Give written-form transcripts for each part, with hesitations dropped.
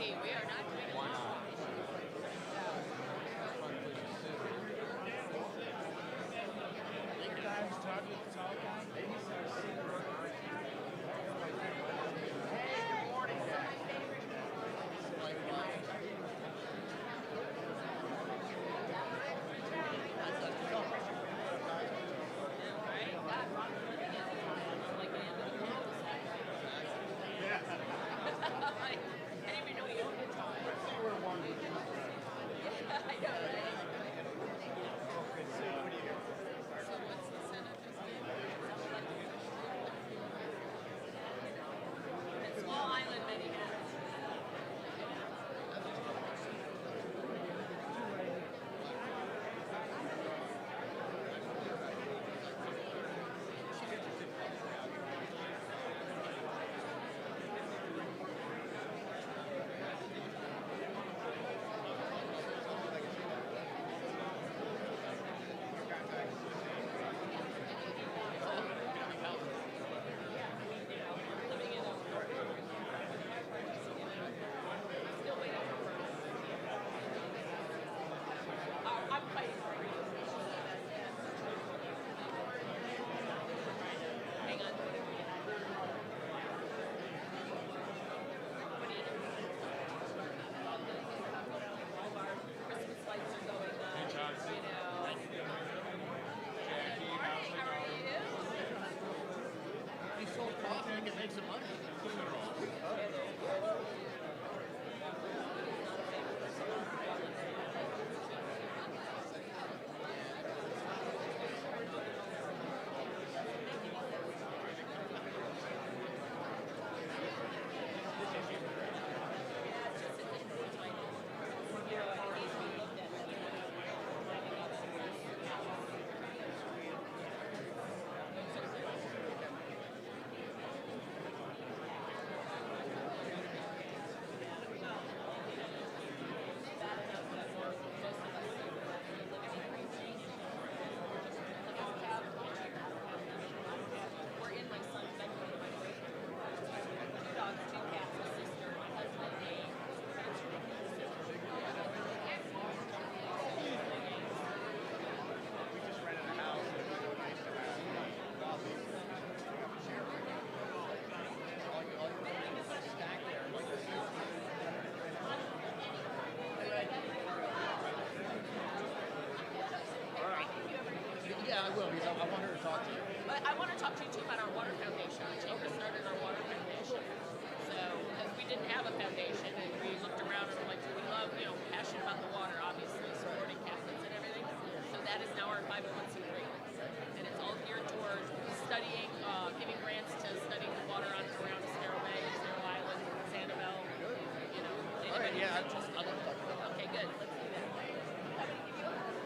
we are not doing it. Why not? Guys, talk to the tall guy. I didn't even know you owned a car. Yeah, I know, right? So what's the setup? And small island many hats. Living in a still waiting for I'm fighting for you. Hang on. What do you do? All our Christmas lights are going up. Hey, Johnson. You know. Jackie, Good morning. How are you? He sold coffee, you can make some money. We're in my son's bedroom. My two dogs, two cats, a sister, my husband, me. We just rented a house. It's nice to have all your stack there. Yeah, I will, because I want her to talk to you. But I want to talk to you too about our water foundation. The chamber started our water foundation. So, because we didn't have a foundation, and we looked around and we're like, we love, passionate about the water, obviously, supporting Catholics and everything. So that is now our 501c3. And it's all geared towards studying, giving grants to studying the water on around Estero Bay, Estero Island, Sanibel. All right, yeah, I'd love to talk about Okay, good. Let's do that. I'm going to give you a hug.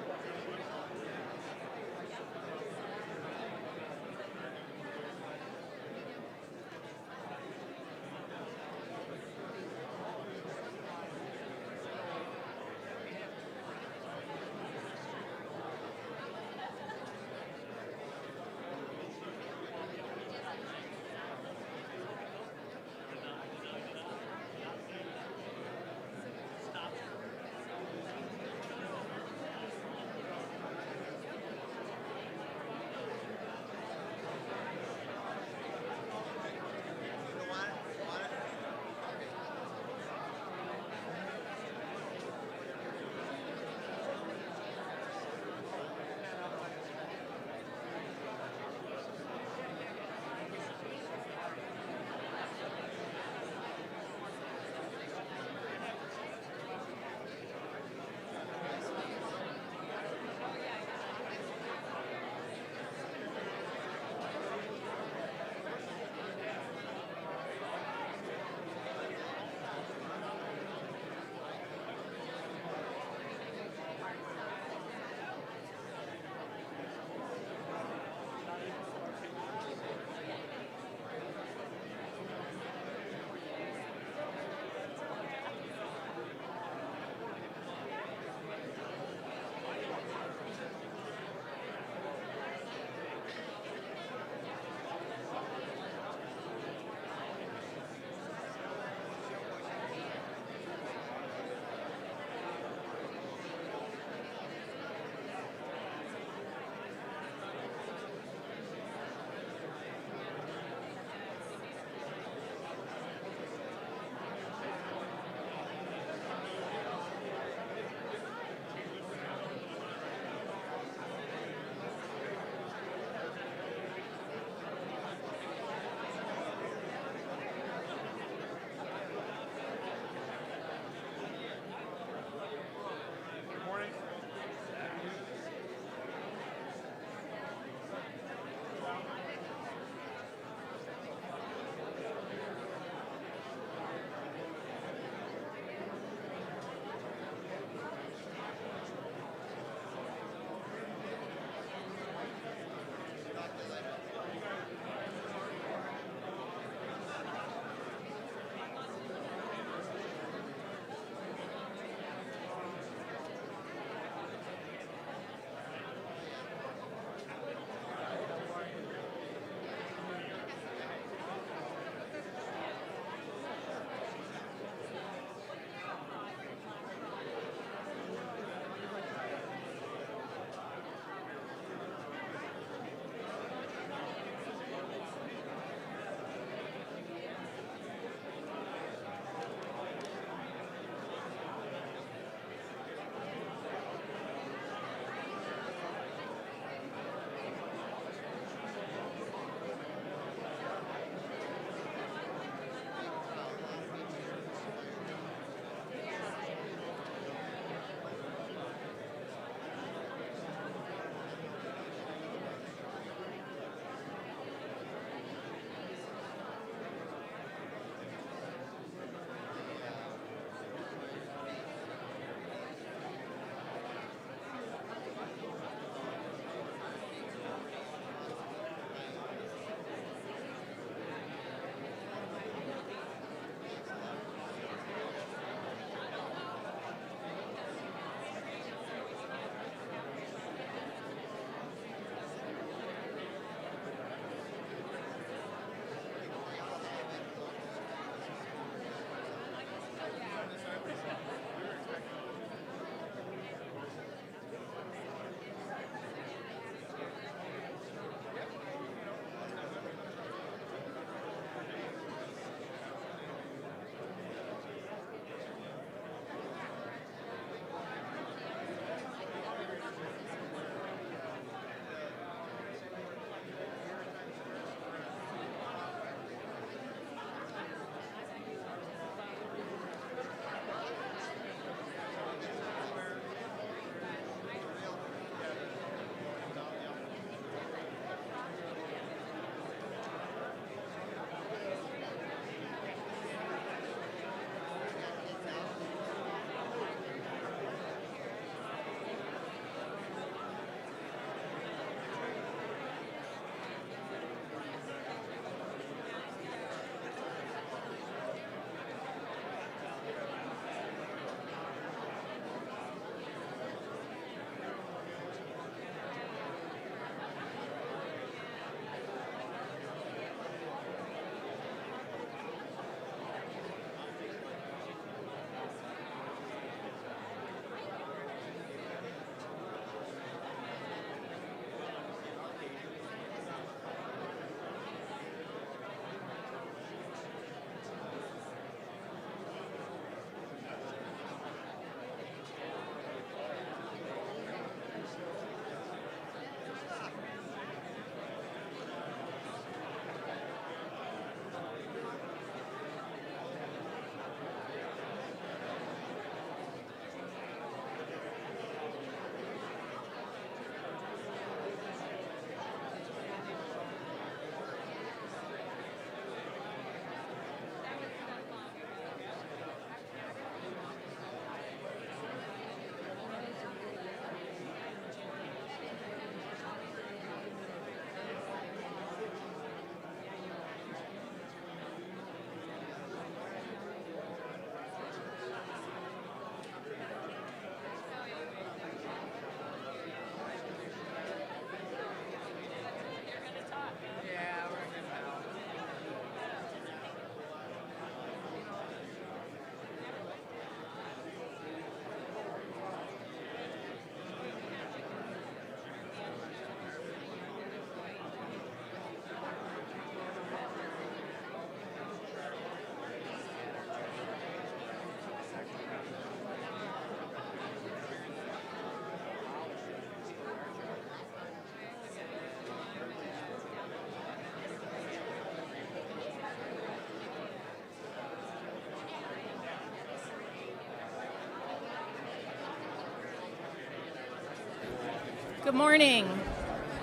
Good morning.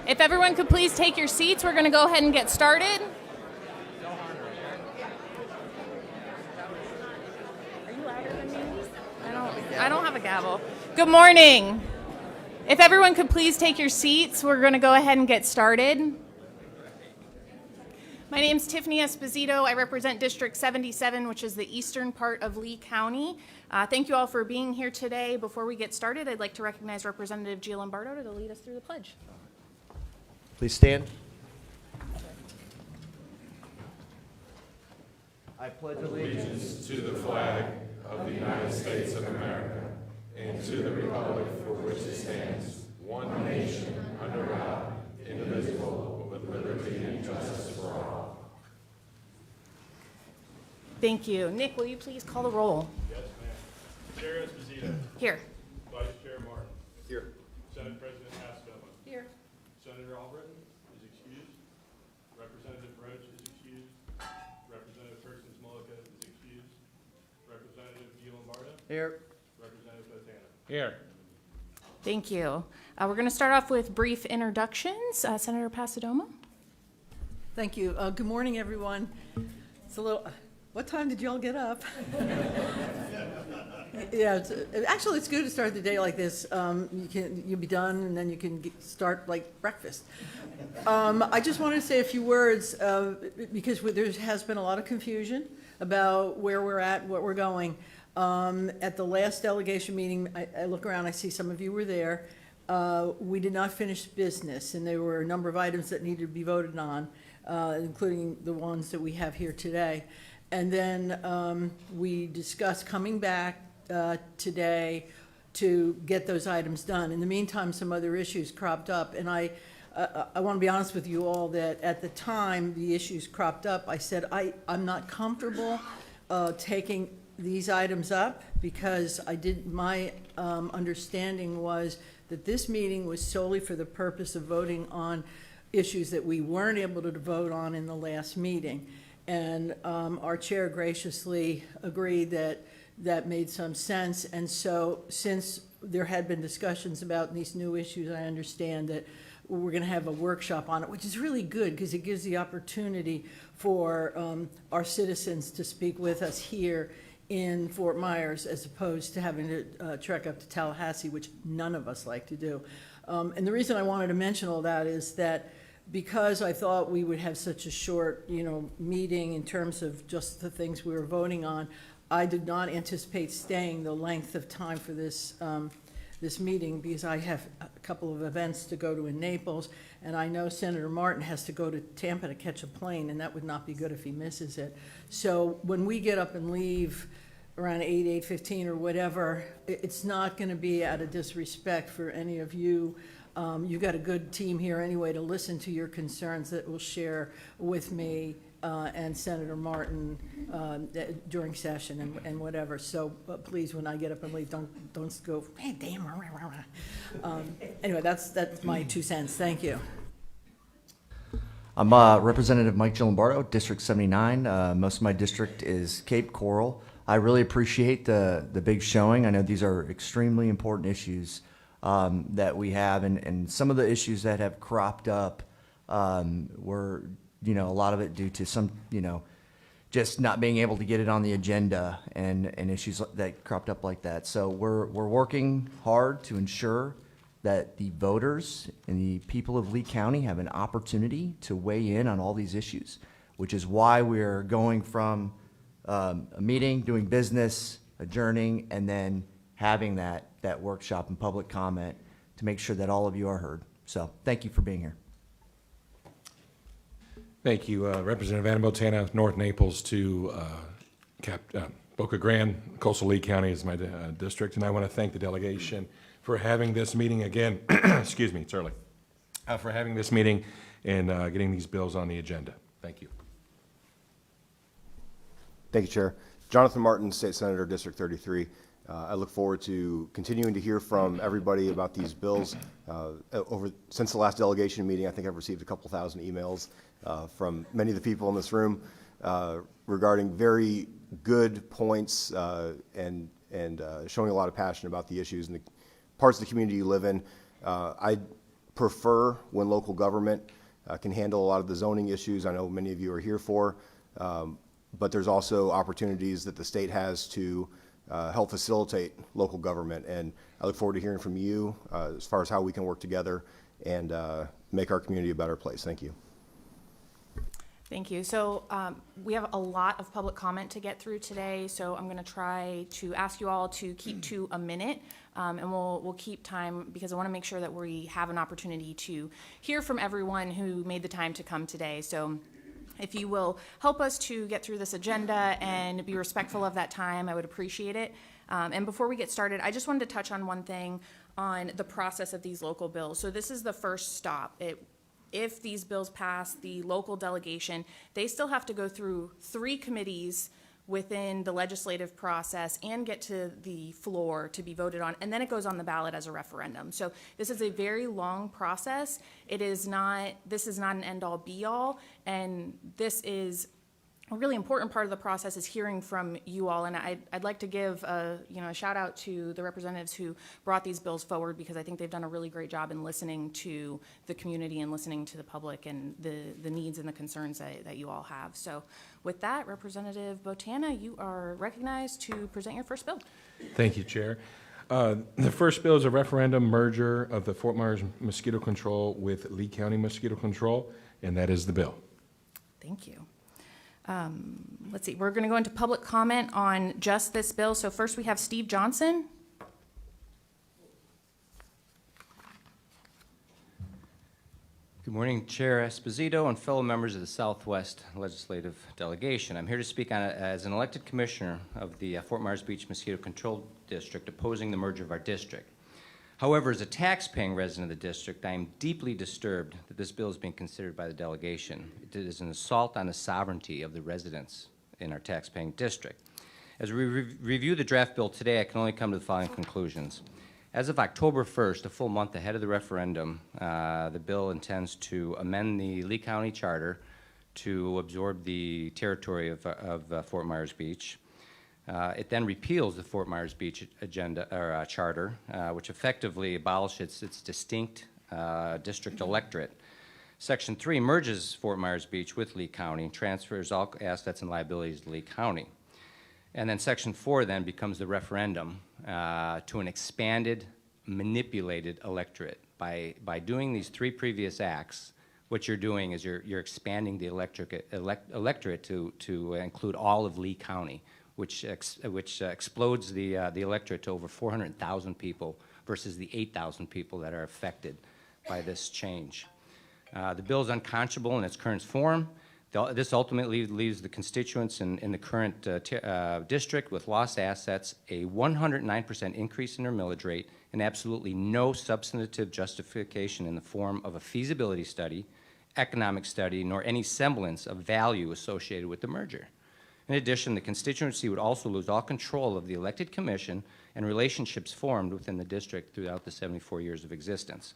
If everyone could please take your seats, we're going to go ahead and get started. Are you louder than me? I don't have a gavel. Good morning. If everyone could please take your seats, we're going to go ahead and get started. My name is Tiffany Esposito. I represent District 77, which is the eastern part of Lee County. Thank you all for being here today. Before we get started, I'd like to recognize Representative Gia Lombardo to lead us through the pledge. Please stand. I pledge allegiance to the flag of the United States of America and to the republic for which it stands, one nation, under God, indivisible, with liberty and justice for all. Thank you. Nick, will you please call the roll? Yes, ma'am. Chair Esposito. Here. Vice Chair Martin. Here. Senate President Haskell. Here. Senator Albritton is excused. Representative Roach is excused. Representative Persons-Mullica is excused. Representative Lombardo. Here. Representative Botana. Here. Thank you. We're going to start off with brief introductions. Senator Pasadoma. Thank you. Good morning, everyone. It's a little. What time did y'all get up? Yeah, actually, it's good to start the day like this. You'll be done, and then you can start like breakfast. I just wanted to say a few words because there has been a lot of confusion about where we're at, what we're going. At the last delegation meeting, I look around, I see some of you were there. We did not finish business, and there were a number of items that needed to be voted on, including the ones that we have here today. And then we discussed coming back today to get those items done. In the meantime, some other issues cropped up, and I want to be honest with you all that at the time the issues cropped up, I said I'm not comfortable taking these items up because my understanding was that this meeting was solely for the purpose of voting on issues that we weren't able to vote on in the last meeting. And our chair graciously agreed that that made some sense. And so since there had been discussions about these new issues, I understand that we're going to have a workshop on it, which is really good because it gives the opportunity for our citizens to speak with us here in Fort Myers as opposed to having to trek up to Tallahassee, which none of us like to do. And the reason I wanted to mention all that is that because I thought we would have such a short, meeting in terms of just the things we were voting on, I did not anticipate staying the length of time for this this meeting because I have a couple of events to go to in Naples, and I know Senator Martin has to go to Tampa to catch a plane, and that would not be good if he misses it. So when we get up and leave around 8:15 or whatever, it's not going to be out of disrespect for any of you. You've got a good team here anyway to listen to your concerns that will share with me and Senator Martin during session and whatever. So please, when I get up and leave, don't go, hey, damn. Anyway, that's my 2 cents. Thank you. I'm Representative Mike Lombardo, District 79. Most of my district is Cape Coral. I really appreciate the big showing. I know these are extremely important issues that we have, and some of the issues that have cropped up were, a lot of it due to some, just not being able to get it on the agenda and issues that cropped up like that. So we're working hard to ensure that the voters and the people of Lee County have an opportunity to weigh in on all these issues, which is why we're going from a meeting, doing business, adjourning, and then having that workshop and public comment to make sure that all of you are heard. So thank you for being here. Thank you, Representative Anna Botana, North Naples to Boca Grande. Coastal Lee County is my district, and I want to thank the delegation for having this meeting again. Excuse me, it's early. For having this meeting and getting these bills on the agenda. Thank you. Thank you, Chair. Jonathan Martin, State Senator, District 33. I look forward to continuing to hear from everybody about these bills. Since the last delegation meeting, I think I've received a couple thousand emails from many of the people in this room regarding very good points and showing a lot of passion about the issues and the parts of the community you live in. I prefer when local government can handle a lot of the zoning issues I know many of you are here for, but there's also opportunities that the state has to help facilitate local government. And I look forward to hearing from you as far as how we can work together and make our community a better place. Thank you. Thank you. So we have a lot of public comment to get through today, so I'm going to try to ask you all to keep to a minute, and we'll keep time because I want to make sure that we have an opportunity to hear from everyone who made the time to come today. So if you will help us to get through this agenda and be respectful of that time, I would appreciate it. And before we get started, I just wanted to touch on one thing on the process of these local bills. So this is the first stop. If these bills pass the local delegation, they still have to go through 3 committees within the legislative process and get to the floor to be voted on, and then it goes on the ballot as a referendum. So this is a very long process. This is not an end-all be-all, and this is a really important part of the process is hearing from you all, and I'd like to give a shout out to the representatives who brought these bills forward, because I think they've done a really great job in listening to the community and listening to the public and the needs and the concerns that you all have. So with that, Representative Botana, you are recognized to present your first bill. Thank you, Chair. The first bill is a referendum merger of the Fort Myers mosquito control with Lee County mosquito control, and that is the bill. Thank you. Let's see, we're going to go into public comment on just this bill. So first we have Steve Johnson. Good morning, Chair Esposito and fellow members of the Southwest Legislative Delegation. I'm here to speak on as an elected commissioner of the Fort Myers Beach Mosquito Control District opposing the merger of our district. However, as a tax-paying resident of the district, I am deeply disturbed that this bill is being considered by the delegation. It is an assault on the sovereignty of the residents in our tax-paying district. As we review the draft bill today, I can only come to the following conclusions. As of October 1st, a full month ahead of the referendum, the bill intends to amend the Lee County Charter to absorb the territory of Fort Myers Beach. It then repeals the Fort Myers Beach charter, which effectively abolishes its distinct district electorate. Section 3 merges Fort Myers Beach with Lee County and transfers all assets and liabilities to Lee County. And then Section 4 then becomes the referendum to an expanded, manipulated electorate. By doing these 3 previous acts, what you're doing is you're expanding the electorate to include all of Lee County, which explodes the electorate to over 400,000 people versus the 8,000 people that are affected by this change. The bill is unconscionable in its current form. This ultimately leaves the constituents in the current district with lost assets, a 109% increase in their millage rate, and absolutely no substantive justification in the form of a feasibility study, economic study, nor any semblance of value associated with the merger. In addition, the constituency would also lose all control of the elected commission and relationships formed within the district throughout the 74 years of existence.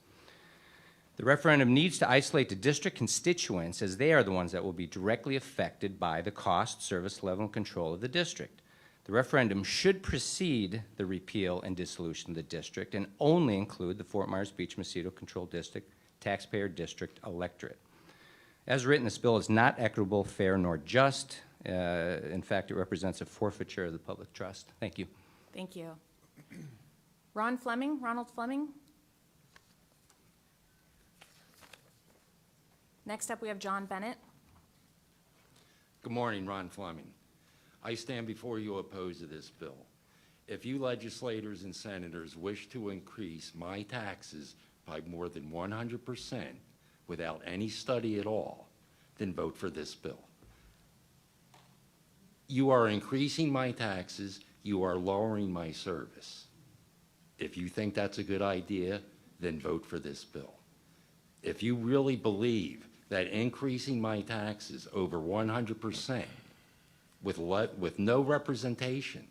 The referendum needs to isolate the district constituents, as they are the ones that will be directly affected by the cost, service level, and control of the district. The referendum should precede the repeal and dissolution of the district and only include the Fort Myers Beach Mosquito Control District taxpayer district electorate. As written, this bill is not equitable, fair, nor just. In fact, it represents a forfeiture of the public trust. Thank you. Thank you. Ronald Fleming. Next up, we have John Bennett. Good morning, Ron Fleming. I stand before you opposed to this bill. If you legislators and senators wish to increase my taxes by more than 100% without any study at all, then vote for this bill. You are increasing my taxes, you are lowering my service. If you think that's a good idea, then vote for this bill. If you really believe that increasing my taxes over 100% with no representation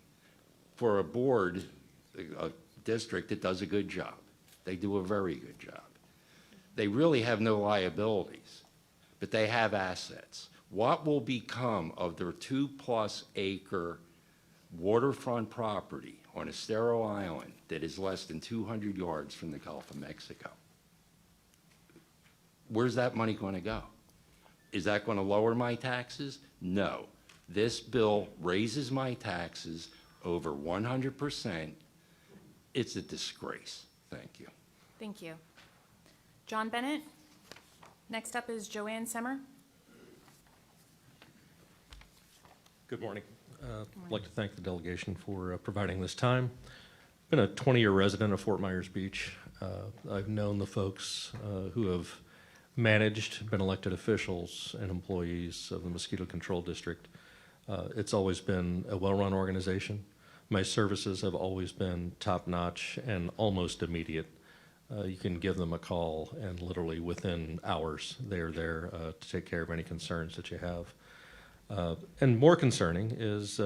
for a board, a district that does a good job, they do a very good job. They really have no liabilities, but they have assets. What will become of their 2+ acre waterfront property on Estero Island that is less than 200 yards from the Gulf of Mexico? Where's that money going to go? Is that going to lower my taxes? No. This bill raises my taxes over 100%. It's a disgrace. Thank you. Thank you. John Bennett. Next up is Joanne Semmer. Good morning. I'd like to thank the delegation for providing this time. Been a 20-year resident of Fort Myers Beach. I've known the folks who have managed, been elected officials and employees of the Mosquito Control District. It's always been a well-run organization. My services have always been top-notch and almost immediate. You can give them a call, and literally within hours, they're there to take care of any concerns that you have. And more concerning is,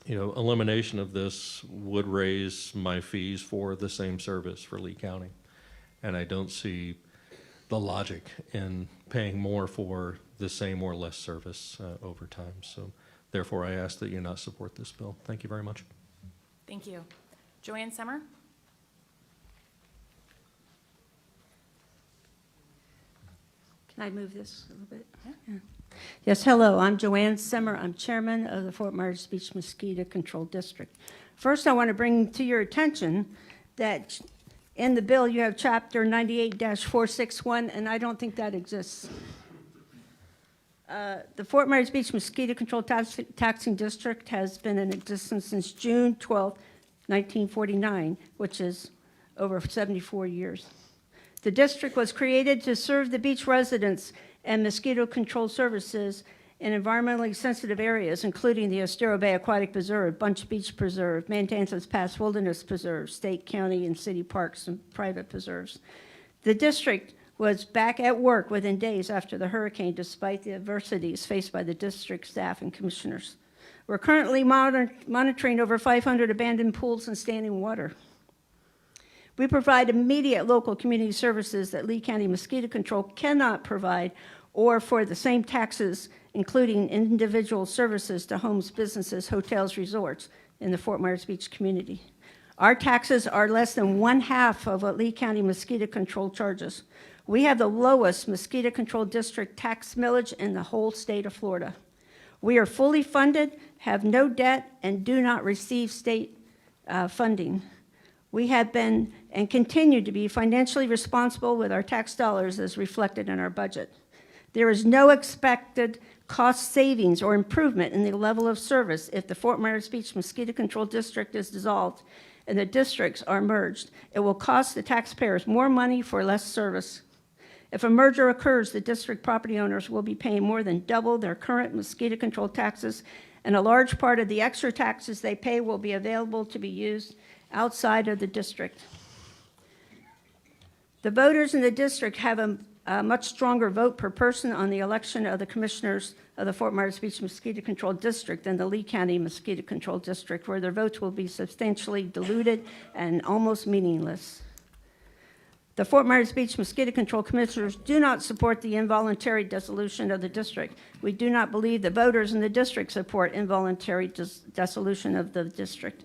elimination of this would raise my fees for the same service for Lee County. And I don't see the logic in paying more for the same or less service over time. So therefore, I ask that you not support this bill. Thank you very much. Thank you. Joanne Semmer. Can I move this a little bit? Yeah. Yes, hello, I'm Joanne Semmer. I'm chairman of the Fort Myers Beach Mosquito Control District. First, I want to bring to your attention that in the bill you have chapter 98-461, and I don't think that exists. The Fort Myers Beach Mosquito Control Taxing District has been in existence since June 12, 1949, which is over 74 years. The district was created to serve the beach residents and mosquito control services in environmentally sensitive areas, including the Estero Bay Aquatic Preserve, Bunch Beach Preserve, Mantanzas Pass Wilderness Preserve, state, county, and city parks and private preserves. The district was back at work within days after the hurricane, despite the adversities faced by the district staff and commissioners. We're currently monitoring over 500 abandoned pools and standing water. We provide immediate local community services that Lee County Mosquito Control cannot provide, or for the same taxes, including individual services to homes, businesses, hotels, resorts in the Fort Myers Beach community. Our taxes are less than 1/2 of what Lee County Mosquito Control charges. We have the lowest mosquito control district tax millage in the whole state of Florida. We are fully funded, have no debt, and do not receive state funding. We have been and continue to be financially responsible with our tax dollars as reflected in our budget. There is no expected cost savings or improvement in the level of service if the Fort Myers Beach Mosquito Control District is dissolved and the districts are merged. It will cost the taxpayers more money for less service. If a merger occurs, the district property owners will be paying more than double their current mosquito control taxes, and a large part of the extra taxes they pay will be available to be used outside of the district. The voters in the district have a much stronger vote per person on the election of the commissioners of the Fort Myers Beach Mosquito Control District than the Lee County Mosquito Control District, where their votes will be substantially diluted and almost meaningless. The Fort Myers Beach Mosquito Control Commissioners do not support the involuntary dissolution of the district. We do not believe the voters in the district support involuntary dissolution of the district.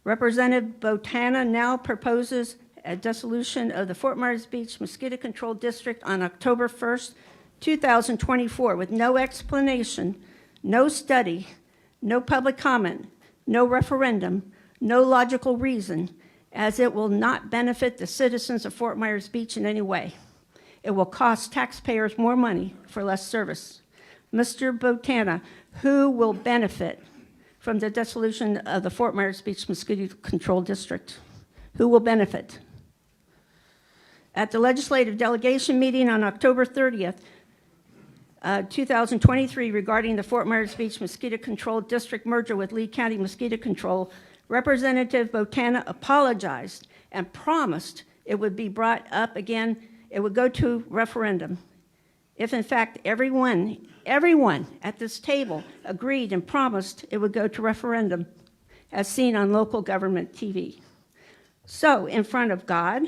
Representative Botana now proposes a dissolution of the Fort Myers Beach Mosquito Control District on October 1st, 2024, with no explanation, no study, no public comment, no referendum, no logical reason, as it will not benefit the citizens of Fort Myers Beach in any way. It will cost taxpayers more money for less service. Mr. Botana, who will benefit from the dissolution of the Fort Myers Beach Mosquito Control District? Who will benefit? At the legislative delegation meeting on October 30th, 2023, regarding the Fort Myers Beach Mosquito Control District merger with Lee County Mosquito Control, Representative Botana apologized and promised it would be brought up again, it would go to referendum. If in fact everyone at this table agreed and promised it would go to referendum, as seen on local government TV. So, in front of God,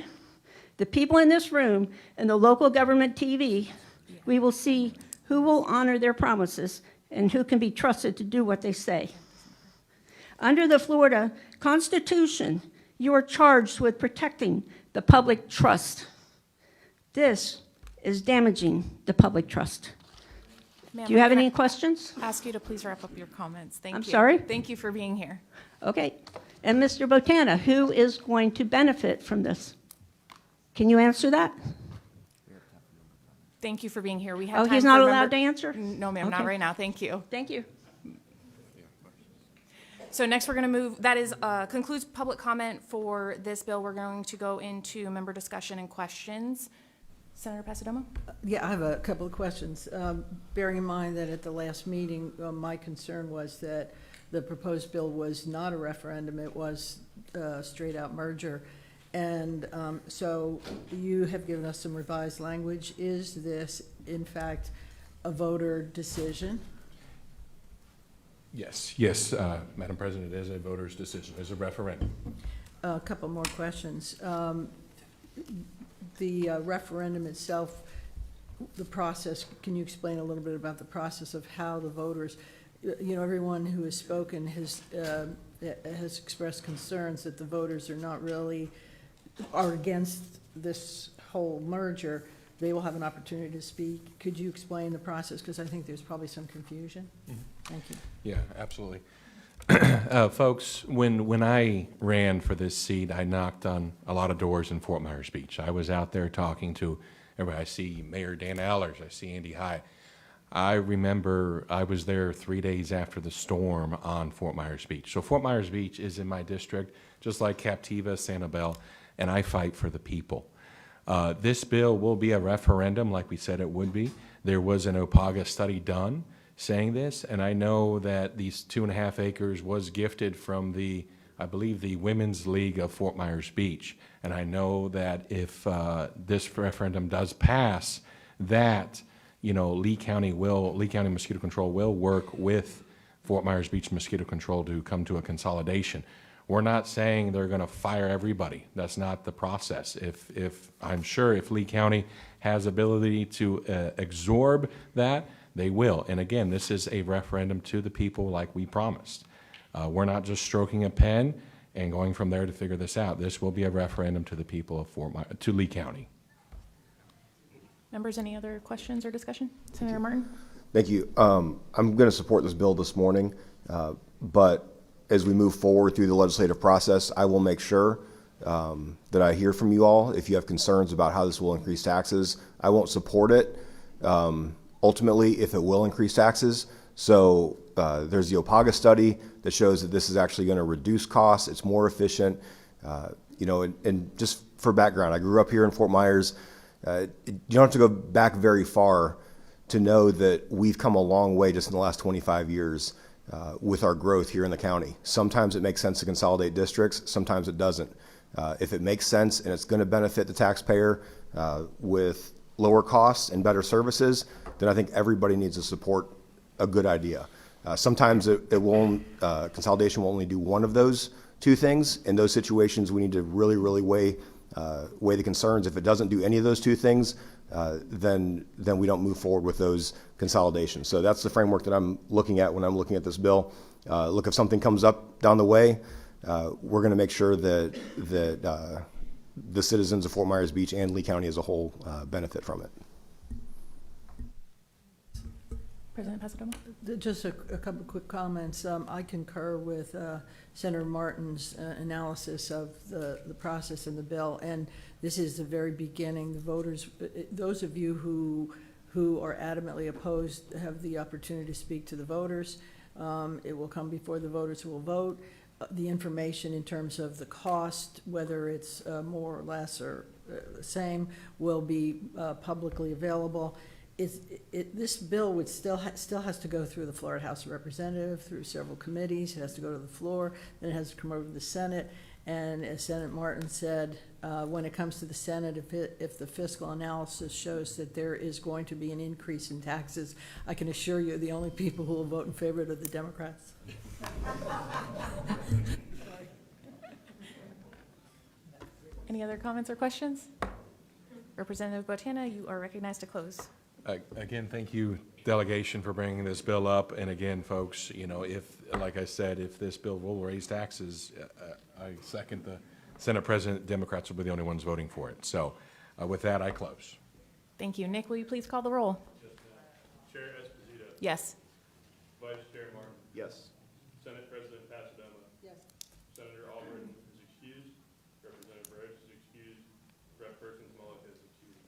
the people in this room, and the local government TV, we will see who will honor their promises and who can be trusted to do what they say. Under the Florida Constitution, you are charged with protecting the public trust. This is damaging the public trust. Ma'am, Do you have can I any questions? ask you to please wrap up your comments? Thank you. I'm sorry? Thank you for being here. Okay. And Mr. Botana, who is going to benefit from this? Can you answer that? Thank you for being here. We have Oh, time he's not for allowed to answer? No, ma'am, not Okay. right now. Thank you. Thank you. So next, we're going to move, that is, concludes public comment for this bill. We're going to go into member discussion and questions. Senator Passidomo? Yeah, I have a couple of questions. Bearing in mind that at the last meeting, my concern was that the proposed bill was not a referendum, it was a straight-out merger. And so you have given us some revised language. Is this, in fact, a voter decision? Yes, Madam President, it is a voter's decision, it's a referendum. A couple more questions. The referendum itself, the process, can you explain a little bit about the process of how the voters, you know, everyone who has spoken has expressed concerns that the voters are not really, are against this whole merger. They will have an opportunity to speak. Could you explain the process? Because I think there's probably some confusion. Thank you. Yeah, absolutely. Folks, when I ran for this seat, I knocked on a lot of doors in Fort Myers Beach. I was out there talking to everybody. I see Mayor Dan Allers, I see Andy High. I remember I was there 3 days after the storm on Fort Myers Beach. So Fort Myers Beach is in my district, just like Captiva, Sanibel, and I fight for the people. This bill will be a referendum like we said it would be. There was an OPAGA study done saying this, and I know that these 2.5 acres was gifted from the, I believe, the Women's League of Fort Myers Beach. And I know that if this referendum does pass, that, you know, Lee County Mosquito Control will work with Fort Myers Beach Mosquito Control to come to a consolidation. We're not saying they're going to fire everybody. That's not the process. If I'm sure if Lee County has ability to absorb that, they will. And again, this is a referendum to the people like we promised. We're not just stroking a pen and going from there to figure this out. This will be a referendum to the people of to Lee County. Members, any other questions or discussion? Senator Martin? Thank you. I'm going to support this bill this morning, but as we move forward through the legislative process, I will make sure that I hear from you all. If you have concerns about how this will increase taxes, I won't support it. Ultimately, if it will increase taxes. So there's the OPAGA study that shows that this is actually going to reduce costs. It's more efficient. You know, and just for background, I grew up here in Fort Myers. You don't have to go back very far to know that we've come a long way just in the last 25 years with our growth here in the county. Sometimes it makes sense to consolidate districts. Sometimes it doesn't. If it makes sense and it's going to benefit the taxpayer with lower costs and better services, then I think everybody needs to support a good idea. Sometimes it won't, consolidation will only do one of those two things. In those situations, we need to really, really weigh the concerns. If it doesn't do any of those two things, then we don't move forward with those consolidations. So that's the framework that I'm looking at when I'm looking at this bill. Look, if something comes up down the way, we're going to make sure that the citizens of Fort Myers Beach and Lee County as a whole benefit from it. President Passidomo? Just a couple of quick comments. I concur with Senator Martin's analysis of the process and the bill, and this is the very beginning. The voters, those of you who are adamantly opposed, have the opportunity to speak to the voters. It will come before the voters who will vote. The information in terms of the cost, whether it's more or less or the same, will be publicly available. This bill would still has to go through the Florida House of Representatives, through several committees. It has to go to the floor, then it has to come over to the Senate. And as Senator Martin said, when it comes to the Senate, if the fiscal analysis shows that there is going to be an increase in taxes, I can assure you the only people who will vote in favor are the Democrats. Any other comments or questions? Representative Botana, you are recognized to close. Again, thank you, delegation, for bringing this bill up. And again, folks, you know, if, like I said, if this bill will raise taxes, I second the Senate President. Democrats will be the only ones voting for it. So with that, I close. Thank you. Nick, will you please call the roll? Chair Esposito. Yes. Vice Chair Martin. Yes. Senate President Pasadena. Yes. Senator Albritton is excused. Representative Rhodes is excused. Rep. Persons Mulligan is excused.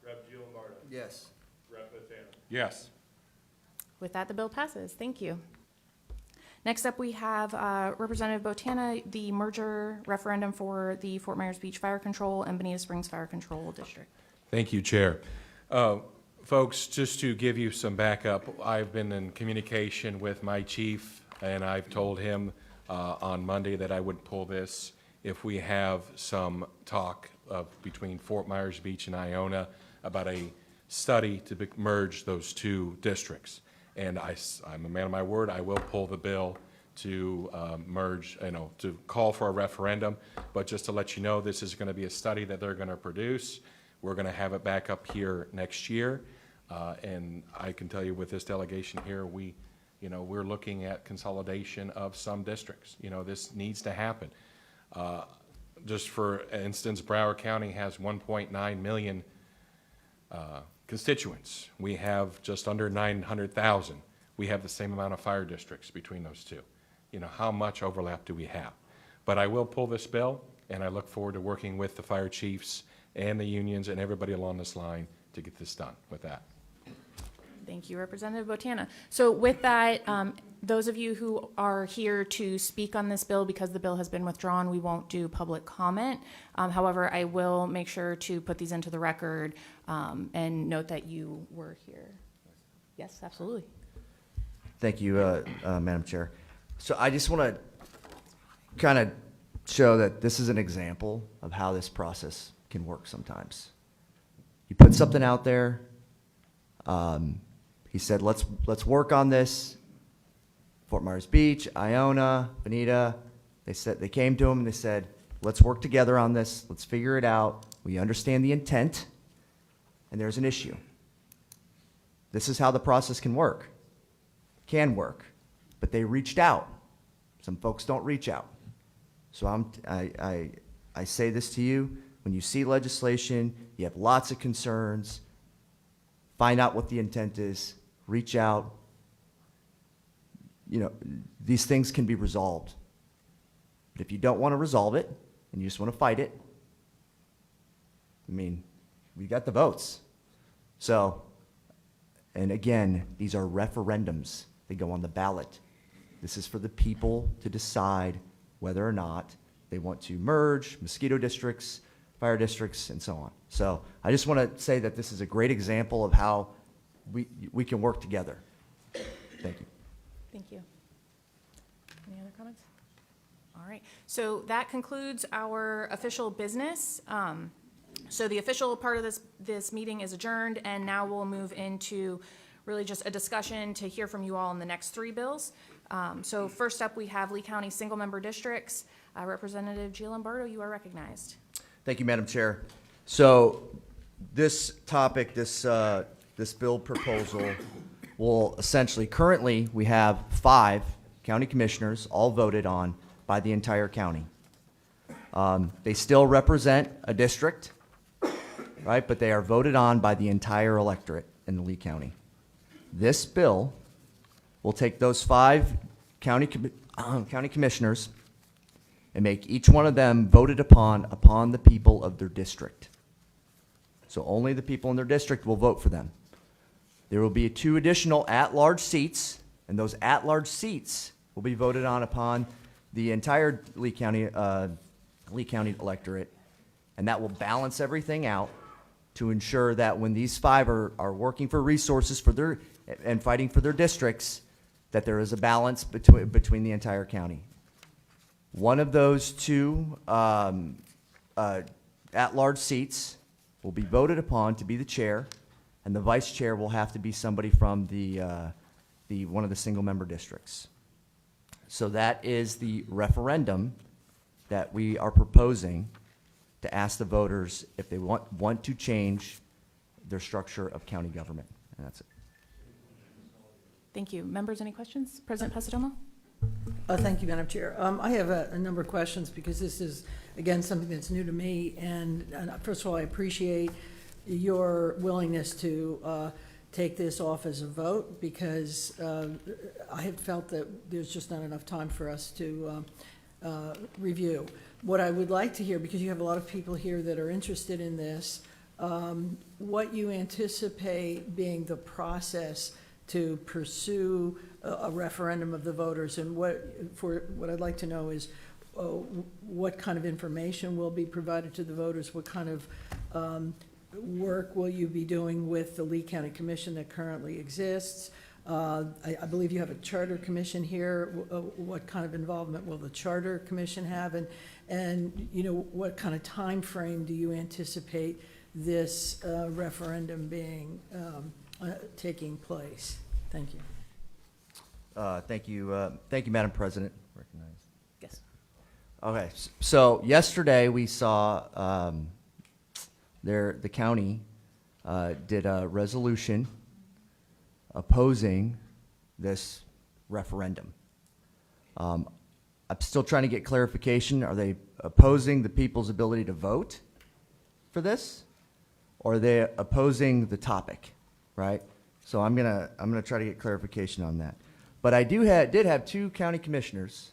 Rep. Giambardo. Yes. Rep. Botana. Yes. With that, the bill passes. Thank you. Next up, we have Representative Botana, the merger referendum for the Fort Myers Beach Fire Control and Bonita Springs Fire Control District. Thank you, Chair. Folks, just to give you some backup, I've been in communication with my chief, and I've told him on Monday that I would pull this if we have some talk between Fort Myers Beach and Iona about a study to merge those two districts. And I'm a man of my word. I will pull the bill to merge, to call for a referendum. But just to let you know, this is going to be a study that they're going to produce. We're going to have it back up here next year. And I can tell you with this delegation here, we're looking at consolidation of some districts. This needs to happen. Just for instance, Broward County has 1.9 million constituents. We have just under 900,000. We have the same amount of fire districts between those two. How much overlap do we have? But I will pull this bill, and I look forward to working with the fire chiefs and the unions and everybody along this line to get this done with that. Thank you, Representative Botana. So with that, those of you who are here to speak on this bill, because the bill has been withdrawn, we won't do public comment. However, I will make sure to put these into the record and note that you were here. Yes, absolutely. Thank you, Madam Chair. So I just want to kind of show that this is an example of how this process can work sometimes. You put something out there. He said, let's work on this. Fort Myers Beach, Iona, Bonita, they came to him and they said, let's work together on this. Let's figure it out. We understand the intent, and there's an issue. This is how the process can work. But they reached out. Some folks don't reach out. So I say this to you. When you see legislation, you have lots of concerns, find out what the intent is, reach out. These things can be resolved. But if you don't want to resolve it and you just want to fight it, we got the votes. So, and again, these are referendums. They go on the ballot. This is for the people to decide whether or not they want to merge mosquito districts, fire districts, and so on. So I just want to say that this is a great example of how we can work together. Thank you. Thank you. Any other comments? All right. So that concludes our official business. So the official part of this meeting is adjourned, and now we'll move into really just a discussion to hear from you all on the next three bills. So first up, we have Lee County single-member districts. Representative Giambardo, you are recognized. Thank you, Madam Chair. So this topic, this bill proposal will essentially, currently we have 5 county commissioners all voted on by the entire county. They still represent a district, right? But they are voted on by the entire electorate in the Lee County. This bill will take those 5 county commissioners and make each one of them voted upon the people of their district. So only the people in their district will vote for them. There will be 2 additional at-large seats, and those at-large seats will be voted on upon the entire Lee County electorate, and that will balance everything out to ensure that when these 5 are working for resources and fighting for their districts, that there is a balance between the entire county. One of those 2 at-large seats will be voted upon to be the chair, and the vice chair will have to be somebody from one of the single-member districts. So that is the referendum that we are proposing to ask the voters if they want to change their structure of county government. And that's it. Thank you. Members, any questions? President Pasadena? Thank you, Madam Chair. I have a number of questions because this is, again, something that's new to me. And first of all, I appreciate your willingness to take this off as a vote, because I have felt that there's just not enough time for us to review. What I would like to hear, because you have a lot of people here that are interested in this, what you anticipate being the process to pursue a referendum of the voters, and what I'd like to know is what kind of information will be provided to the voters, what kind of work will you be doing with the Lee County Commission that currently exists? I believe you have a charter commission here. What kind of involvement will the charter commission have? And you know, what kind of time frame do you anticipate this referendum being, taking place? Thank you. Thank you, Madam President. Recognize. Yes. Okay, so yesterday we saw the county did a resolution opposing this referendum. I'm still trying to get clarification. Are they opposing the people's ability to vote for this? Or are they opposing the topic, right? So I'm gonna try to get clarification on that. But I did have two county commissioners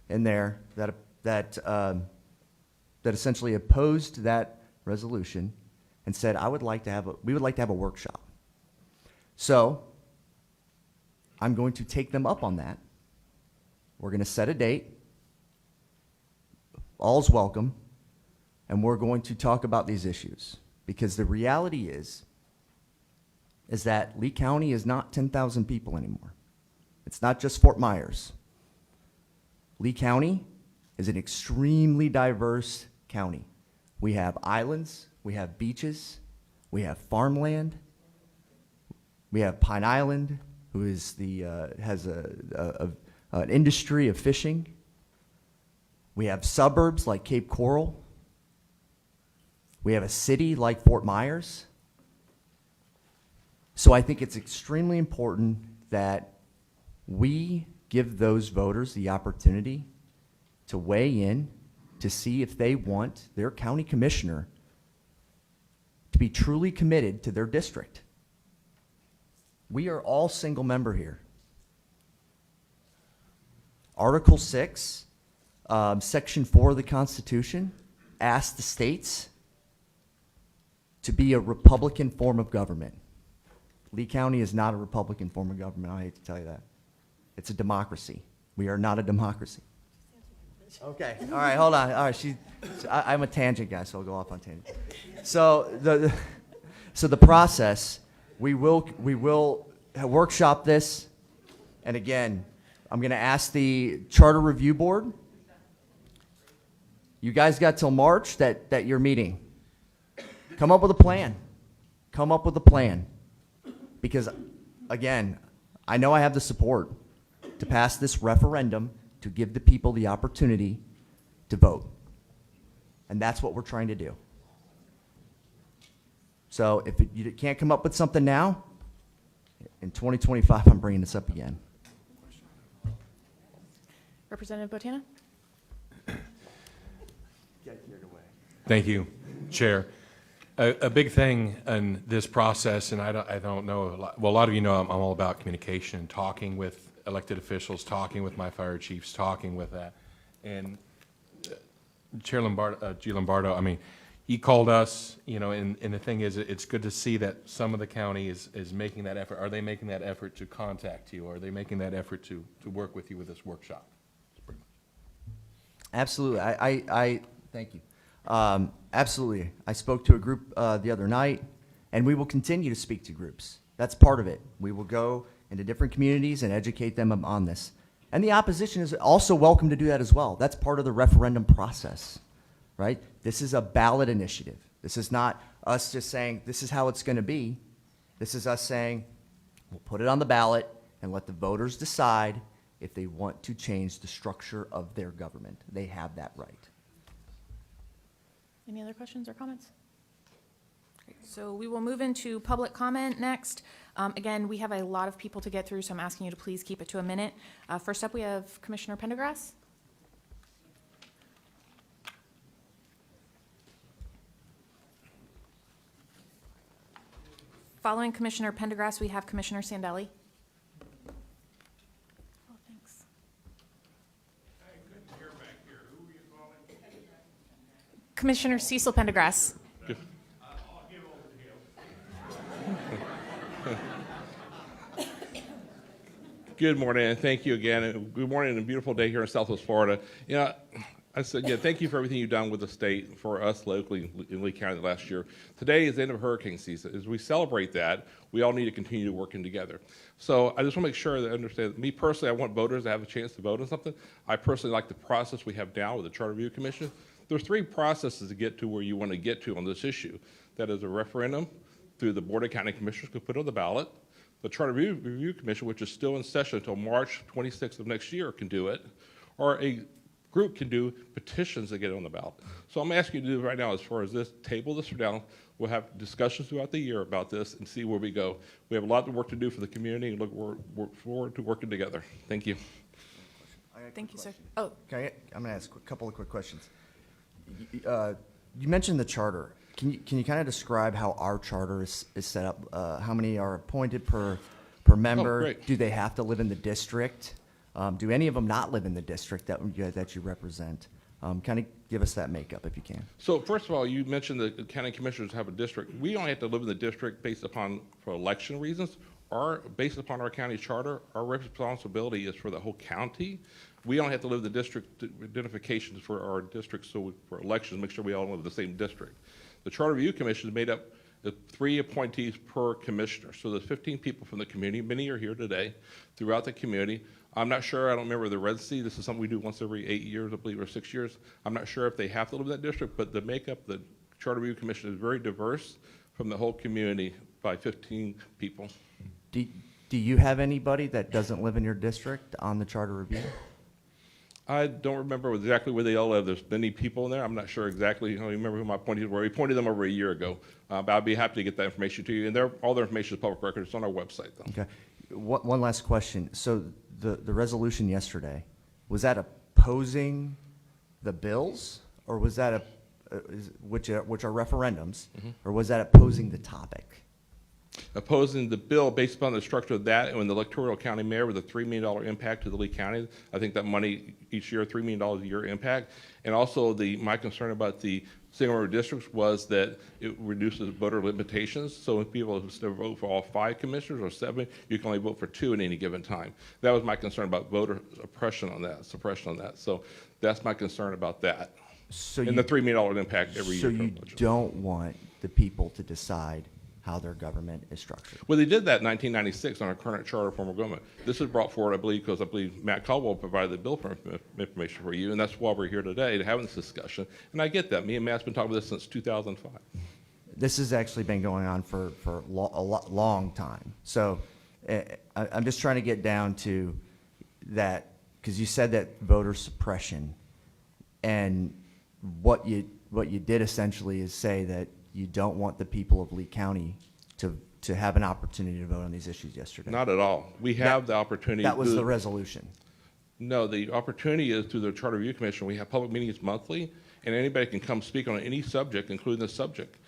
in there that essentially opposed that resolution and said, we would like to have a workshop. So I'm going to take them up on that. We're going to set a date. All's welcome. And we're going to talk about these issues. Because the reality is that Lee County is not 10,000 people anymore. It's not just Fort Myers. Lee County is an extremely diverse county. We have islands, we have beaches, we have farmland, we have Pine Island, who is has an industry of fishing. We have suburbs like Cape Coral. We have a city like Fort Myers. So I think it's extremely important that we give those voters the opportunity to weigh in to see if they want their county commissioner to be truly committed to their district. We are all single member here. Article 6, Section 4 of the Constitution asks the states to be a Republican form of government. Lee County is not a Republican form of government. I hate to tell you that. It's a democracy. We are not a democracy. Okay, all right, hold on. All right, I'm a tangent guy, so I'll go off on tangent. So the process, we will workshop this, and again, I'm going to ask the Charter Review Board. You guys got till March that you're meeting. Come up with a plan. Come up with a plan. Because, again, I know I have the support to pass this referendum to give the people the opportunity to vote. And that's what we're trying to do. So if you can't come up with something now, in 2025, I'm bringing this up again. Representative Botana? Thank you, Chair. A big thing in this process, and I don't know a lot, well, a lot of you know I'm all about communication, talking with elected officials, talking with my fire chiefs, talking with that. And Chair Lombardo, G. Lombardo, I mean, he called us, you know, and the thing is, it's good to see that some of the county is making that effort. Are they making that effort to contact you? Are they making that effort to work with you with this workshop? Absolutely. I thank you. Absolutely. I spoke to a group the other night, and we will continue to speak to groups. That's part of it. We will go into different communities and educate them on this. And the opposition is also welcome to do that as well. That's part of the referendum process, right? This is a ballot initiative. This is not us just saying, this is how it's going to be. This is us saying, we'll put it on the ballot and let the voters decide if they want to change the structure of their government. They have that right. Any other questions or comments? Great. So we will move into public comment next. Again, we have a lot of people to get through, so I'm asking you to please keep it to a minute. First up, we have Commissioner Pendergrass. Following Commissioner Pendergrass, we have Commissioner Sandelli. Oh, thanks. Commissioner Cecil Pendergrass. Good morning, and thank you again. And good morning, and a beautiful day here in Southwest Florida. You know, I said, yeah, thank you for everything you've done with the state, for us locally in Lee County last year. Today is the end of hurricane season. As we celebrate that, we all need to continue working together. So I just want to make sure that I understand, me personally, I want voters to have a chance to vote on something. I personally like the process we have now with the Charter Review Commission. There's 3 processes to get to where you want to get to on this issue. That is a referendum through the Board of County Commissioners could put on the ballot. The Charter Review Commission, which is still in session until March 26th of next year, can do it, or a group can do petitions to get it on the ballot. So I'm asking you to do right now, as far as this, table this for now. We'll have discussions throughout the year about this and see where we go. We have a lot of work to do for the community and look forward to working together. Thank you. Thank you, sir. Oh, I'm going to ask a couple of quick questions. You mentioned the charter. Can you kind of describe how our charter is set up? How many are appointed per member? great. Do they have to live in the district? Do any of them not live in the district that you represent? Kind of give us that makeup if you can. So first of all, you mentioned the county commissioners have a district. We only have to live in the district based upon, for election reasons, or based upon our county charter. Our responsibility is for the whole county. We only have to live in the district identifications for our districts, so for elections, make sure we all live in the same district. The Charter Review Commission is made up of 3 appointees per commissioner. So there's 15 people from the community. Many are here today throughout the community. I'm not sure, I don't remember the residency. This is something we do once every 8 years, I believe, or 6 years. I'm not sure if they have to live in that district, but the makeup, the Charter Review Commission is very diverse from the whole community by 15 people. Do you have anybody that doesn't live in your district on the Charter Review? I don't remember exactly where they all live. There's many people in there. I'm not sure exactly. I don't remember who my appointees were. We appointed them over a year ago. But I'd be happy to get that information to you. And all their information is public record. It's on our website, though. Okay. One last question. So the resolution yesterday, was that opposing the bills, or was that which are referendums, or was that opposing the topic? Opposing the bill based upon the structure of that, and when the electoral county mayor with a $3 million impact to the Lee County, I think that money each year, $3 million a year impact. And also my concern about the single member districts was that it reduces voter limitations. So if people instead of vote for all 5 commissioners or 7, you can only vote for 2 at any given time. That was my concern about voter suppression on that. So that's my concern about that. And the $3 million impact every year. So you don't want the people to decide how their government is structured? Well, they did that in 1996 on our current charter form of government. This was brought forward, I believe, because I believe Matt Caldwell provided the bill for information for you, and that's why we're here today to have this discussion. And I get that. Me and Matt's been talking about this since 2005. This has actually been going on for a long time. So I'm just trying to get down to that, because you said that voter suppression, and what you did essentially is say that you don't want the people of Lee County to have an opportunity to vote on these issues yesterday. Not at all. We have the opportunity. That was the resolution. No, the opportunity is through the Charter Review Commission. We have public meetings monthly, and anybody can come speak on any subject, including this subject.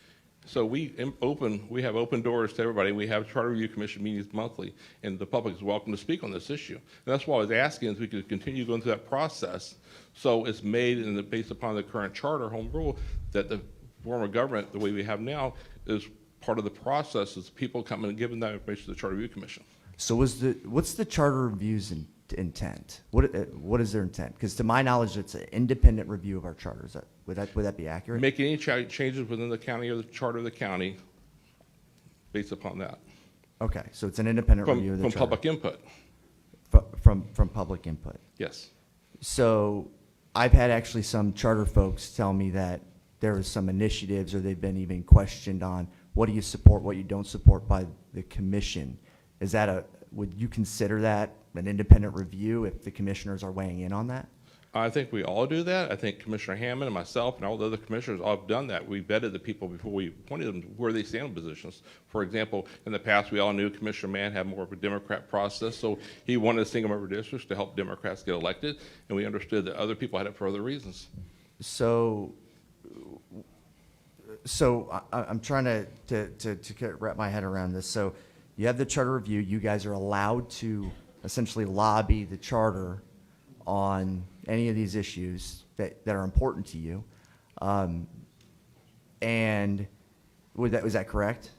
So we have open doors to everybody. We have Charter Review Commission meetings monthly, and the public is welcome to speak on this issue. And that's why I was asking if we could continue going through that process. So it's made based upon the current charter home rule that the form of government, the way we have now, is part of the process is people coming and giving that information to the Charter Review Commission. So what's the Charter Review's intent? What is their intent? Because to my knowledge, it's an independent review of our charter. Would that be accurate? Make any changes within the county or the charter of the county based upon that. Okay, so it's an independent review of the charter. From public input. From public input. Yes. So I've had actually some charter folks tell me that there was some initiatives, or they've been even questioned on what do you support, what you don't support by the commission. Would you consider that an independent review if the commissioners are weighing in on that? I think we all do that. I think Commissioner Hammond and myself and all the other commissioners all have done that. We vetted the people before we appointed them where they stand in positions. For example, in the past, we all knew Commissioner Mann had more of a Democrat process, so he wanted single member districts to help Democrats get elected, and we understood that other people had it for other reasons. So so I'm trying to wrap my head around this. So you have the charter review. You guys are allowed to essentially lobby the charter on any of these issues that are important to you. And was that correct?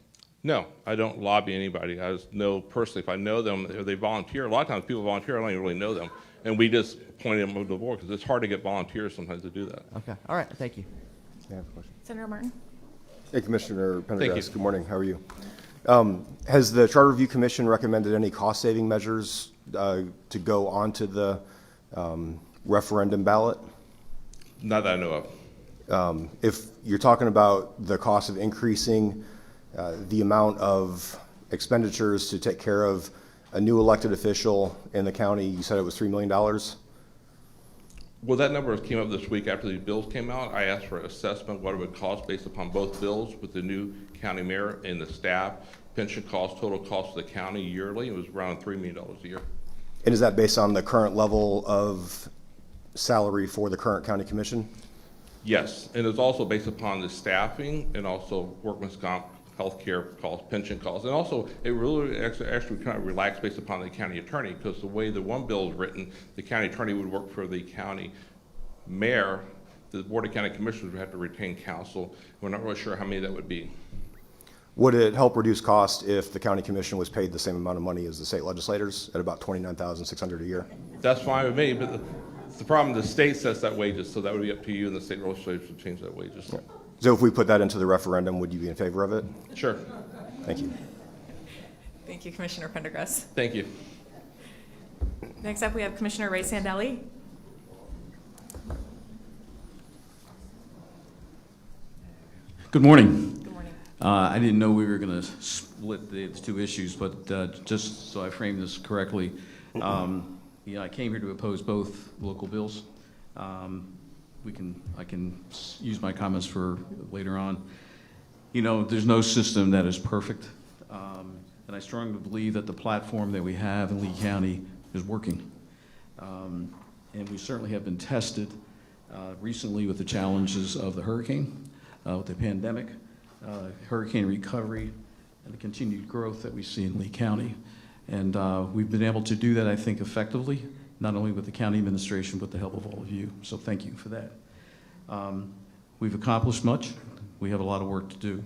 No, I don't lobby anybody. I just know personally, if I know them, if they volunteer, a lot of times people volunteer, I don't even really know them. And we just point them over the board because it's hard to get volunteers sometimes to do that. Okay. All right. Thank you. I have a question. Senator Martin? Hey, Commissioner Pendergast. you. Good morning. How are you? Has the Charter Review Commission recommended any cost-saving measures to go onto the referendum ballot? Not that I know of. If you're talking about the cost of increasing the amount of expenditures to take care of a new elected official in the county, you said it was $3 million? Well, that number came up this week after these bills came out. I asked for an assessment, what it would cost based upon both bills with the new county mayor and the staff, pension cost, total cost of the county yearly. It was around $3 million a year. And is that based on the current level of salary for the current county commission? Yes, and it's also based upon the staffing and also workman's comp, healthcare costs, pension costs, and also it really actually kind of relaxed based upon the county attorney, because the way the one bill is written, the county attorney would work for the county mayor. The Board of County Commissioners would have to retain counsel. We're not really sure how many that would be. Would it help reduce cost if the county commission was paid the same amount of money as the state legislators at about $29,600 a year? That's fine with me, but the problem, the state sets that wages, so that would be up to you and the state legislators to change that wages. So if we put that into the referendum, would you be in favor of it? Sure. Thank you. Thank you, Commissioner Pendergrass. Thank you. Next up, we have Commissioner Ray Sandelli. Good morning. Good morning. I didn't know we were going to split the two issues, but just so I frame this correctly, I came here to oppose both local bills. I can use my comments for later on. There's no system that is perfect, and I strongly believe that the platform that we have in Lee County is working. And we certainly have been tested recently with the challenges of the hurricane, with the pandemic, hurricane recovery, and the continued growth that we see in Lee County. And we've been able to do that, I think, effectively, not only with the county administration, but the help of all of you. So thank you for that. We've accomplished much. We have a lot of work to do.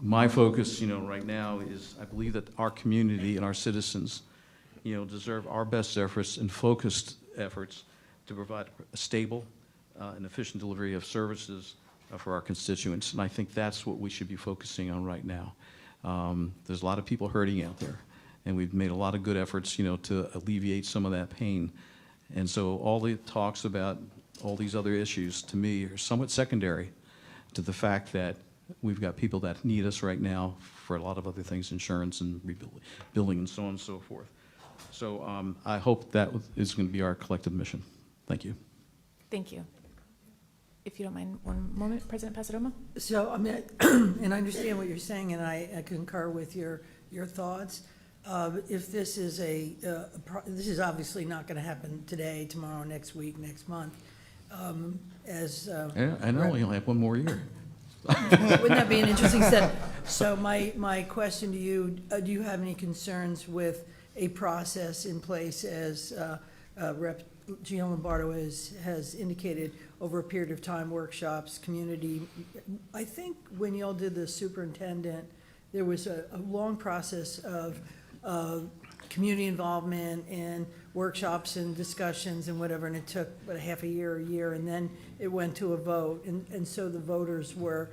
My focus, right now is I believe that our community and our citizens, deserve our best efforts and focused efforts to provide a stable and efficient delivery of services for our constituents. And I think that's what we should be focusing on right now. There's a lot of people hurting out there, and we've made a lot of good efforts, to alleviate some of that pain. And so all the talks about all these other issues, to me, are somewhat secondary to the fact that we've got people that need us right now for a lot of other things, insurance and rebuilding and so on and so forth. So I hope that is going to be our collective mission. Thank you. Thank you. If you don't mind, one moment, President Pasadoma? So, and I understand what you're saying, and I concur with your thoughts. If this is this is obviously not going to happen today, tomorrow, next week, next month. Yeah, and I only have one more year. Wouldn't that be an interesting step? So my question to you, do you have any concerns with a process in place as Rep. Gino Lombardo has indicated over a period of time, workshops, community? I think when y'all did the superintendent, there was a long process of community involvement and workshops and discussions and whatever, and it took about a half a year, and then it went to a vote, and so the voters were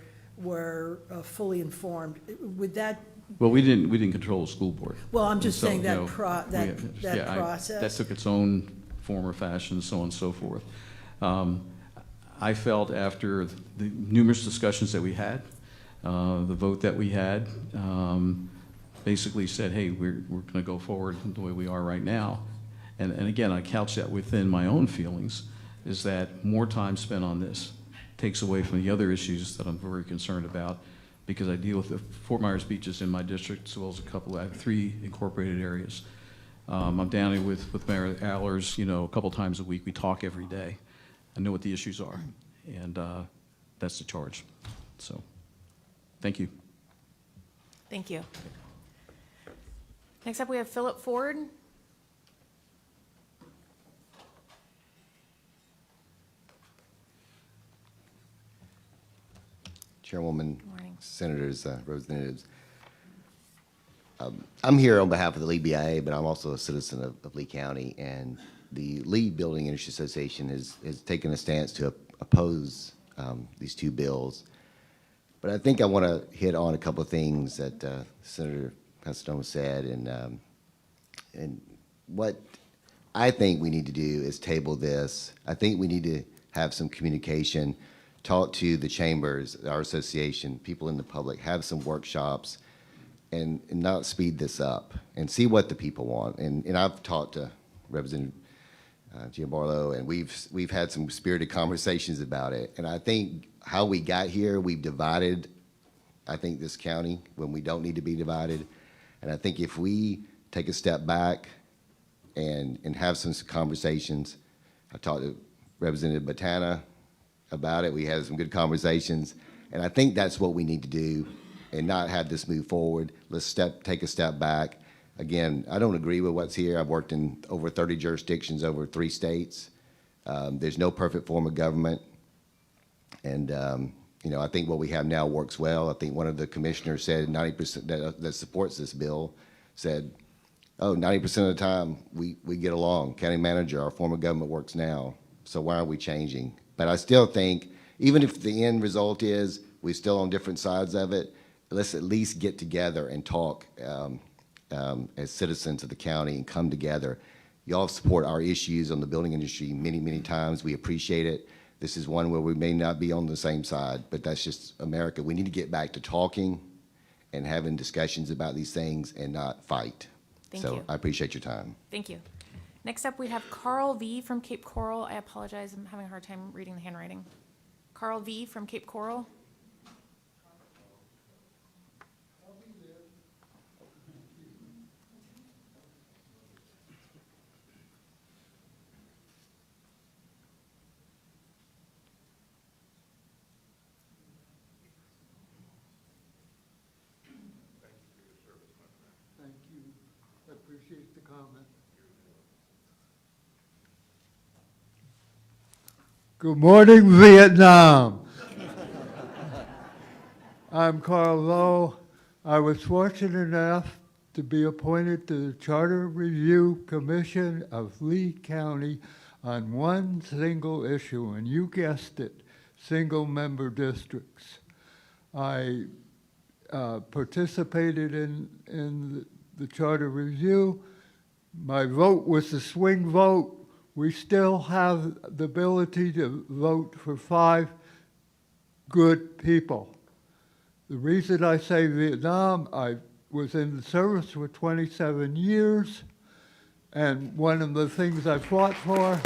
fully informed. Would that? Well, we didn't control the school board. Well, I'm just So, saying that that process. that took its own form or fashion, so on and so forth. I felt after the numerous discussions that we had, the vote that we had, basically said, hey, we're going to go forward the way we are right now. And again, I couch that within my own feelings, is that more time spent on this takes away from the other issues that I'm very concerned about, because I deal with the Fort Myers Beaches in my district, as well as I have 3 incorporated areas. I'm down here with Mayor Allers, a couple times a week. We talk every day. I know what the issues are, and that's the charge. So, thank you. Thank you. Next up, we have Philip Ford. Chairwoman, Morning. Senators, Representatives. I'm here on behalf of the Lee BIA, but I'm also a citizen of Lee County, and the Lee Building Industry Association has taken a stance to oppose these two bills. But I think I want to hit on a couple of things that Senator Constantino said, and what I think we need to do is table this. I think we need to have some communication, talk to the chambers, our association, people in the public, have some workshops, and not speed this up, and see what the people want. And I've talked to Representative Gianbarlo, and we've had some spirited conversations about it. And I think how we got here, we've divided, I think, this county when we don't need to be divided. And I think if we take a step back and have some conversations, I talked to Representative Botana about it. We had some good conversations, and I think that's what we need to do, and not have this move forward. Let's take a step back. Again, I don't agree with what's here. I've worked in over 30 jurisdictions over 3 states. There's no perfect form of government, and you know, I think what we have now works well. I think one of the commissioners said 90% that supports this bill said, oh, 90% of the time we get along. County manager, our form of government works now, so why are we changing? But I still think, even if the end result is we're still on different sides of it, let's at least get together and talk as citizens of the county and come together. Y'all support our issues on the building industry many, many times. We appreciate it. This is one where we may not be on the same side, but that's just America. We need to get back to talking and having discussions about these things and not fight. Thank So you. I appreciate your time. Thank you. Next up, we have Carl V. from Cape Coral. I apologize, I'm having a hard time reading the handwriting. Carl V. from Cape Coral. Thank you. I appreciate the comment. Good morning, Vietnam. I'm Carl Lowe. I was fortunate enough to be appointed to the Charter Review Commission of Lee County on one single issue, and you guessed it, single-member districts. I participated in the Charter Review. My vote was a swing vote. We still have the ability to vote for 5 good people. The reason I say Vietnam, I was in the service for 27 years, and one of the things I fought for,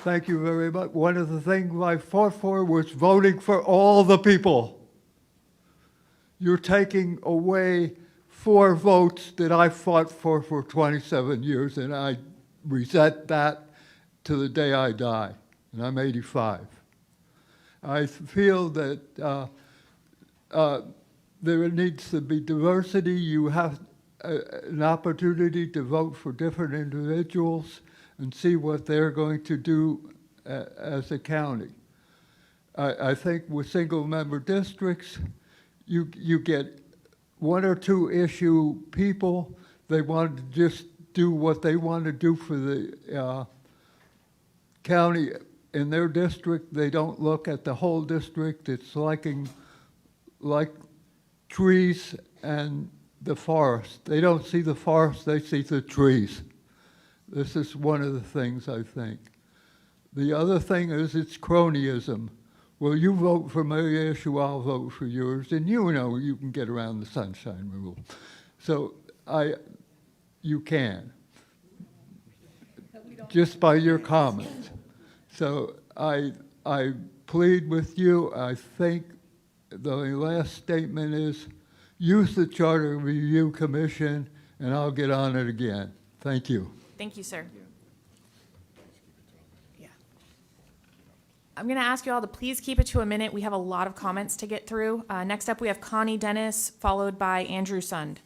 thank you very much, one of the things I fought for was voting for all the people. You're taking away 4 votes that I fought for 27 years, and I resent that to the day I die, and I'm 85. I feel that there needs to be diversity. You have an opportunity to vote for different individuals and see what they're going to do as a county. I think with single-member districts, you get 1 or 2 issue people. They want to just do what they want to do for the county in their district. They don't look at the whole district. It's like trees and the forest. They don't see the forest, they see the trees. This is one of the things I think. The other thing is it's cronyism. Well, you vote for my issue, I'll vote for yours, and you know you can get around the sunshine rule. So you can, just by your comments. So I plead with you. I think the last statement is use the Charter Review Commission, and I'll get on it again. Thank you. Thank you, sir. Yeah. I'm going to ask you all to please keep it to a minute. We have a lot of comments to get through. Next up, we have Connie Dennis, followed by Andrew Sund.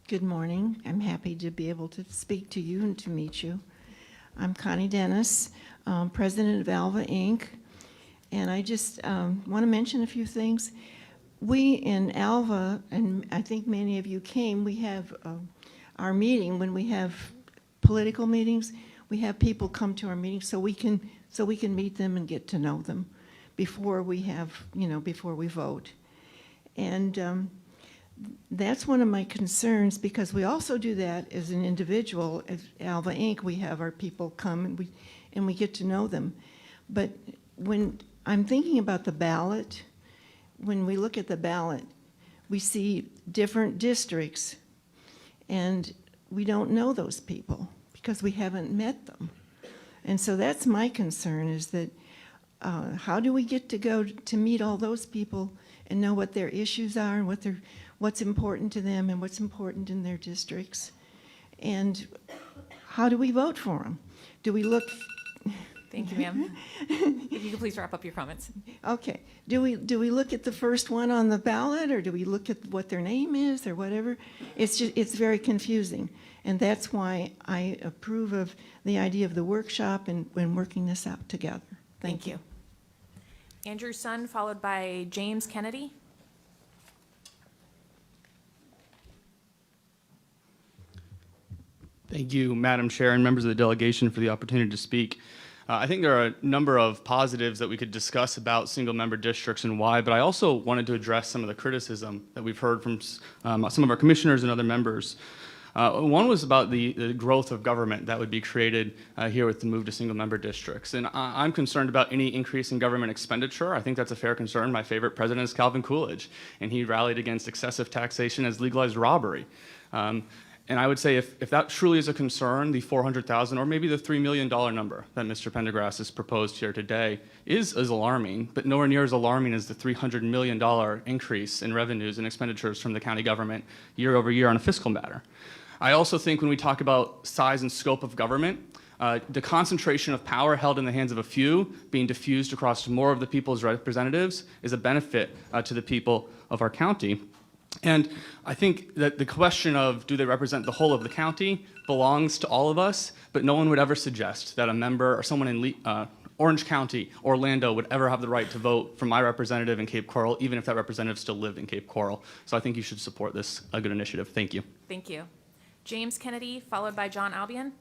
Good morning. I'm happy to be able to speak to you and to meet you. I'm Connie Dennis, president of Alva Inc., and I just want to mention a few things. We in Alva, and I think many of you came, we have our meeting, when we have political meetings, we have people come to our meetings so we can meet them and get to know them before we have, before we vote. And that's one of my concerns, because we also do that as an individual. At Alva Inc., we have our people come and we get to know them. But when I'm thinking about the ballot, when we look at the ballot, we see different districts, and we don't know those people because we haven't met them. And so that's my concern, is that how do we get to go to meet all those people and know what their issues are and what's important to them and what's important in their districts? And how do we vote for them? Do we look... Thank you, ma'am. If you could please wrap up your comments. Okay. Do we look at the first one on the ballot, or do we look at what their name is or whatever? It's very confusing. And that's why I approve of the idea of the workshop and when working this out together. Thank you. Andrew Sund, followed by James Kennedy. Thank you, Madam Chair and members of the delegation, for the opportunity to speak. I think there are a number of positives that we could discuss about single-member districts and why, but I also wanted to address some of the criticism that we've heard from some of our commissioners and other members. One was about the growth of government that would be created here with the move to single-member districts. And I'm concerned about any increase in government expenditure. I think that's a fair concern. My favorite president is Calvin Coolidge, and he rallied against excessive taxation as legalized robbery. And I would say if that truly is a concern, the $400,000 or maybe the $3 million number that Mr. Pendergrass has proposed here today is alarming, but nowhere near as alarming as the $300 million increase in revenues and expenditures from the county government year over year on a fiscal matter. I also think when we talk about size and scope of government, the concentration of power held in the hands of a few being diffused across more of the people's representatives is a benefit to the people of our county. And I think that the question of do they represent the whole of the county belongs to all of us, but no one would ever suggest that a member or someone in Orange County, Orlando, would ever have the right to vote for my representative in Cape Coral, even if that representative still lived in Cape Coral. So I think you should support this good initiative. Thank you. Thank you. James Kennedy, followed by John Albion.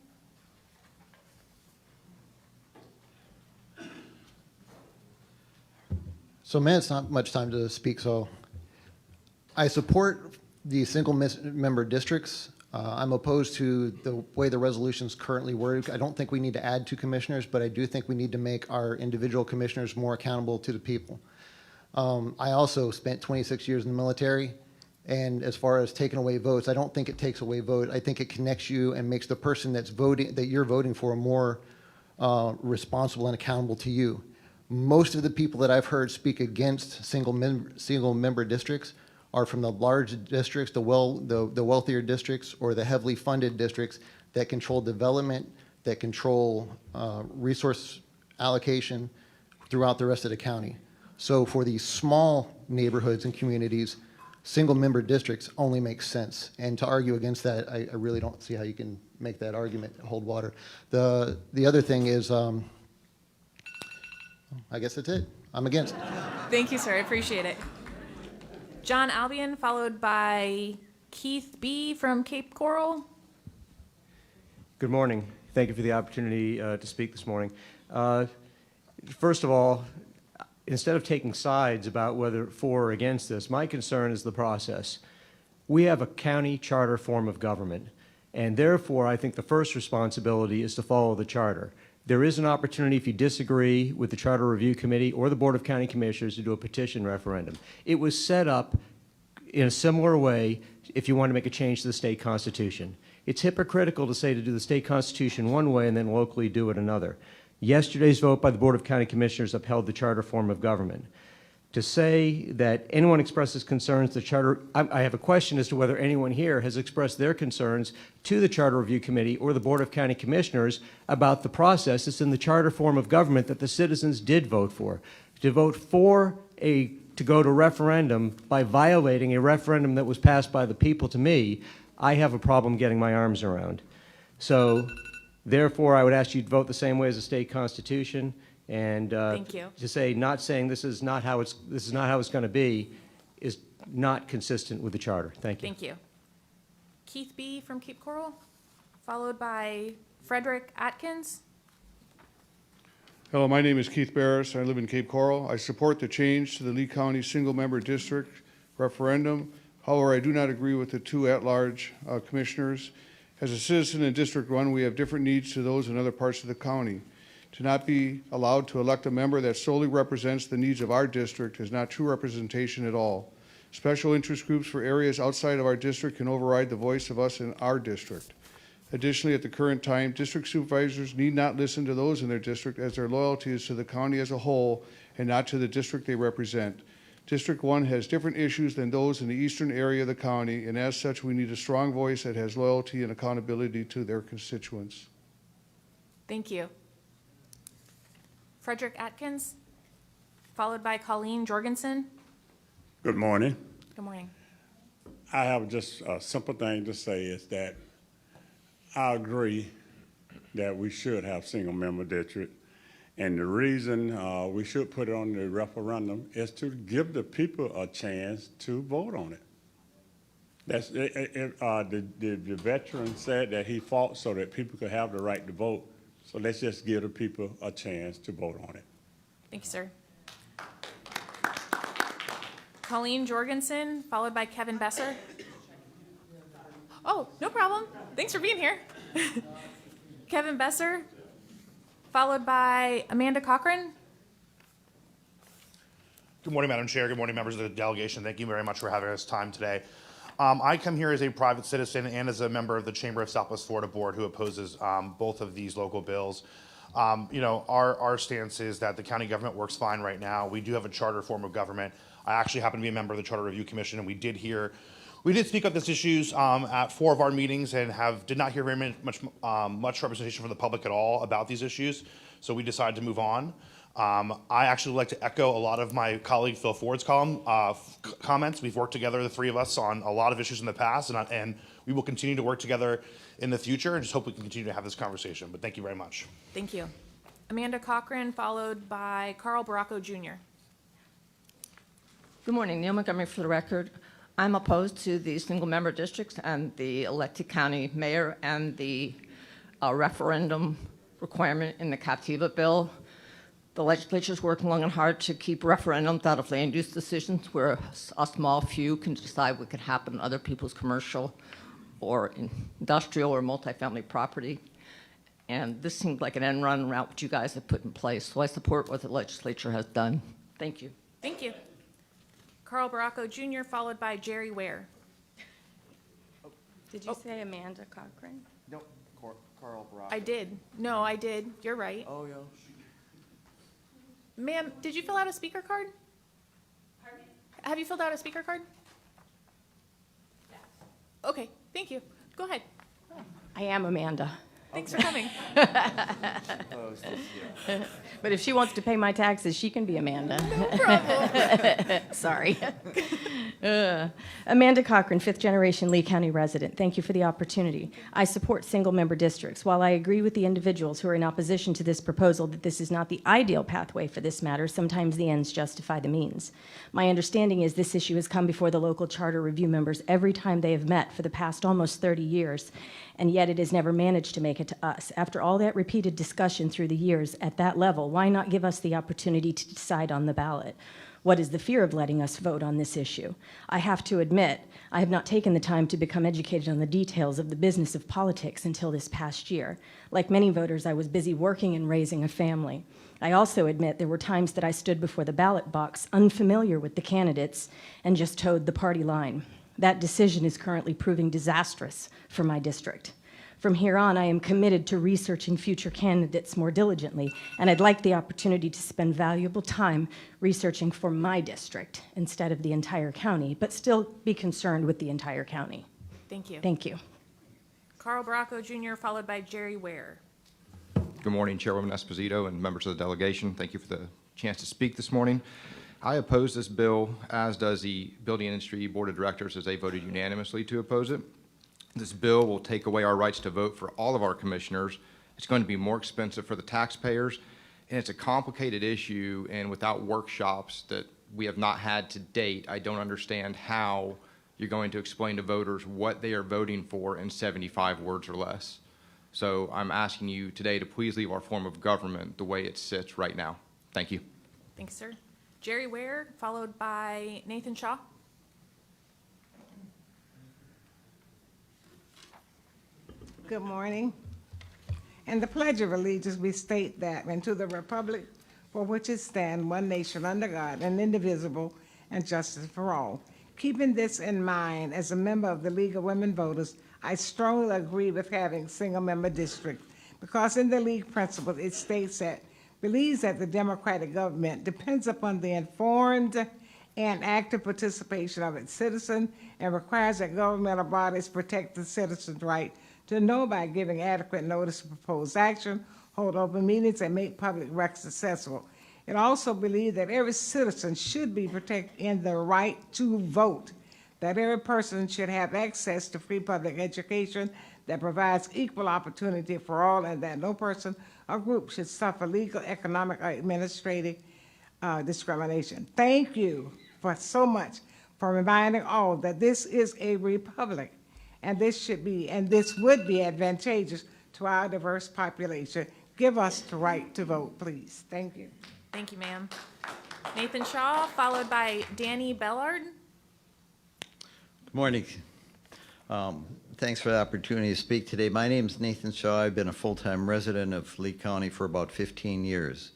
So, man, it's not much time to speak, so I support the single-member districts. I'm opposed to the way the resolution's currently worded. I don't think we need to add 2 commissioners, but I do think we need to make our individual commissioners more accountable to the people. I also spent 26 years in the military, and as far as taking away votes, I don't think it takes away vote. I think it connects you and makes the person that you're voting for more responsible and accountable to you. Most of the people that I've heard speak against single-member districts are from the large districts, the wealthier districts, or the heavily funded districts that control development, that control resource allocation throughout the rest of the county. So for these small neighborhoods and communities, single-member districts only make sense. And to argue against that, I really don't see how you can make that argument hold water. The other thing is, I guess that's it. I'm against it. Thank you, sir. I appreciate it. John Albion, followed by Keith B. from Cape Coral. Good morning. Thank you for the opportunity to speak this morning. First of all, instead of taking sides about whether for or against this, my concern is the process. We have a county charter form of government, and therefore I think the first responsibility is to follow the charter. There is an opportunity, if you disagree with the Charter Review Committee or the Board of County Commissioners, to do a petition referendum. It was set up in a similar way if you want to make a change to the state constitution. It's hypocritical to say to do the state constitution one way and then locally do it another. Yesterday's vote by the Board of County Commissioners upheld the charter form of government. To say that anyone expresses concerns, the charter, I have a question as to whether anyone here has expressed their concerns to the Charter Review Committee or the Board of County Commissioners about the process that's in the charter form of government that the citizens did vote for. To vote for to go to referendum by violating a referendum that was passed by the people, to me, I have a problem getting my arms around. So, therefore, I would ask you to vote the same way as the state constitution. And Thank you. to say, not saying this is not how it's going to be, is not consistent with the charter. Thank you. Thank you. Keith B. from Cape Coral, followed by Frederick Atkins. Hello, my name is Keith Barris. I live in Cape Coral. I support the change to the Lee County single-member district referendum. However, I do not agree with the two at-large commissioners. As a citizen in District 1, we have different needs to those in other parts of the county. To not be allowed to elect a member that solely represents the needs of our district is not true representation at all. Special interest groups for areas outside of our district can override the voice of us in our district. Additionally, at the current time, district supervisors need not listen to those in their district, as their loyalty is to the county as a whole and not to the district they represent. District 1 has different issues than those in the eastern area of the county, and as such, we need a strong voice that has loyalty and accountability to their constituents. Thank you. Frederick Atkins, followed by Colleen Jorgensen. Good morning. Good morning. I have just a simple thing to say is that I agree that we should have single-member district. And the reason we should put it on the referendum is to give the people a chance to vote on it. That's the veteran said that he fought so that people could have the right to vote. So let's just give the people a chance to vote on it. Thank you, sir. Colleen Jorgensen, followed by Kevin Besser. Oh, no problem. Thanks for being here. Kevin Besser, followed by Amanda Cochran. Good morning, Madam Chair. Good morning, members of the delegation. Thank you very much for having us time today. I come here as a private citizen and as a member of the Chamber of Southwest Florida Board who opposes both of these local bills. Our stance is that the county government works fine right now. We do have a charter form of government. I actually happen to be a member of the Charter Review Commission, and we did speak up these issues at 4 of our meetings and did not hear very much representation from the public at all about these issues. So we decided to move on. I actually would like to echo a lot of my colleague Phil Ford's comments. We've worked together, the three of us, on a lot of issues in the past, and we will continue to work together in the future, and just hope we can continue to have this conversation. But thank you very much. Thank you. Amanda Cochran, followed by Carl Baracco Jr. Good morning. Neil Montgomery for the record. I'm opposed to the single-member districts and the elected county mayor and the referendum requirement in the Captiva bill. The legislature is working long and hard to keep referendums out of land use decisions where a small few can decide what could happen in other people's commercial or industrial or multifamily property. And this seemed like an end run around what you guys have put in place. So I support what the legislature has done. Thank you. Thank you. Carl Baracco Jr., followed by Jerry Ware. Did you say Amanda Cochran? No, Carl Baracco. I did. No, I did. You're right. Oh, yeah. Ma'am, did you fill out a speaker card? Have you filled out a speaker card? Okay, thank you. Go ahead. I am Amanda. Thanks for coming. But if she wants to pay my taxes, she can be Amanda. No problem. Sorry. Amanda Cochran, fifth-generation Lee County resident. Thank you for the opportunity. I support single-member districts. While I agree with the individuals who are in opposition to this proposal that this is not the ideal pathway for this matter, sometimes the ends justify the means. My understanding is this issue has come before the local charter review members every time they have met for the past almost 30 years, and yet it has never managed to make it to us. After all that repeated discussion through the years at that level, why not give us the opportunity to decide on the ballot? What is the fear of letting us vote on this issue? I have to admit, I have not taken the time to become educated on the details of the business of politics until this past year. Like many voters, I was busy working and raising a family. I also admit there were times that I stood before the ballot box unfamiliar with the candidates and just towed the party line. That decision is currently proving disastrous for my district. From here on, I am committed to researching future candidates more diligently, and I'd like the opportunity to spend valuable time researching for my district instead of the entire county, but still be concerned with the entire county. Thank you. Thank you. Carl Baracco Jr., followed by Jerry Ware. Good morning, Chairwoman Esposito and members of the delegation. Thank you for the chance to speak this morning. I oppose this bill, as does the Building Industry Board of Directors, as they voted unanimously to oppose it. This bill will take away our rights to vote for all of our commissioners. It's going to be more expensive for the taxpayers, and it's a complicated issue, and without workshops that we have not had to date, I don't understand how you're going to explain to voters what they are voting for in 75 words or less. So I'm asking you today to please leave our form of government the way it sits right now. Thank you. Thanks, sir. Jerry Ware, followed by Nathan Shaw. Good morning. In the Pledge of Allegiance, we state that, and to the republic for which it stands, one nation under God, and indivisible, and justice for all. Keeping this in mind, as a member of the League of Women Voters, I strongly agree with having single-member districts, because in the League principle, it states that believes that the democratic government depends upon the informed and active participation of its citizens, and requires that governmental bodies protect the citizens' right to know by giving adequate notice of proposed action, hold open meetings, and make public records accessible. It also believes that every citizen should be protected in the right to vote, that every person should have access to free public education that provides equal opportunity for all, and that no person or group should suffer legal, economic, or administrative discrimination. Thank you for so much for reminding all that this is a republic, and this would be advantageous to our diverse population. Give us the right to vote, please. Thank you. Thank you, ma'am. Nathan Shaw, followed by Danny Bellard. Good morning. Thanks for the opportunity to speak today. My name is Nathan Shaw. I've been a full-time resident of Lee County for about 15 years.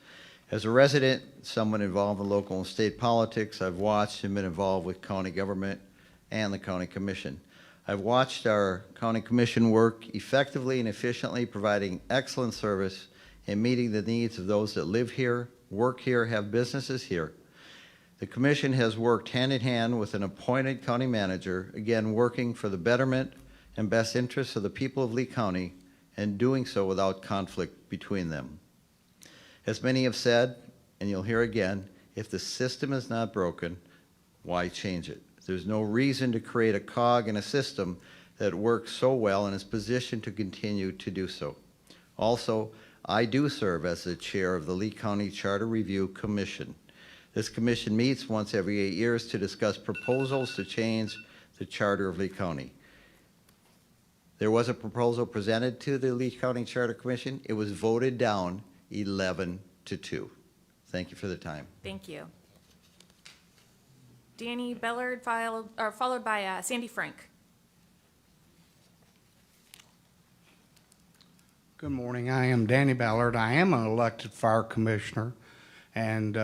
As a resident, someone involved in local and state politics, I've watched and been involved with county government and the county commission. I've watched our county commission work effectively and efficiently, providing excellent service and meeting the needs of those that live here, work here, have businesses here. The commission has worked hand in hand with an appointed county manager, again working for the betterment and best interests of the people of Lee County, and doing so without conflict between them. As many have said, and you'll hear again, if the system is not broken, why change it? There's no reason to create a cog in a system that works so well and is positioned to continue to do so. Also, I do serve as the chair of the Lee County Charter Review Commission. This commission meets once every 8 years to discuss proposals to change the charter of Lee County. There was a proposal presented to the Lee County Charter Commission. It was voted down 11-2. Thank you for the time. Thank you. Danny Bellard, followed by Sandy Frank. Good morning. I am Danny Ballard. I am an elected fire commissioner, and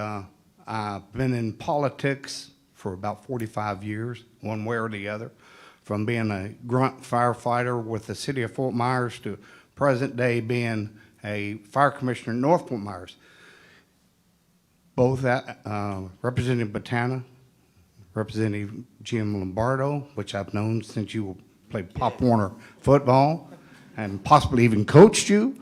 I've been in politics for about 45 years, one way or the other, from being a grunt firefighter with the city of Fort Myers to present day being a fire commissioner in North Fort Myers. Both Representative Botana, Representative Jim Lombardo, which I've known since you played Pop Warner football and possibly even coached you.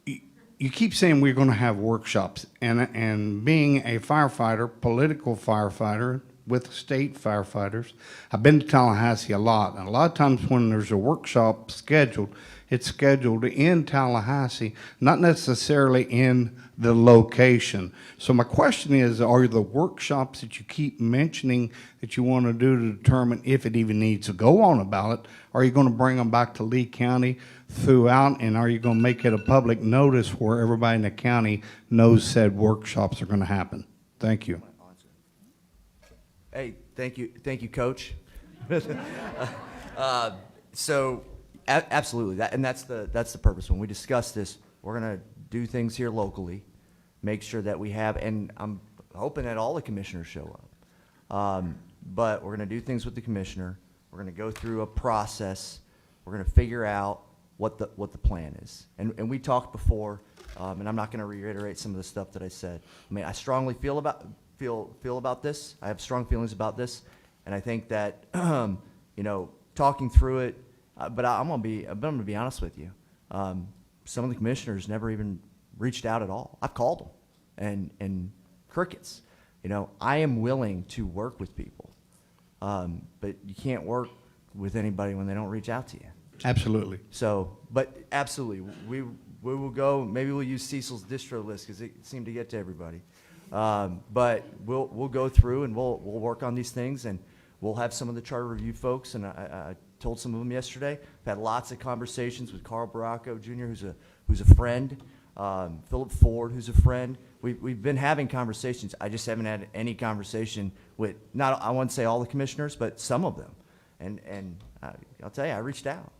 You keep saying we're going to have workshops, and being a firefighter, political firefighter with state firefighters, I've been to Tallahassee a lot, and a lot of times when there's a workshop scheduled, it's scheduled in Tallahassee, not necessarily in the location. So my question is, are the workshops that you keep mentioning that you want to do to determine if it even needs to go on a ballot, are you going to bring them back to Lee County throughout, and are you going to make it a public notice where everybody in the county knows said workshops are going to happen? Thank you. Hey, thank you, Coach. Absolutely, that's the purpose. When we discuss this, we're going to do things here locally, make sure that we have, and I'm hoping that all the commissioners show up. But we're going to do things with the commissioner. We're going to go through a process We're going to figure out what the plan is. And we talked before, and I'm not going to reiterate some of the stuff that I said. I mean, I strongly feel about this. I have strong feelings about this, and I think that you know, talking through it. But I'm going to be honest with you. Some of the commissioners never even reached out at all. I've called them, and crickets. You know, I am willing to work with people, but you can't work with anybody when they don't reach out to you. Absolutely. So, but absolutely, we will go. Maybe we'll use Cecil's distro list because it seemed to get to everybody. But we'll go through and we'll work on these things, and we'll have some of the charter review folks. And I told some of them yesterday. I've had lots of conversations with Carl Baracco Jr., who's a friend. Philip Ford, who's a friend. We've been having conversations. I just haven't had any conversation with, not, I won't say all the commissioners, but some of them. And I'll tell you, I reached out.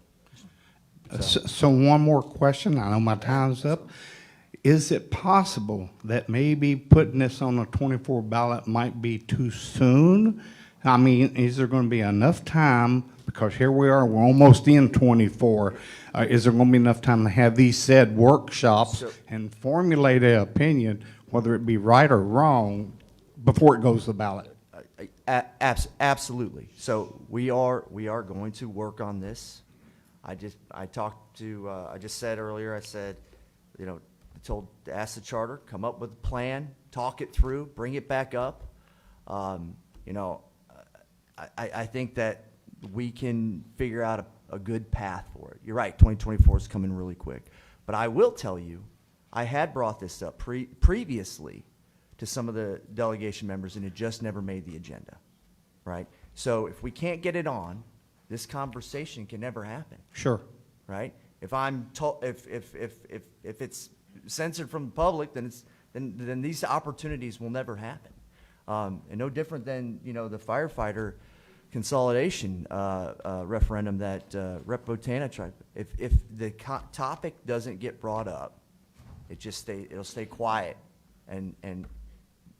So one more question. I know my time's up. Is it possible that maybe putting this on a 24 ballot might be too soon? I mean, is there going to be enough time? Because here we are, we're almost in 24. Is there going to be enough time to have these said workshops and formulate an opinion, whether it be right or wrong, before it goes to the ballot? Absolutely. So we are going to work on this. I just said earlier, I said, you know, ask the charter, come up with a plan, talk it through, bring it back up. You know, I think that we can figure out a good path for it. You're right, 2024 is coming really quick. But I will tell you, I had brought this up previously to some of the delegation members, and it just never made the agenda, right? So if we can't get it on, this conversation can never happen. Sure. Right? If I'm told, if it's censored from the public, then these opportunities will never happen. And no different than, you know, the firefighter consolidation referendum that Rep. Botana tried. If the topic doesn't get brought up, it'll stay quiet, and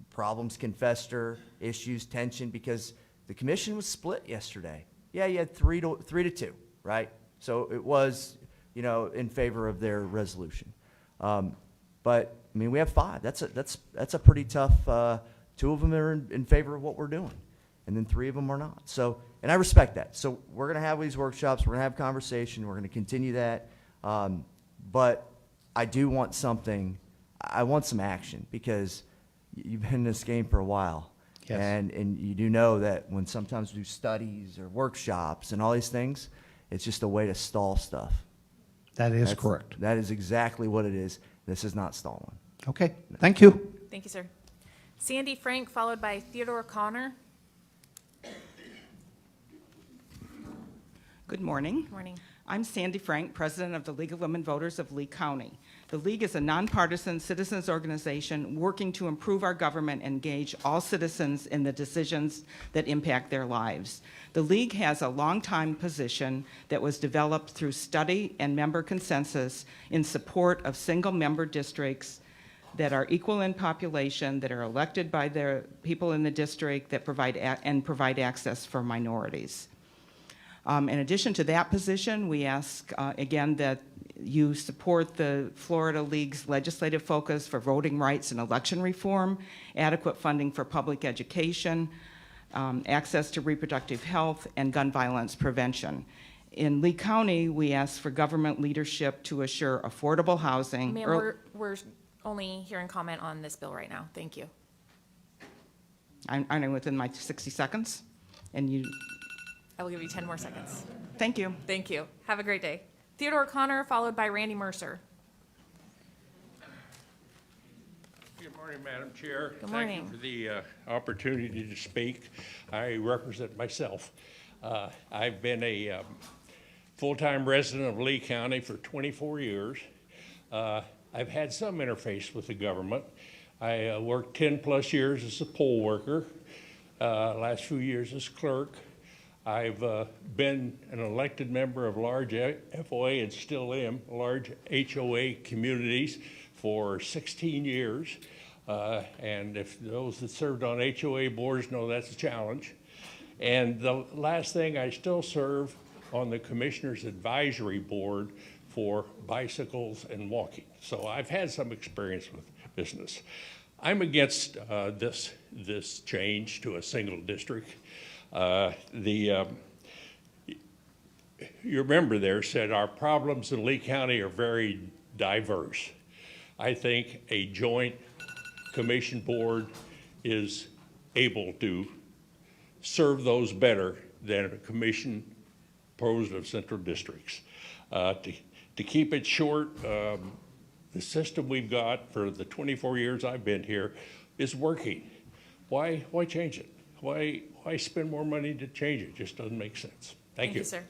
problems can fester, issues, tension, because the commission was split yesterday. Yeah, you had 3 to 2, right? So it was, you know, in favor of their resolution. But I mean, we have 5. That's a pretty tough. 2 of them are in favor of what we're doing, and then 3 of them are not. So, and I respect that. So we're going to have these workshops. We're going to have conversation. We're going to continue that. But I do want something. I want some action, because you've been in this game for a while. Yes. And you do know that when sometimes we do studies or workshops and all these things, it's just a way to stall stuff. That's correct. That is exactly what it is. This is not stalling. Okay, thank you. Thank you, sir. Sandy Frank, followed by Theodore Connor. Good morning. Good morning. I'm Sandy Frank, President of the League of Women Voters of Lee County. The League is a nonpartisan citizens organization working to improve our government and engage all citizens in the decisions that impact their lives. The League has a long-time position that was developed through study and member consensus in support of single-member districts that are equal in population, that are elected by the people in the district, that provide access for minorities. In addition to that position, we ask, again, that you support the Florida League's legislative focus for voting rights and election reform, adequate funding for public education, access to reproductive health, and gun violence prevention. In Lee County, we ask for government leadership to assure affordable housing. Ma'am, we're only hearing comment on this bill right now. Thank you. I'm within my 60 seconds, and you. I will give you 10 more seconds. Thank you. Thank you. Have a great day. Theodore Connor, followed by Randy Mercer. Good morning, Madam Chair. Good morning. Thank you for the opportunity to speak. I represent myself. I've been a full-time resident of Lee County for 24 years. I've had some interface with the government. I worked 10-plus years as a poll worker, last few years as clerk. I've been an elected member of large FOA and still am, large HOA communities for 16 years. And if those that served on HOA boards know that's a challenge. And the last thing, I still serve on the Commissioners Advisory Board for bicycles and walking. So I've had some experience with business. I'm against this change to a single district. Your member there said our problems in Lee County are very diverse. I think a joint commission board is able to serve those better than a commission composed of central districts. To keep it short, the system we've got for the 24 years I've been here is working. Why change it? Why spend more money to change it? Just doesn't make sense. Thank you. Sir.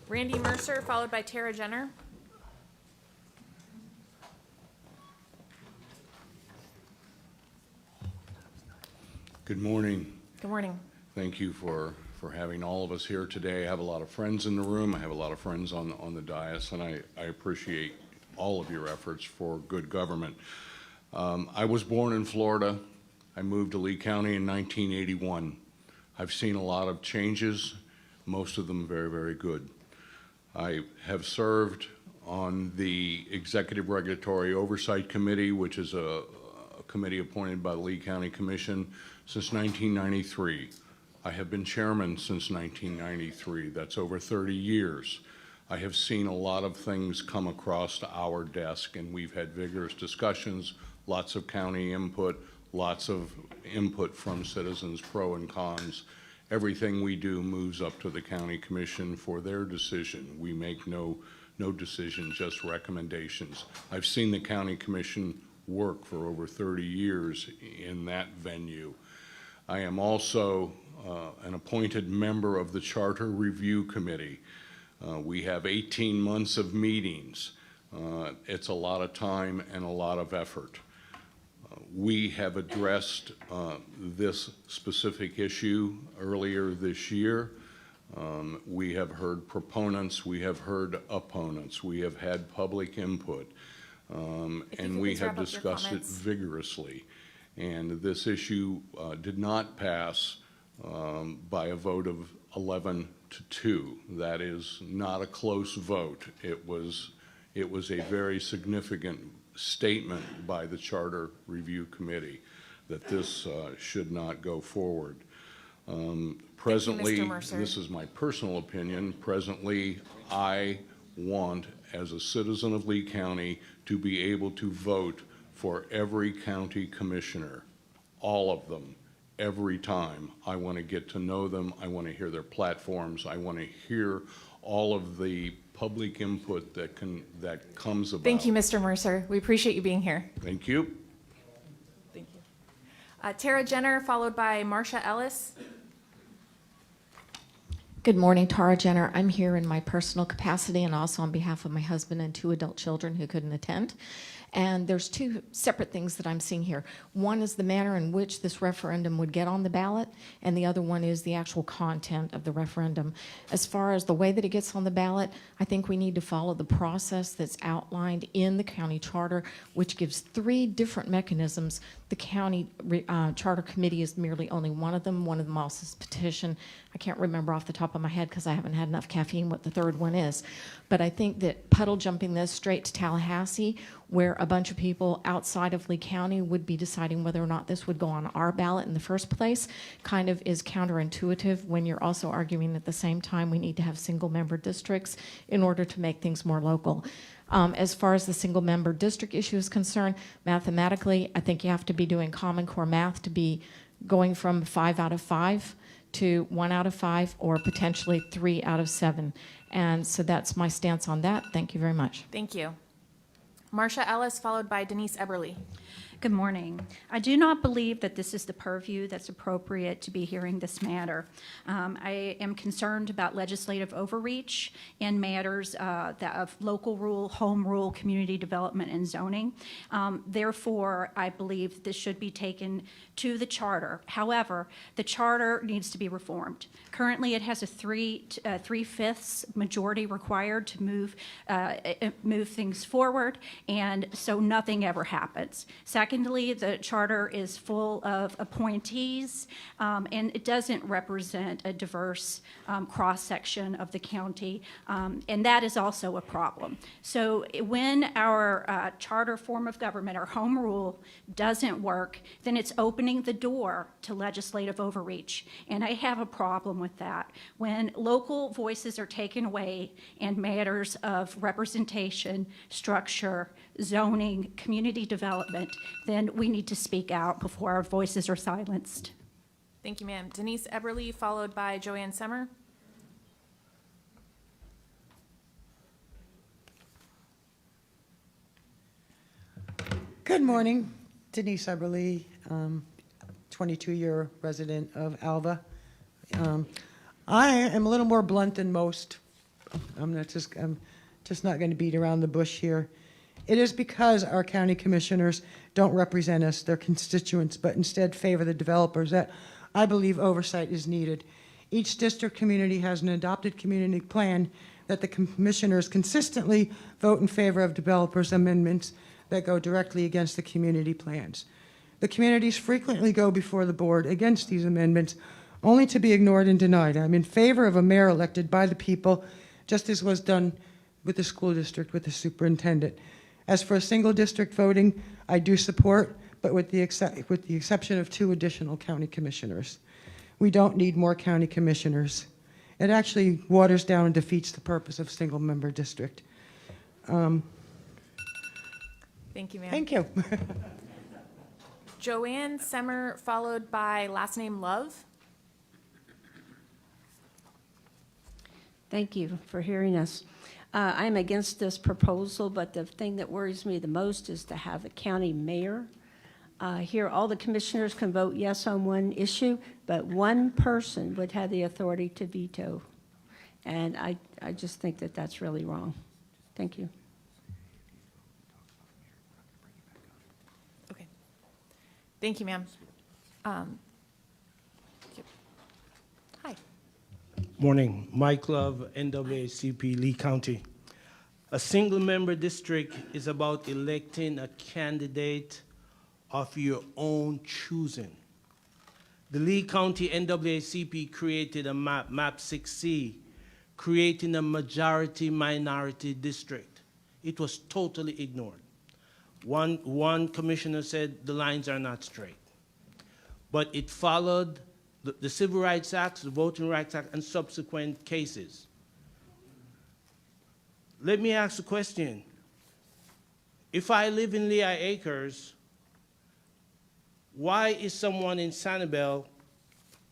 Randy Mercer, followed by Tara Jenner. Good morning. Good morning. Thank you for having all of us here today. I have a lot of friends in the room. I have a lot of friends on the dais, and I appreciate all of your efforts for good government. I was born in Florida. I moved to Lee County in 1981. I've seen a lot of changes, most of them very, very good. I have served on the Executive Regulatory Oversight Committee, which is a committee appointed by the Lee County Commission, since 1993. I have been chairman since 1993. That's over 30 years. I have seen a lot of things come across to our desk, and we've had vigorous discussions, lots of county input, lots of input from citizens, pro and cons. Everything we do moves up to the county commission for their decision. We make no decision, just recommendations. I've seen the county commission work for over 30 years in that venue. I am also an appointed member of the Charter Review Committee. We have 18 months of meetings. It's a lot of time and a lot of effort. We have addressed this specific issue earlier this year. We have heard proponents, we have heard opponents, we have had public input, and we have discussed it vigorously. And this issue did not pass by a vote of 11-2. That is not a close vote. It was a very significant statement by the Charter Review Committee that this should not go forward. Presently, this is my personal opinion, presently I want, as a citizen of Lee County, to be able to vote for every county commissioner, all of them, every time. I want to get to know them. I want to hear their platforms. I want to hear all of the public input that comes about. Thank you, Mr. Mercer. We appreciate you being here. Thank you. Thank you. Tara Jenner, followed by Marsha Ellis. Good morning, Tara Jenner. I'm here in my personal capacity and also on behalf of my husband and 2 adult children who couldn't attend. And there's 2 separate things that I'm seeing here. One is the manner in which this referendum would get on the ballot, and the other one is the actual content of the referendum. As far as the way that it gets on the ballot, I think we need to follow the process that's outlined in the county charter, which gives 3 different mechanisms. The county charter committee is merely only one of them. One of them also is petition. I can't remember off the top of my head because I haven't had enough caffeine what the third one is. But I think that puddle jumping this straight to Tallahassee, where a bunch of people outside of Lee County would be deciding whether or not this would go on our ballot in the first place, kind of is counterintuitive when you're also arguing at the same time we need to have single-member districts in order to make things more local. As far as the single-member district issue is concerned, mathematically, I think you have to be doing Common Core math to be going from 5 out of 5 to 1 out of 5 or potentially 3 out of 7. And so that's my stance on that. Thank you very much. Thank you. Marsha Ellis, followed by Denise Eberly. Good morning. I do not believe that this is the purview that's appropriate to be hearing this matter. I am concerned about legislative overreach in matters of local rule, home rule, community development, and zoning. Therefore, I believe this should be taken to the charter. However, the charter needs to be reformed. Currently, it has a 3/5 majority required to move things forward, and so nothing ever happens. Second, Secondly, the charter is full of appointees, and it doesn't represent a diverse cross-section of the county, and that is also a problem. So when our charter form of government, our home rule, doesn't work, then it's opening the door to legislative overreach, and I have a problem with that. When local voices are taken away and matters of representation, structure, zoning, community development, then we need to speak out before our voices are silenced. Thank you, ma'am. Denise Eberly, followed by Joanne Semmer. Good morning, Denise Eberly, 22-year resident of Alva. I am a little more blunt than most. I'm just not going to beat around the bush here. It is because our county commissioners don't represent us, their constituents, but instead favor the developers that I believe oversight is needed. Each district community has an adopted community plan that the commissioners consistently vote in favor of developers' amendments that go directly against the community plans. The communities frequently go before the board against these amendments, only to be ignored and denied. I'm in favor of a mayor elected by the people, just as was done with the school district with the superintendent. As for a single district voting, I do support, but with the exception of 2 additional county commissioners. We don't need more county commissioners. It actually waters down and defeats the purpose of single-member district. Thank you, ma'am. Thank you. Joanne Semmer, followed by last name Love. Thank you for hearing us. I'm against this proposal, but the thing that worries me the most is to have a county mayor. Here, all the commissioners can vote yes on one issue, but one person would have the authority to veto. And I just think that that's really wrong. Thank you. Okay. Thank you, ma'am. Hi. Morning, Mike Love, NAACP, Lee County. A single-member district is about electing a candidate of your own choosing. The Lee County NAACP created a map, Map 6C, creating a majority-minority district. It was totally ignored. One commissioner said the lines are not straight. But it followed the Civil Rights Act, the Voting Rights Act, and subsequent cases. Let me ask a question. If I live in Lehigh Acres, why is someone in Sanibel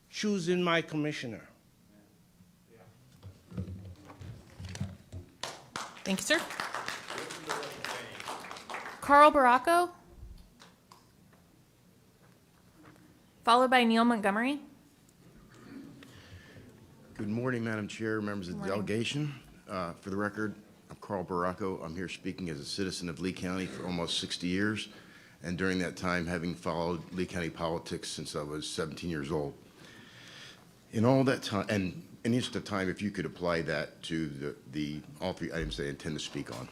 choosing my commissioner? Thank you, sir. Carl Baracco, followed by Neil Montgomery. Good morning, Madam Chair, members of the Morning. delegation. For the record, I'm Carl Baracco. I'm here speaking as a citizen of Lee County for almost 60 years, and during that time, having followed Lee County politics since I was 17 years old. In all that time, and in the interest of time, if you could apply that to all 3 items that I intend to speak on.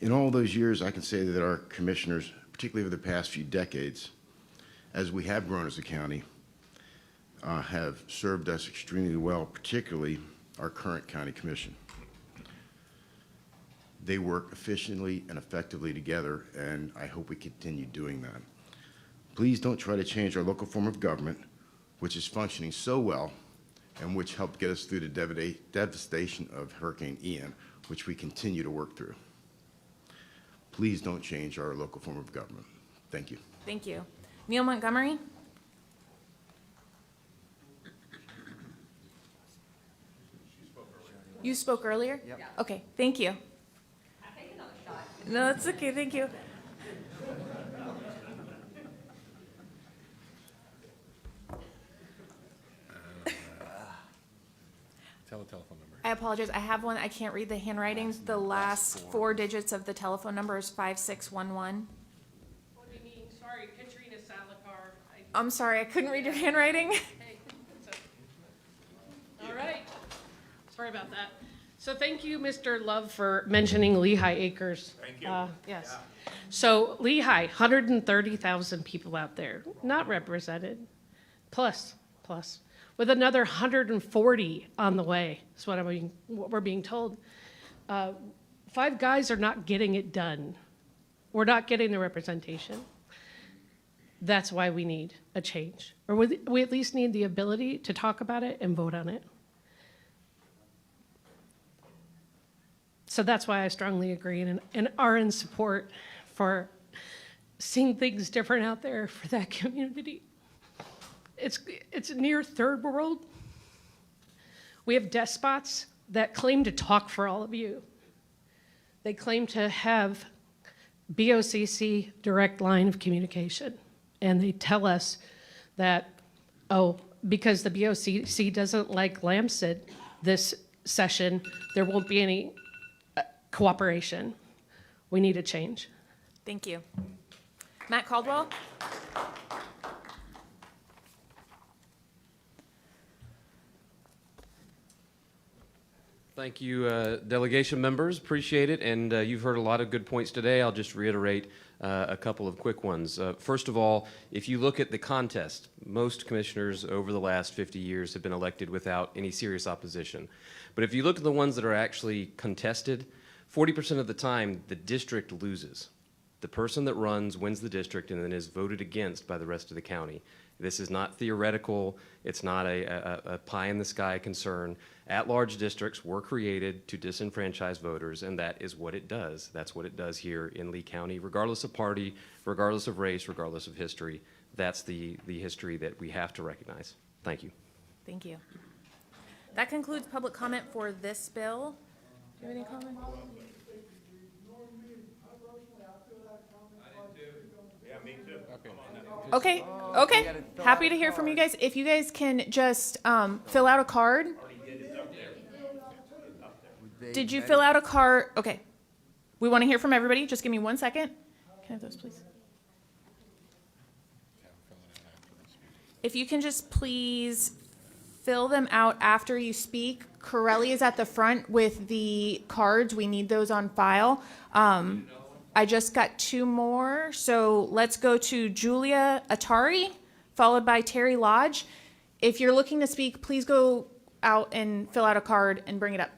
In all those years, I can say that our commissioners, particularly over the past few decades, as we have grown as a county, have served us extremely well, particularly our current county commission. They work efficiently and effectively together, and I hope we continue doing that. Please don't try to change our local form of government, which is functioning so well and which helped get us through the devastation of Hurricane Ian, which we continue to work through. Please don't change our local form of government. Thank you. Thank you. Neil Montgomery. You spoke earlier? Yep. Okay, thank you. No, it's okay, thank you. Tell the telephone number. I apologize, I have one, I can't read the handwriting. The last 4 digits of the telephone number is 5611. What do you mean? Sorry, Katrina Salakar. I'm sorry, I couldn't read your handwriting. Hey, all right. Sorry about that. So thank you, Mr. Love, for mentioning Lehigh Acres. Thank you. Yes. So Lehigh, 130,000 people out there, not represented, plus, with another 140 on the way, is what we're being told. Five Guys are not getting it done. We're not getting the representation. That's why we need a change. Or we at least need the ability to talk about it and vote on it. So that's why I strongly agree and are in support for seeing things different out there for that community. It's near third world. We have despots that claim to talk for all of you. They claim to have BOCC direct line of communication. And they tell us that, oh, because the BOCC doesn't like Lamson this session, there won't be any cooperation. We need a change. Thank you. Matt Caldwell? Thank you, delegation members. Appreciate it. And you've heard a lot of good points today. I'll just reiterate a couple of quick ones. First of all, if you look at the contest, most commissioners over the last 50 years have been elected without any serious opposition. But if you look at the ones that are actually contested, 40% of the time, the district loses. The person that runs wins the district and then is voted against by the rest of the county. This is not theoretical. It's not a pie-in-the-sky concern. At-large districts were created to disenfranchise voters, and that is what it does. That's what it does here in Lee County, regardless of party, regardless of race, regardless of history. That's the history that we have to recognize. Thank you. Thank you. That concludes public comment for this bill. Do you have any comment? Yeah, me too. Okay, okay. Happy to hear from you guys. If you guys can just fill out a card. Did you fill out a card? Okay. We want to hear from everybody. Just give me 1 second. Can I have those, please? If you can just please fill them out after you speak. Corelli is at the front with the cards. We need those on file. I just got two more. So let's go to Julia Atari, followed by Terry Lodge. If you're looking to speak, please go out and fill out a card and bring it up.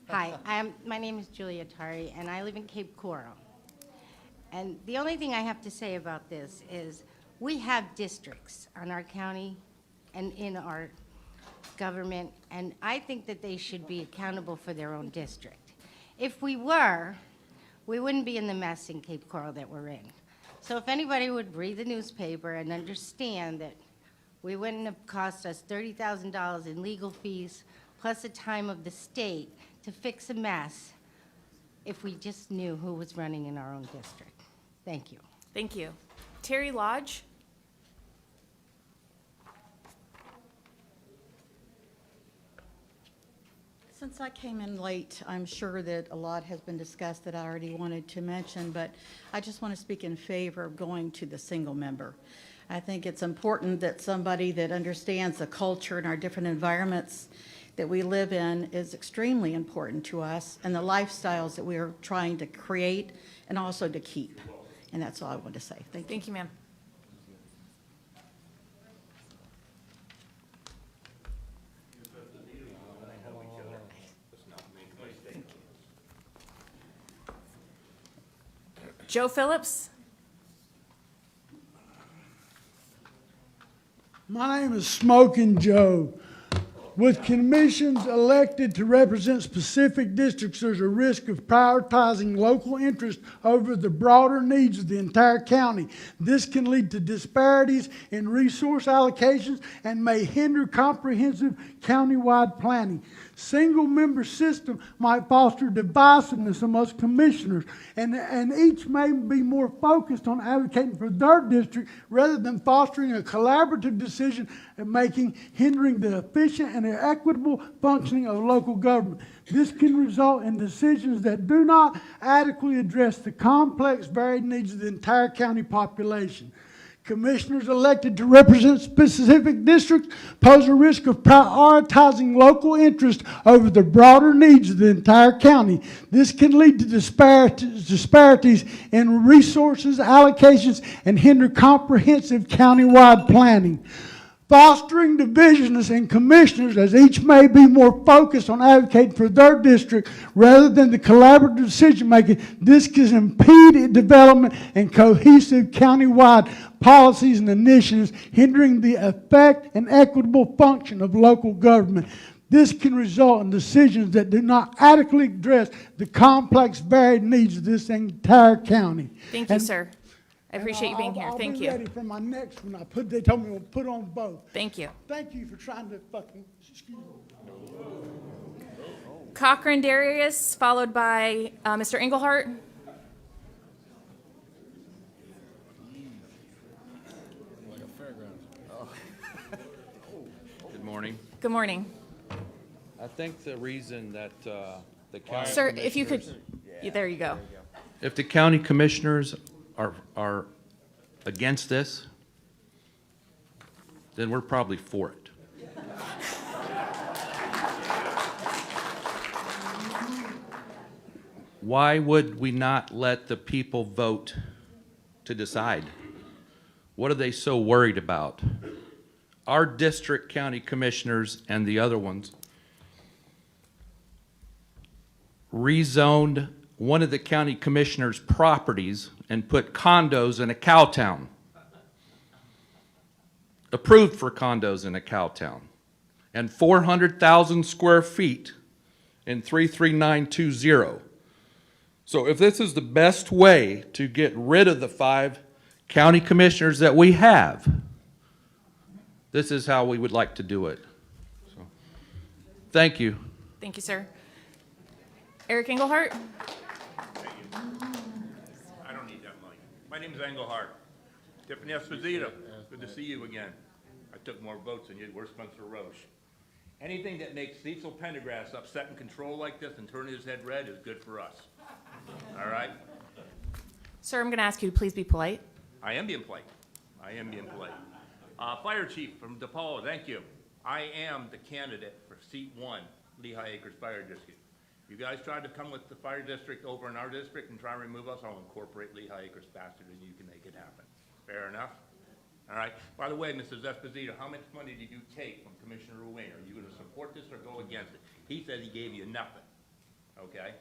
Hi, my name is Julia Atari, and I live in Cape Coral. And the only thing I have to say about this is we have districts on our county and in our government, and I think that they should be accountable for their own district. If we were, we wouldn't be in the mess in Cape Coral that we're in. So if anybody would read the newspaper and understand that we wouldn't have cost us $30,000 in legal fees plus the time of the state to fix a mess if we just knew who was running in our own district. Thank you. Thank you. Terry Lodge. Since I came in late, I'm sure that a lot has been discussed that I already wanted to mention, but I just want to speak in favor of going to the single member. I think it's important that somebody that understands the culture and our different environments that we live in is extremely important to us, and the lifestyles that we are trying to create and also to keep. And that's all I want to say. Thank you. Thank you, ma'am. Joe Phillips. My name is Smoking Joe. With commissions elected to represent specific districts, there's a risk of prioritizing local interest over the broader needs of the entire county. This can lead to disparities in resource allocations and may hinder comprehensive countywide planning. Single-member system might foster divisiveness amongst commissioners, and each may be more focused on advocating for their district rather than fostering a collaborative decision-making, hindering the efficient and equitable functioning of local government. This can result in decisions that do not adequately address the complex, varied needs of the entire county population. Commissioners elected to represent specific districts pose a risk of prioritizing local interest over the broader needs of the entire county. This can lead to disparities in resources allocations and hinder comprehensive countywide planning. Fostering divisions and commissioners as each may be more focused on advocating for their district rather than the collaborative decision making. This can impede development and cohesive countywide policies and initiatives, hindering the effect and equitable function of local government. This can result in decisions that do not adequately address the complex, varied needs of this entire county. Thank you, sir. I appreciate you being here. Thank I'll be you. ready for my next one. They told me to put on both. Thank you. Thank you for trying to fucking, excuse me. Cochran Darius, followed by Mr. Engelhardt. Good morning. Good morning. I think the reason that the county Sir, if you could, commissioners- there you go. If the county commissioners are against this, then we're probably for it. Why would we not let the people vote to decide? What are they so worried about? Our district county commissioners and the other ones rezoned one of the county commissioners' properties and put condos in a cow town. Approved for condos in a cow town. And 400,000 square feet in 33920. So if this is the best way to get rid of the 5 county commissioners that we have, this is how we would like to do it. So, thank you. Thank you, sir. Eric Engelhardt. I don't need that money. My name's Engelhardt. Tiffany Esposito, good to see you again. I took more votes than you. Where's Spencer Roche? Anything that makes Cecil Pendergrass upset and control like this and turn his head red is good for us. All right? Sir, I'm going to ask you to please be polite. I am being polite. I am being polite. Fire Chief from DePaul, thank you. I am the candidate for seat 1, Lehigh Acres Fire District. You guys tried to come with the fire district over in our district and try and remove us. I'll incorporate Lehigh Acres faster than you can make it happen. Fair enough? All right. By the way, Mrs. Esposito, how much money did you take from Commissioner Ruane? Are you going to support this or go against it? He said he gave you nothing. Okay?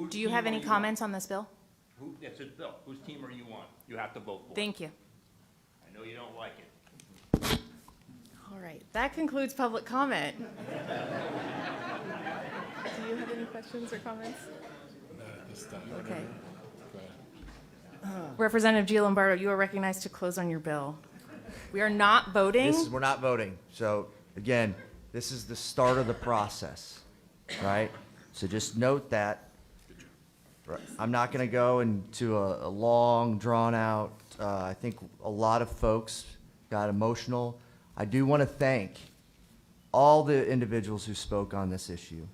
Do you have any comments on this bill? It's his bill. Whose team are you on? You have to vote for it. Thank you. I know you don't like it. All right. That concludes public comment. Do you have any questions or comments? Okay. Representative Gianlombardo, you are recognized to close on your bill. We are not voting. We're not voting. So again, this is the start of the process, right? So just note that. Right. I'm not going to go into a long, drawn-out. I think a lot of folks got emotional. I do want to thank all the individuals who spoke on this issue.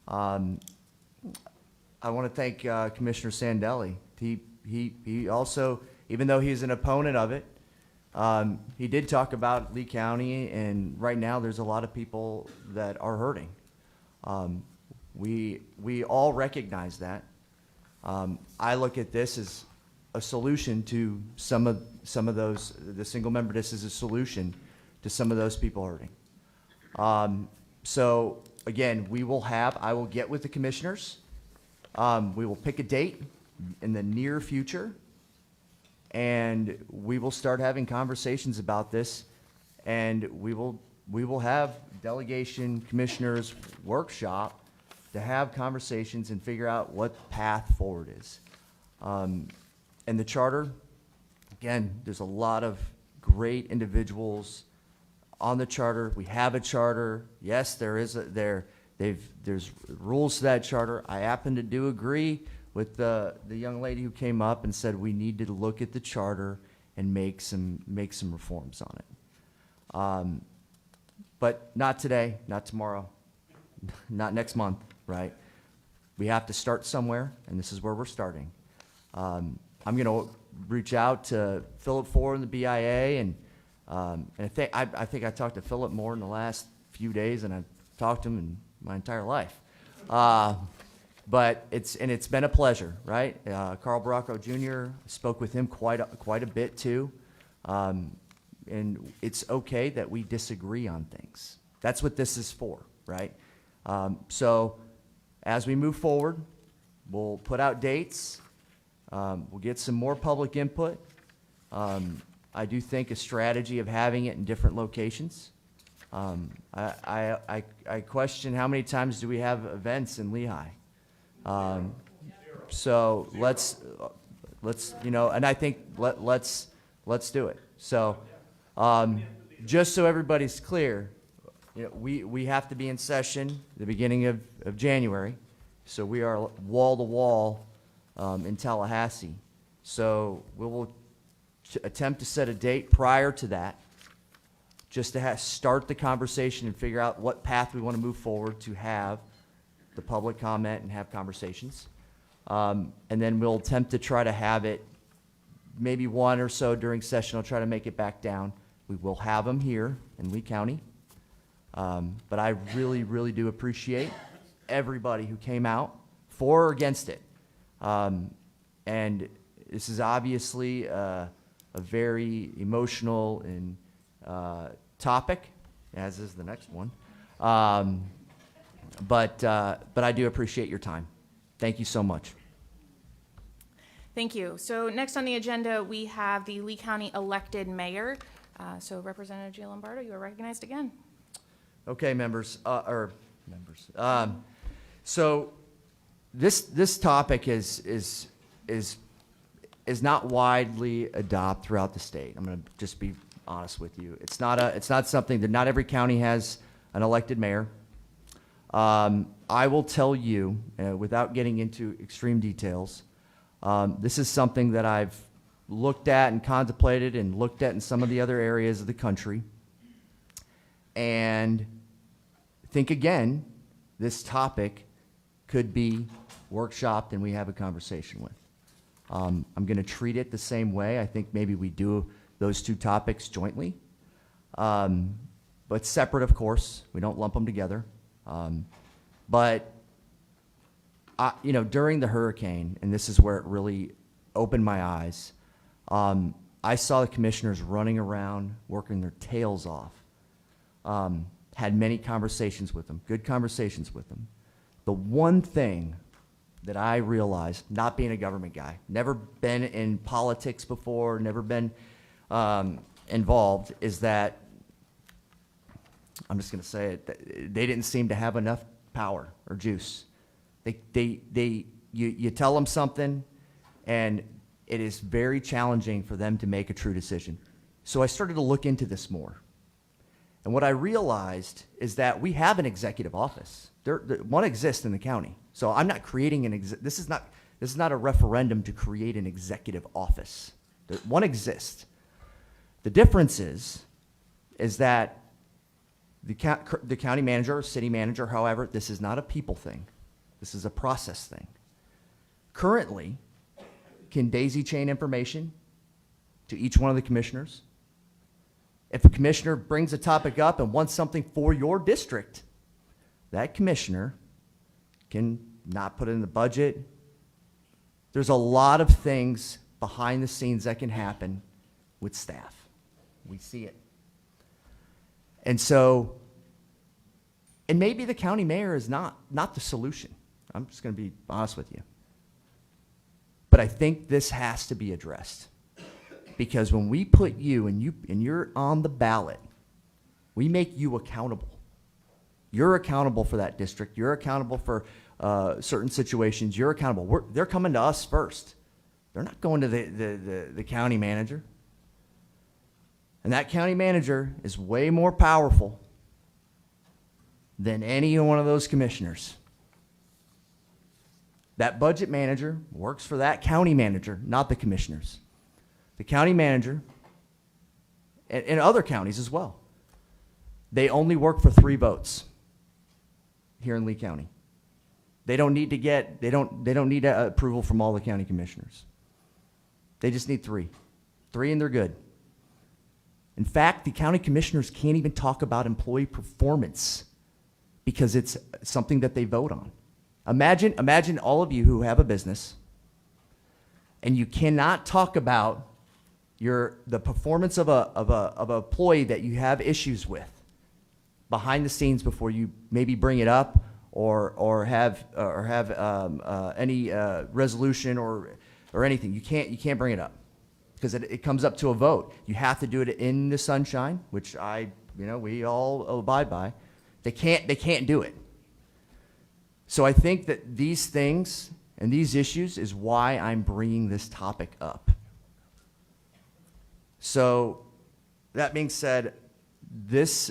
I want to thank Commissioner Sandelli. He also, even though he's an opponent of it, he did talk about Lee County, and right now there's a lot of people that are hurting. We all recognize that. I look at this as a solution to some of those. The single member, this is a solution to some of those people hurting. So again, I will get with the commissioners. We will pick a date in the near future, and we will start having conversations about this, and we will have delegation commissioners workshop to have conversations and figure out what the path forward is. And the charter, again, there's a lot of great individuals on the charter. We have a charter. Yes, there's rules to that charter. I happen to do agree with the young lady who came up and said we need to look at the charter and make some reforms on it. But not today, not tomorrow, not next month, right? We have to start somewhere, and this is where we're starting. I'm going to reach out to Philip Ford and the BIA, and I think I talked to Philip more in the last few days than I've talked to him in my entire life. But it's been a pleasure, right? Carl Baracco Jr. spoke with him quite a bit too, and it's okay that we disagree on things. That's what this is for, right? So as we move forward, we'll put out dates. We'll get some more public input. I do think a strategy of having it in different locations. I question how many times do we have events in Lehigh. So let's and I think let's do it. So just so everybody's clear, we have to be in session at the beginning of January. So we are wall to wall in Tallahassee. So we will attempt to set a date prior to that, just to start the conversation and figure out what path we want to move forward to have the public comment and have conversations. And then we'll attempt to try to have it maybe one or so during session. I'll try to make it back down. We will have them here in Lee County. But I really, really do appreciate everybody who came out for or against it. And this is obviously a very emotional and topic, as is the next one. But I do appreciate your time. Thank you so much. Thank you. So next on the agenda, we have the Lee County elected mayor. So Representative Gio Lombardo, you are recognized again. Okay, members. So this topic is not widely adopted throughout the state. I'm going to just be honest with you. It's not something that not every county has an elected mayor. I will tell you, without getting into extreme details, this is something that I've looked at and contemplated and looked at in some of the other areas of the country. And think again, this topic could be workshopped and we have a conversation with. I'm going to treat it the same way. I think maybe we do those two topics jointly, but separate, of course. We don't lump them together. But during the hurricane, and this is where it really opened my eyes, I saw the commissioners running around, working their tails off. Had many conversations with them, good conversations with them. The one thing that I realized, not being a government guy, never been in politics before, never been involved, is that, I'm just going to say it, they didn't seem to have enough power or juice. You tell them something, and it is very challenging for them to make a true decision. So I started to look into this more. And what I realized is that we have an executive office. One exists in the county. So I'm not creating this is not a referendum to create an executive office. One exists. The difference is that the county manager or city manager, however, this is not a people thing. This is a process thing. Currently, can daisy chain information to each one of the commissioners. If a commissioner brings a topic up and wants something for your district, that commissioner can not put it in the budget. There's a lot of things behind the scenes that can happen with staff. We see it. And so, and maybe the county mayor is not the solution. I'm just going to be honest with you. But I think this has to be addressed. Because when we put you and you're on the ballot, we make you accountable. You're accountable for that district. You're accountable for certain situations. You're accountable. They're coming to us first. They're not going to the county manager. And that county manager is way more powerful than any one of those commissioners. That budget manager works for that county manager, not the commissioners. The county manager, and other counties as well, they only work for 3 votes here in Lee County. They don't need to get, they don't need approval from all the county commissioners. They just need 3. 3 and they're good. In fact, the county commissioners can't even talk about employee performance because it's something that they vote on. Imagine all of you who have a business and you cannot talk about the performance of a employee that you have issues with behind the scenes before you maybe bring it up or have any resolution or anything. You can't bring it up because it comes up to a vote. You have to do it in the sunshine, which we all abide by. They can't do it. So I think that these things and these issues is why I'm bringing this topic up. So that being said, this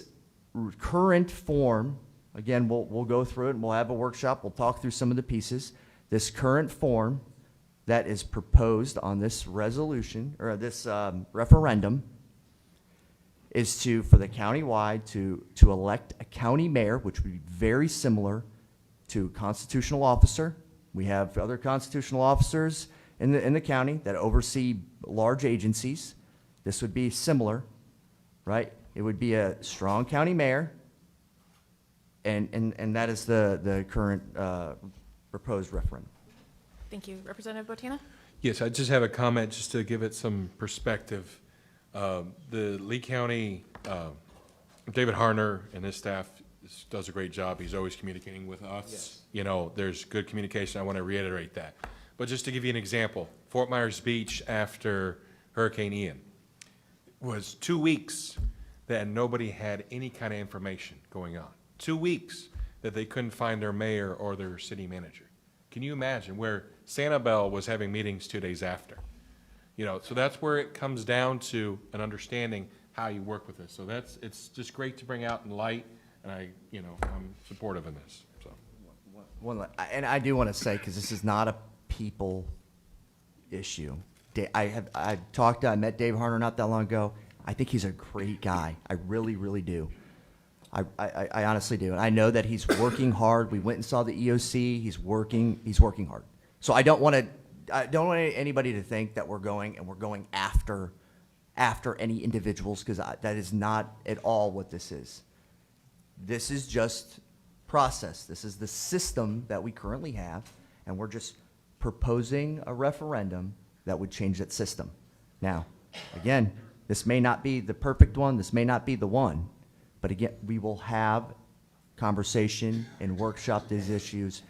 current form, again, we'll go through it and we'll have a workshop. We'll talk through some of the pieces. This current form that is proposed on this resolution or this referendum is for the countywide to elect a county mayor, which would be very similar to a constitutional officer. We have other constitutional officers in the county that oversee large agencies. This would be similar, right? It would be a strong county mayor, and that is the current proposed referendum. Thank you. Representative Botina? Yes, I just have a comment just to give it some perspective. The Lee County, David Harner and his staff does a great job. He's always communicating with us. Yes. You know, there's good communication. I want to reiterate that. But just to give you an example, Fort Myers Beach after Hurricane Ian was 2 weeks that nobody had any kind of information going on. 2 weeks that they couldn't find their mayor or their city manager. Can you imagine where Sanibel was having meetings 2 days after? You know, so that's where it comes down to an understanding how you work with this. So it's just great to bring out in light, and I'm supportive in this. So, And I do want to say, because this is not a people issue. I met Dave Harner not that long ago. I think he's a great guy. I really, really do. I honestly do. And I know that he's working hard. We went and saw the EOC. He's working hard. So I don't want anybody to think that we're going after any individuals, because that is not at all what this is. This is just process. This is the system that we currently have, and we're just proposing a referendum that would change that system. Now, again, this may not be the perfect one. This may not be the one. But again, we will have conversation and workshop these issues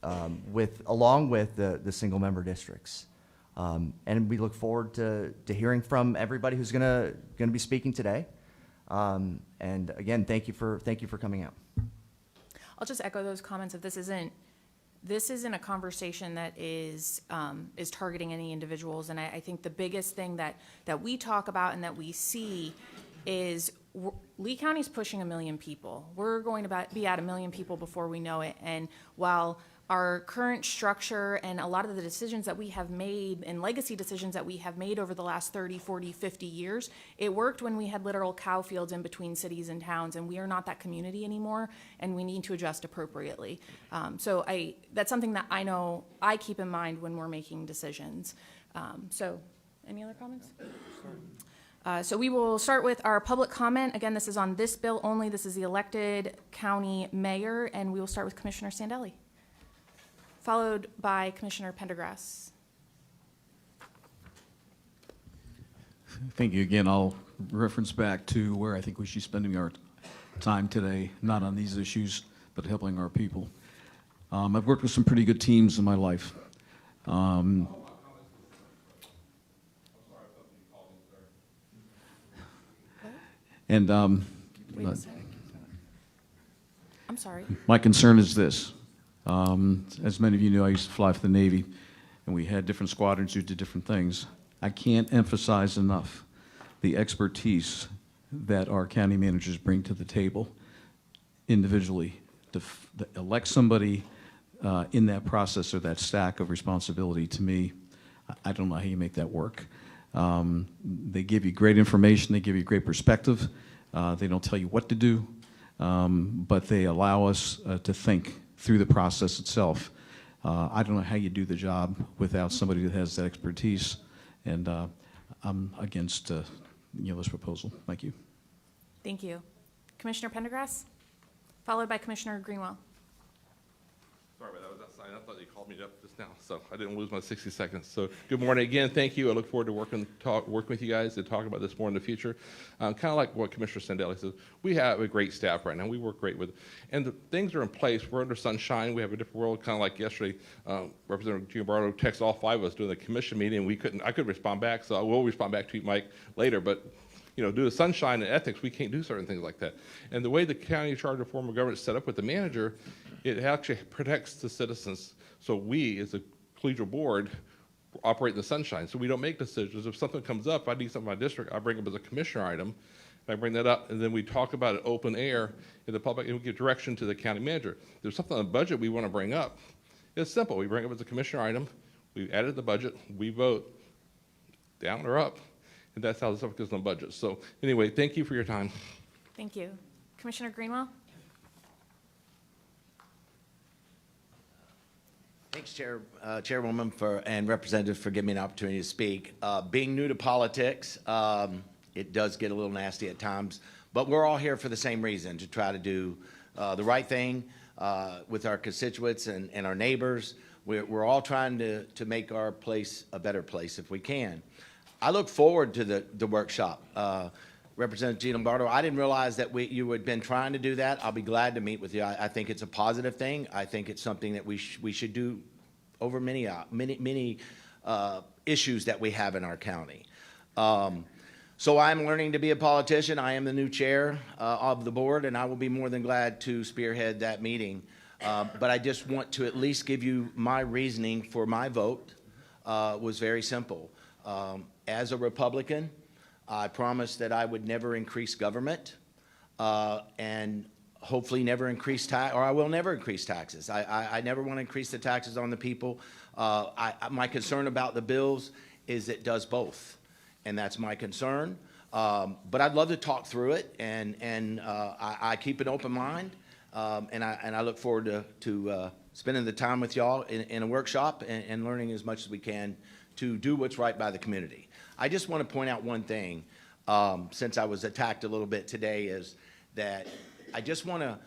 along with the single member districts. And we look forward to hearing from everybody who's gonna be speaking today. And again, thank you for coming out. I'll just echo those comments of this isn't a conversation that is targeting any individuals. And I think the biggest thing that we talk about and that we see is Lee County's pushing 1 million people. We're going to be at 1 million people before we know it. And while our current structure and a lot of the decisions that we have made and legacy decisions that we have made over the last 30, 40, 50 years, it worked when we had literal cow fields in between cities and towns, and we are not that community anymore, and we need to adjust appropriately. So that's something that I know I keep in mind when we're making decisions. So any other comments? So we will start with our public comment. Again, this is on this bill only. This is the elected county mayor, and we will start with Commissioner Sandelli, followed by Commissioner Pendergrass. Thank you again. I'll reference back to where I think we should be spending our time today, not on these issues, but helping our people. I've worked with some pretty good teams in my life. And Wait a second. I'm sorry. my concern is this. As many of you know, I used to fly for the Navy, and we had different squadrons who did different things. I can't emphasize enough the expertise that our county managers bring to the table individually to elect somebody in that process or that stack of responsibility. To me, I don't know how you make that work. They give you great information. They give you great perspective. They don't tell you what to do, but they allow us to think through the process itself. I don't know how you do the job without somebody that has that expertise And I'm against this proposal. Thank you. Thank you. Commissioner Pendergrass, followed by Commissioner Greenwell. Sorry, but I was outside. I thought you called me up just now, so I didn't lose my 60 seconds. So good morning again. Thank you. I look forward to working with you guys and talking about this more in the future. Kind of like what Commissioner Sandelli says, we have a great staff right now. We work great with, and the things are in place. We're under sunshine. We have a different world. Kind of like yesterday, Representative Giambardo texted all 5 of us during the commission meeting. I couldn't respond back, so I will respond back to you, Mike, later. But due to sunshine and ethics, we can't do certain things like that. And the way the county charter form of government is set up with the manager, it actually protects the citizens. So we, as a collegial board, operate in the sunshine. So we don't make decisions. If something comes up, I need something in my district, I bring it up as a commissioner item. I bring that up, and then we talk about it open air in the public, and we give direction to the county manager. If there's something on the budget we want to bring up, it's simple. We bring it up as a commissioner item. We added the budget. We vote down or up. And that's how the stuff goes on budget. So anyway, thank you for your time. Thank you. Commissioner Greenwell? Thanks, Chairwoman and Representative for giving me an opportunity to speak. Being new to politics, it does get a little nasty at times, but we're all here for the same reason, to try to do the right thing with our constituents and our neighbors. We're all trying to make our place a better place if we can. I look forward to the workshop. Representative Gina Lombardo, I didn't realize that you had been trying to do that. I'll be glad to meet with you. I think it's a positive thing. I think it's something that we should do over many issues that we have in our county. So I'm learning to be a politician. I am the new chair of the board, and I will be more than glad to spearhead that meeting. But I just want to at least give you my reasoning for my vote. Was very simple. As a Republican, I promised that I would never increase government and hopefully never increase tax, or I will never increase taxes. I never want to increase the taxes on the people. My concern about the bills is it does both, and that's my concern. But I'd love to talk through it, and I keep an open mind, and I look forward to spending the time with y'all in a workshop and learning as much as we can to do what's right by the community. I just want to point out one thing, since I was attacked a little bit today, is that I just want to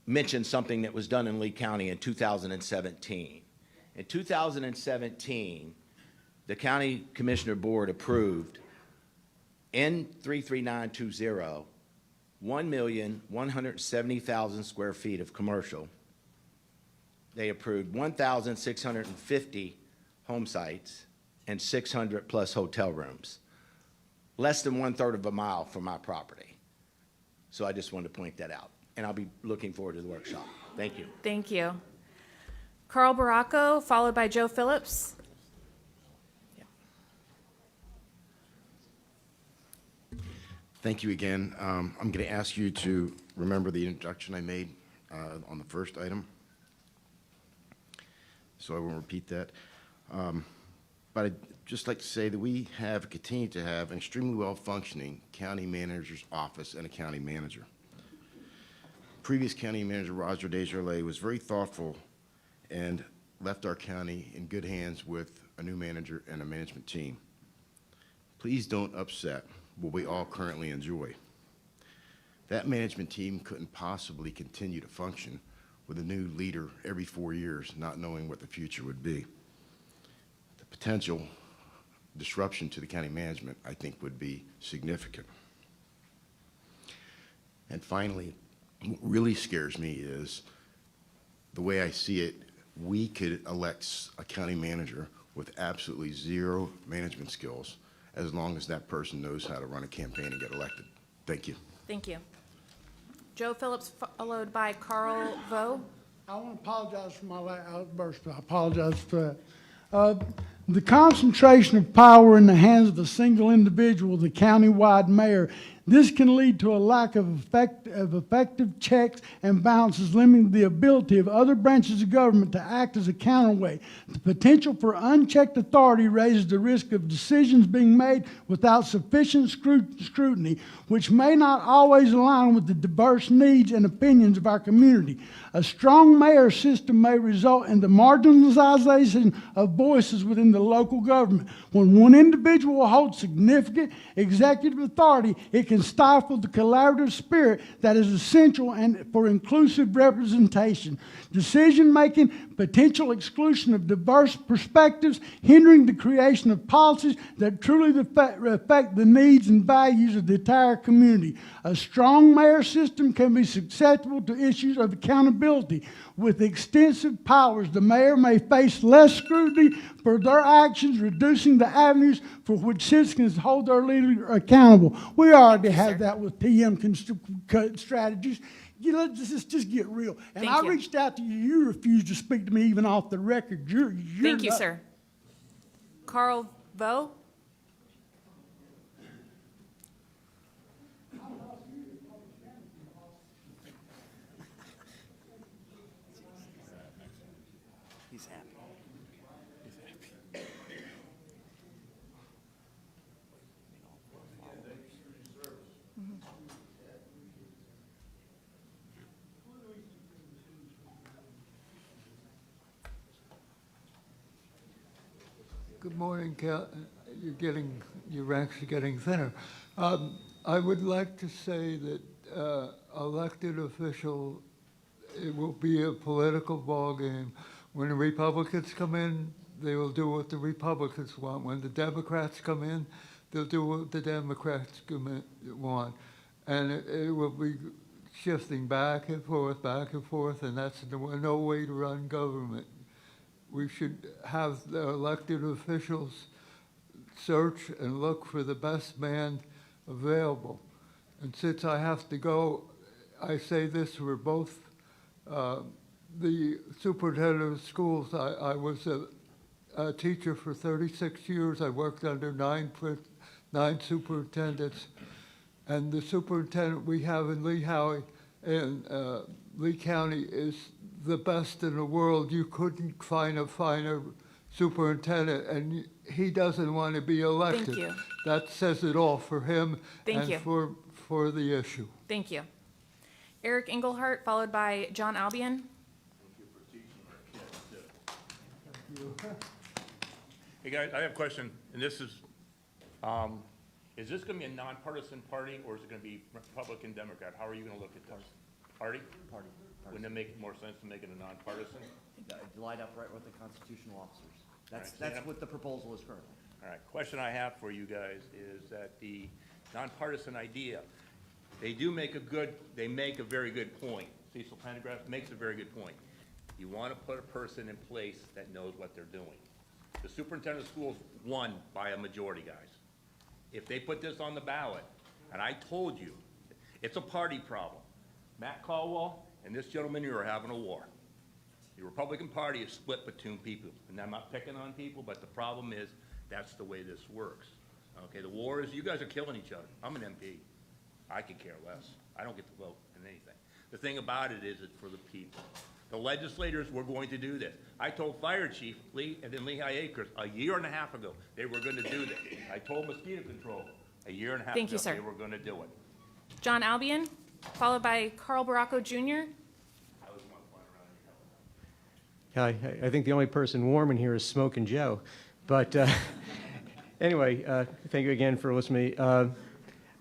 mention something that was done in Lee County in 2017. In 2017, the County Commissioner Board approved in 33920, 1,170,000 square feet of commercial. They approved 1,650 home sites and 600 plus hotel rooms, less than 1/3 of a mile from my property. So I just wanted to point that out, and I'll be looking forward to the workshop. Thank you. Thank you. Carl Baracco, followed by Joe Phillips. Thank you again. I'm going to ask you to remember the introduction I made on the first item, so I won't repeat that. But I'd just like to say that we have continued to have an extremely well-functioning county manager's office and a county manager. Previous county manager, Roger Desjardins, was very thoughtful and left our county in good hands with a new manager and a management team. Please don't upset what we all currently enjoy. That management team couldn't possibly continue to function with a new leader every 4 years, not knowing what the future would be. The potential disruption to the county management, I think, would be significant. And finally, what really scares me is the way I see it, we could elect a county manager with absolutely zero management skills as long as that person knows how to run a campaign and get elected. Thank you. Thank you. Joe Phillips, followed by Carl Vo. I want to apologize for my outburst. I apologize for that. The concentration of power in the hands of a single individual, the countywide mayor, This can lead to a lack of effective checks and balances, limiting the ability of other branches of government to act as a counterweight. The potential for unchecked authority raises the risk of decisions being made without sufficient scrutiny, which may not always align with the diverse needs and opinions of our community. A strong mayor system may result in the marginalization of voices within the local government. When one individual holds significant executive authority, it can stifle the collaborative spirit that is essential for inclusive representation. Decision-making, potential exclusion of diverse perspectives, hindering the creation of policies that truly affect the needs and values of the entire community. A strong mayor system can be susceptible to issues of accountability. With extensive powers, the mayor may face less scrutiny for their actions, reducing the avenues for which citizens hold their leader accountable. We already have that with PM strategies. Let's just get real. And Thank I you. reached out to you. You refused to speak to me even off the record. Thank you, sir. Carl Vo? He's happy. Good morning, your ranks are getting thinner. I would like to say that elected official, it will be a political ballgame. When the Republicans come in, they will do what the Republicans want. When the Democrats come in, they'll do what the Democrats want. And it will be shifting back and forth, and that's no way to run government. We should have the elected officials search and look for the best man available. And since I have to go, I say this for both the superintendent of schools. I was a teacher for 36 years. I worked under nine superintendents. And the superintendent we have in Lee County is the best in the world. You couldn't find a finer superintendent, and he doesn't want to be elected. Thank you. That says it all for him Thank you. for the issue. Thank you. Eric Engelhardt, followed by John Albion. Hey, guys, I have a question, and this is this going to be a nonpartisan party, or is it going to be Republican, Democrat? How are you going to look at this? Party? Party. Wouldn't it make more sense to make it a nonpartisan? Line up right with the constitutional officers. That's All right, what the proposal is currently. All right, question I have for you guys is that the nonpartisan idea, they make a very good point. Cecil Pendergrass makes a very good point. You want to put a person in place that knows what they're doing. The superintendent of schools won by a majority, guys. If they put this on the ballot, and I told you, it's a party problem. Matt Caldwell and this gentleman here are having a war. The Republican Party is split between people, and I'm not picking on people, but the problem is that's the way this works. Okay, the war is you guys are killing each other. I'm an MP. I could care less. I don't get to vote in anything. The thing about it is it's for the people. The legislators were going to do this. I told Fire Chief Lee and then Lehigh Acres a year and a half ago they were going to do this. I told Mosquito Control a year and a half Thank you, ago sir. they were going to do it. John Albion, followed by Carl Baracco Jr. I think the only person warm in here is Smoking Joe. But anyway, thank you again for listening to me.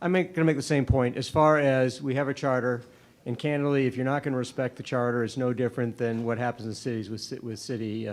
I'm going to make the same point. As far as we have a charter, and candidly, if you're not going to respect the charter, it's no different than what happens in cities with city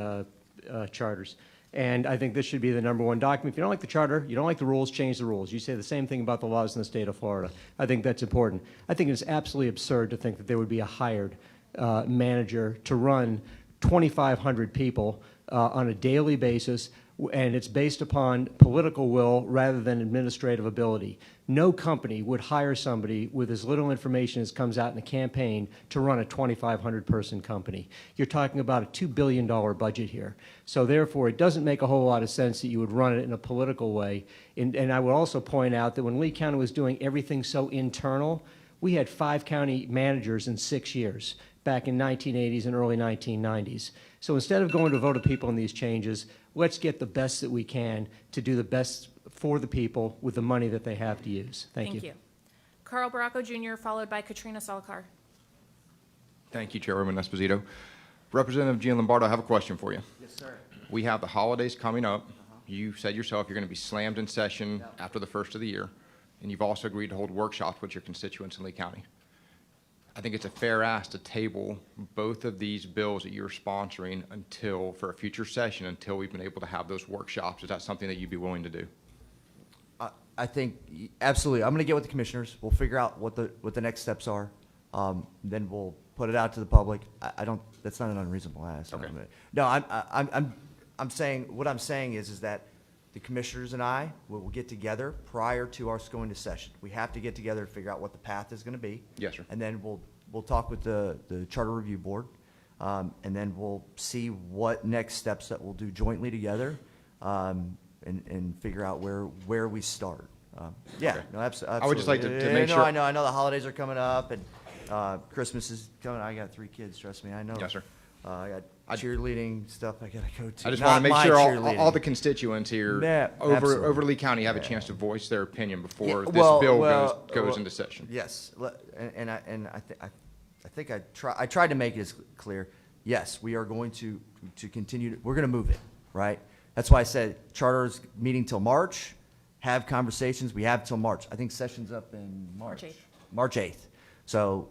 charters. And I think this should be the #1 document. If you don't like the charter, you don't like the rules, change the rules. You say the same thing about the laws in the state of Florida. I think that's important. I think it's absolutely absurd to think that there would be a hired manager to run 2,500 people on a daily basis and it's based upon political will rather than administrative ability. No company would hire somebody with as little information as comes out in a campaign to run a 2,500-person company. You're talking about a $2 billion budget here. So therefore, it doesn't make a whole lot of sense that you would run it in a political way. And I would also point out that when Lee County was doing everything so internal, we had 5 county managers in 6 years back in 1980s and early 1990s. So instead of going to a vote of people on these changes, let's get the best that we can to do the best for the people with the money that they have to use. Thank you. Carl Baracco Jr., followed by Katrina Salakar. Thank you, Chairwoman Esposito. Representative Gianlombardo, I have a question for you. Yes, sir. We have the holidays coming up. You said yourself you're going to be slammed in session after the first of the year, and you've also agreed to hold workshops with your constituents in Lee County. I think it's a fair ask to table both of these bills that you're sponsoring for a future session until we've been able to have those workshops. Is that something that you'd be willing to do? I think, absolutely. I'm going to get with the commissioners. We'll figure out what the next steps are. Then we'll put it out to the public. I don't, that's not an unreasonable ask. Okay. No, I'm saying, what I'm saying is that the commissioners and I will get together prior to us going to session. We have to get together and figure out what the path is going to be. Yes, sir. And then we'll talk with the Charter Review Board, and then we'll see what next steps that we'll do jointly together, and figure out where we start. Yeah, Okay. no, absolutely. I would just like to make No, sure. I know the holidays are coming up, and Christmas is coming. I got 3 kids, trust me, I know. Yes, sir. I got cheerleading stuff I gotta go to. I just Not want to make my sure cheerleading. all the constituents here Yeah, absolutely. over Lee County have a chance to voice their opinion before this Well, bill goes well, into session. Yes, and I think I tried to make it as clear. Yes, we are going to continue. We're going to move it, right? That's why I said charter's meeting till March. Have conversations. We have till March. I think session's up in March. March 8th. March 8th. So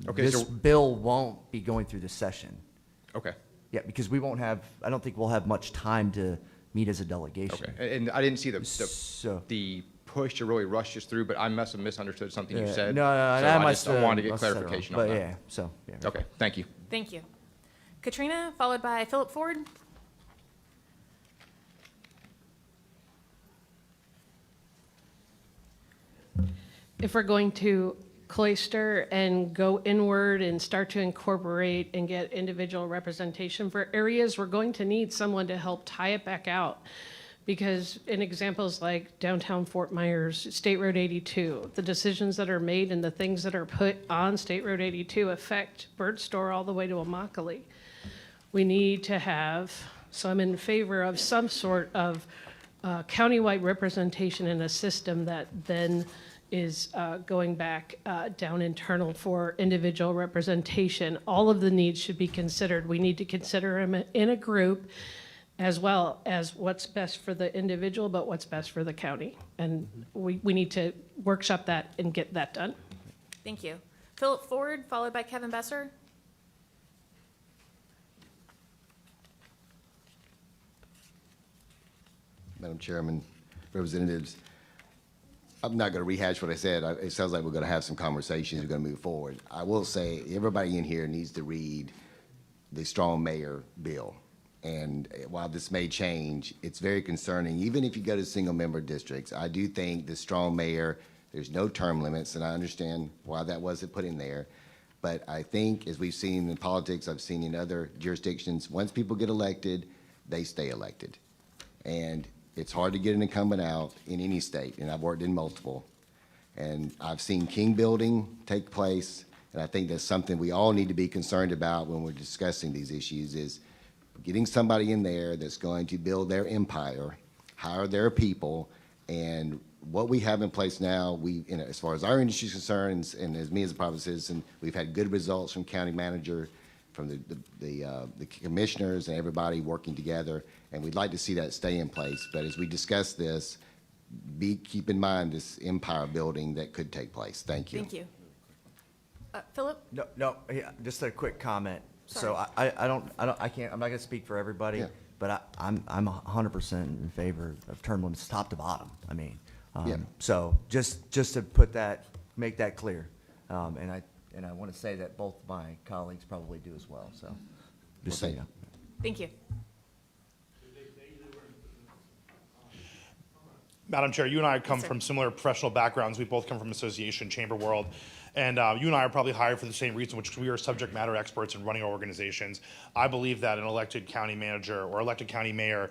Okay, this so- bill won't be going through the session. Okay. Yeah, because we won't have. I don't think we'll have much time to meet as a delegation. Okay. And I didn't see So- the push to really rush this through, but I must have misunderstood something you Yeah, said. no, so I I must just wanted to get must have said it wrong. clarification But on that. yeah, so yeah. Okay, thank you. Thank you. Katrina, followed by Philip Ford. If we're going to cloister and go inward and start to incorporate and get individual representation for areas, we're going to need someone to help tie it back out. Because in examples like downtown Fort Myers, State Road 82, the decisions that are made and the things that are put on State Road 82 affect Bird Store all the way to Immokalee. We need to have, so I'm in favor of some sort of countywide representation in a system that then is going back down internal for individual representation. All of the needs should be considered. We need to consider them in a group as well as what's best for the individual, but what's best for the county. And we need to workshop that and get that done. Thank you. Philip Ford, followed by Kevin Besser. Madam Chairman, representatives, I'm not going to rehash what I said. It sounds like we're going to have some conversations. We're going to move forward. I will say everybody in here needs to read the strong mayor bill. And while this may change, it's very concerning. Even if you go to single member districts, I do think the strong mayor, there's no term limits, and I understand why that wasn't put in there. But I think, as we've seen in politics, I've seen in other jurisdictions, once people get elected, they stay elected. And it's hard to get an incumbent out in any state, and I've worked in multiple. And I've seen king building take place, and I think that's something we all need to be concerned about when we're discussing these issues, is getting somebody in there that's going to build their empire, hire their people, and what we have in place now, as far as our industry is concerned, and as me as a private citizen, we've had good results from county manager, from the commissioners and everybody working together, and we'd like to see that stay in place. But as we discuss this, keep in mind this empire building that could take place. Thank you. Thank you. Philip? No, yeah, just a quick comment. So Sorry. I can't, I'm not gonna speak for everybody, but I'm 100% in favor of term limits, top to bottom. I mean, so just to make that clear. And I want to say that both my colleagues probably do as well, so just so you know. Thank you. Madam Chair, you and I come sir. from similar professional backgrounds. We both come from association, chamber world. And you and I are probably hired for the same reason, which is we are subject matter experts in running our organizations. I believe that an elected county manager or elected county mayor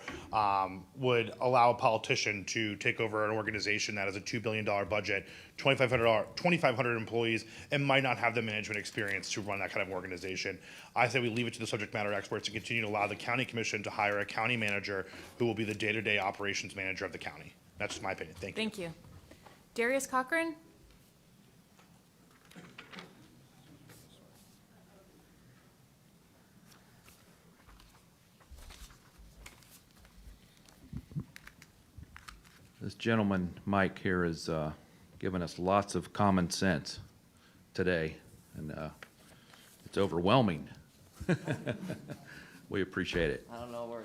would allow a politician to take over an organization that has a $2 billion budget, 2,500 employees, and might not have the management experience to run that kind of organization. I say we leave it to the subject matter experts and continue to allow the county commission to hire a county manager who will be the day-to-day operations manager of the county. That's just my opinion. Thank you. Thank you. Darius Cochran? This gentleman, Mike, here has given us lots of common sense today, and it's overwhelming. We appreciate it. I don't know where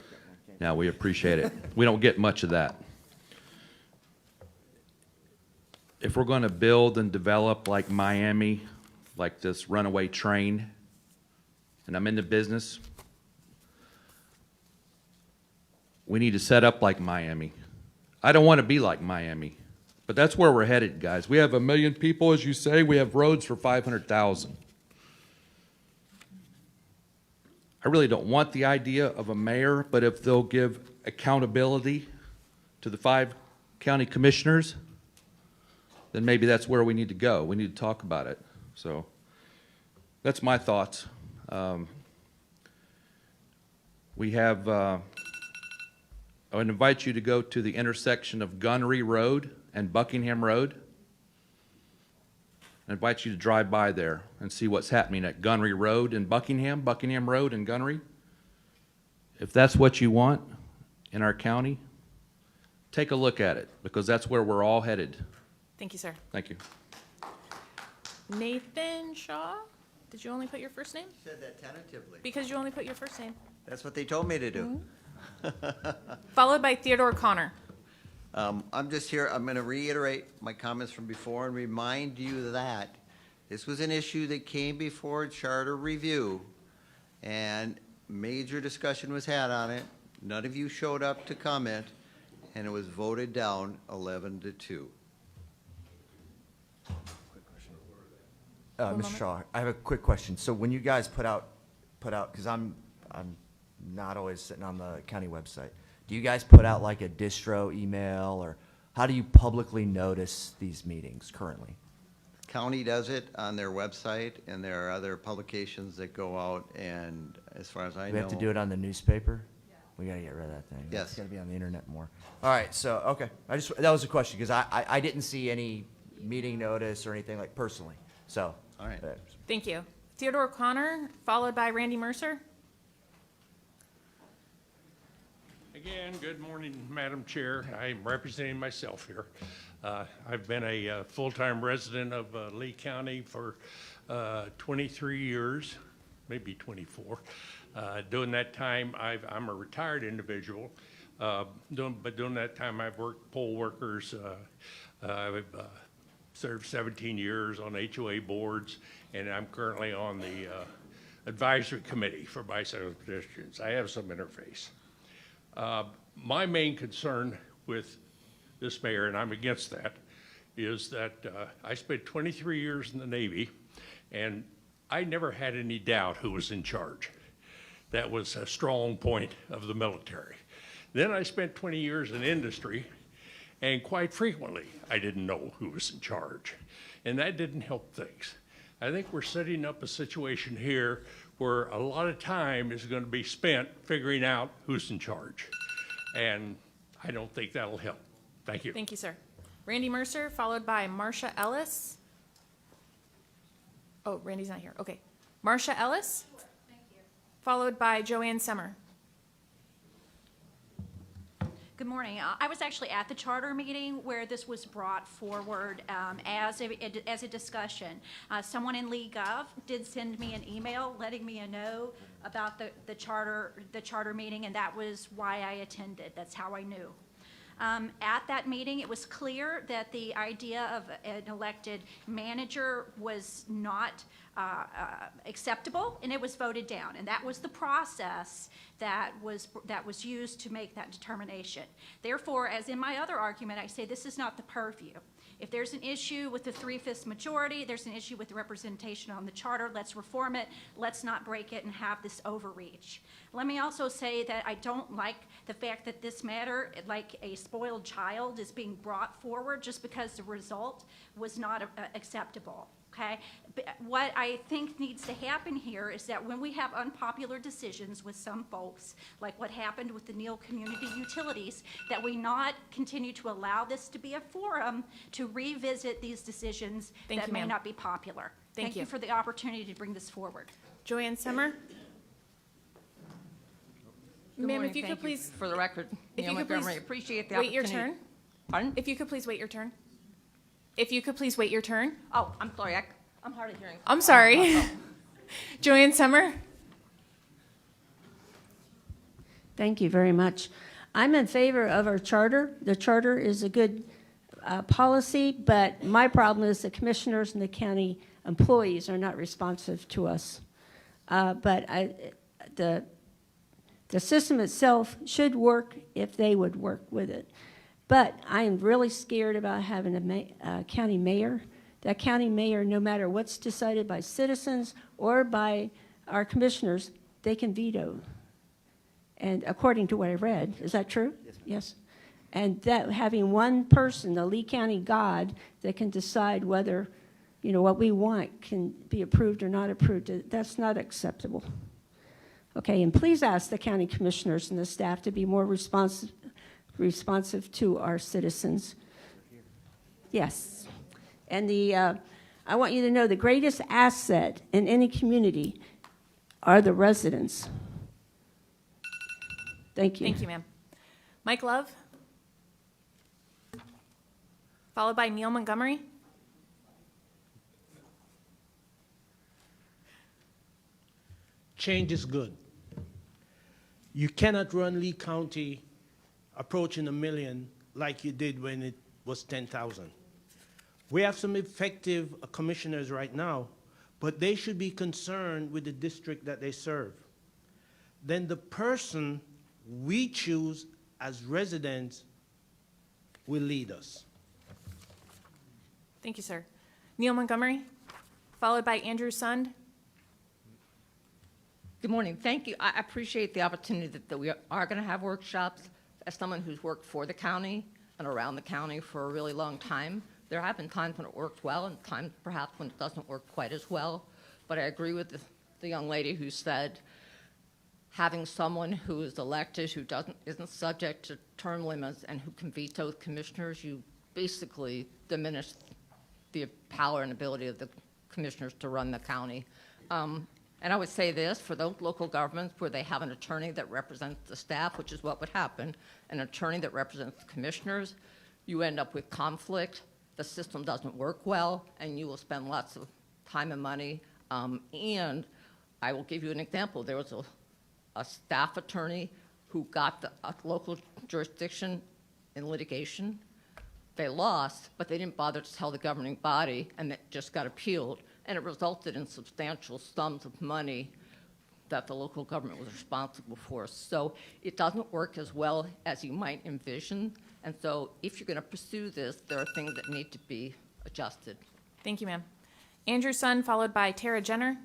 Now, we appreciate it. We don't get much of that. If we're going to build and develop like Miami, like this runaway train, and I'm in the business, we need to set up like Miami. I don't want to be like Miami, but that's where we're headed, guys. We have 1 million people, as you say. We have roads for 500,000. I really don't want the idea of a mayor, but if they'll give accountability to the 5 county commissioners, then maybe that's where we need to go. We need to talk about it. So that's my thoughts. We have, I would invite you to go to the intersection of Gunnery Road and Buckingham Road. I invite you to drive by there and see what's happening at Gunnery Road in Buckingham, Buckingham Road and Gunnery. If that's what you want in our county, take a look at it, because that's where we're all headed. Thank you, sir. Thank you. Nathan Shaw? Did you only put your first name? Said that tentatively. Because you only put your first name. That's what they told me to do. Followed by Theodore Connor. I'm just here, I'm going to reiterate my comments from before and remind you that this was an issue that came before charter review, and major discussion was had on it. None of you showed up to comment, and it was voted down 11-2. Mr. Shaw, I have a quick question. So when you guys put out, because I'm not always sitting on the county website, do you guys put out like a distro email, or how do you publicly notice these meetings currently? County does it on their website, and there are other publications that go out, and as far as I know. We have to do it on the newspaper? We gotta get rid of that thing. Yes. It's gotta be on the internet more. All right, so, okay. That was a question, because I didn't see any meeting notice or anything like personally, so. All right. Thank you. Theodore Connor, followed by Randy Mercer. Again, good morning, Madam Chair. I'm representing myself here. I've been a full-time resident of Lee County for 23 years, maybe 24. During that time, I'm a retired individual. During that time, I've worked poll workers. I've served 17 years on HOA boards, and I'm currently on the advisory committee for bicycle pedestrians. I have some interface. My main concern with this mayor, and I'm against that, is that I spent 23 years in the Navy, and I never had any doubt who was in charge. That was a strong point of the military. Then I spent 20 years in industry, and quite frequently, I didn't know who was in charge. And that didn't help things. I think we're setting up a situation here where a lot of time is going to be spent figuring out who's in charge. And I don't think that'll help. Thank you. Thank you, sir. Randy Mercer, followed by Marcia Ellis. Oh, Randy's not here. Okay. Marcia Ellis. Thank you. Followed by Joanne Semmer. Good morning. I was actually at the charter meeting where this was brought forward as a discussion. Someone in LeeGov did send me an email letting me know about the charter meeting, and that was why I attended. That's how I knew. At that meeting, it was clear that the idea of an elected manager was not acceptable, and it was voted down. And that was the process that was used to make that determination. Therefore, as in my other argument, I say this is not the purview. If there's an issue with the 3/5 majority, there's an issue with the representation on the charter, let's reform it. Let's not break it and have this overreach. Let me also say that I don't like the fact that this matter, like a spoiled child, is being brought forward just because the result was not acceptable. Okay? But what I think needs to happen here is that when we have unpopular decisions with some folks, like what happened with the Neal Community Utilities, that we not continue to allow this to be a forum to revisit these decisions Thank that you, may ma'am. not be popular. Thank you. For the opportunity to bring this forward. Joanne Summer? Good Ma'am, morning. if you Thank could please, For the record, if you Neil could Montgomery, please appreciate the wait your opportunity. turn. Pardon? If you could please wait your turn. If you could please wait your turn. Oh, I'm sorry, I'm hard of hearing. I'm sorry. Joanne Summer? Thank you very much. I'm in favor of our charter. The charter is a good policy, but my problem is the commissioners and the county employees are not responsive to us. The system itself should work if they would work with it. But I am really scared about having a county mayor. That county mayor, no matter what's decided by citizens or by our commissioners, they can veto. And according to what I read, is that true? Yes. And that having one person, the Lee County God, that can decide whether, what we want can be approved or not approved, that's not acceptable. Okay, and please ask the county commissioners and the staff to be more responsive to our citizens. Yes. And I want you to know the greatest asset in any community are the residents. Thank you. Thank you, ma'am. Mike Love? Followed by Neil Montgomery? Change is good. You cannot run Lee County approaching 1 million like you did when it was 10,000. We have some effective commissioners right now, but they should be concerned with the district that they serve. Then the person we choose as residents will lead us. Thank you, sir. Neil Montgomery? Followed by Andrew Sund? Good morning. Thank you. I appreciate the opportunity that we are going to have workshops. As someone who's worked for the county and around the county for a really long time, there have been times when it worked well and times perhaps when it doesn't work quite as well. But I agree with the young lady who said having someone who is elected, who isn't subject to term limits and who can veto commissioners, you basically diminish the power and ability of the commissioners to run the county. And I would say this, for those local governments where they have an attorney that represents the staff, which is what would happen, an attorney that represents the commissioners, you end up with conflict, the system doesn't work well, and you will spend lots of time and money. And I will give you an example. There was a staff attorney who got a local jurisdiction in litigation. They lost, but they didn't bother to tell the governing body, and it just got appealed. And it resulted in substantial sums of money that the local government was responsible for. So it doesn't work as well as you might envision. And so if you're going to pursue this, there are things that need to be adjusted. Thank you, ma'am. Andrew Sund, followed by Tara Jenner.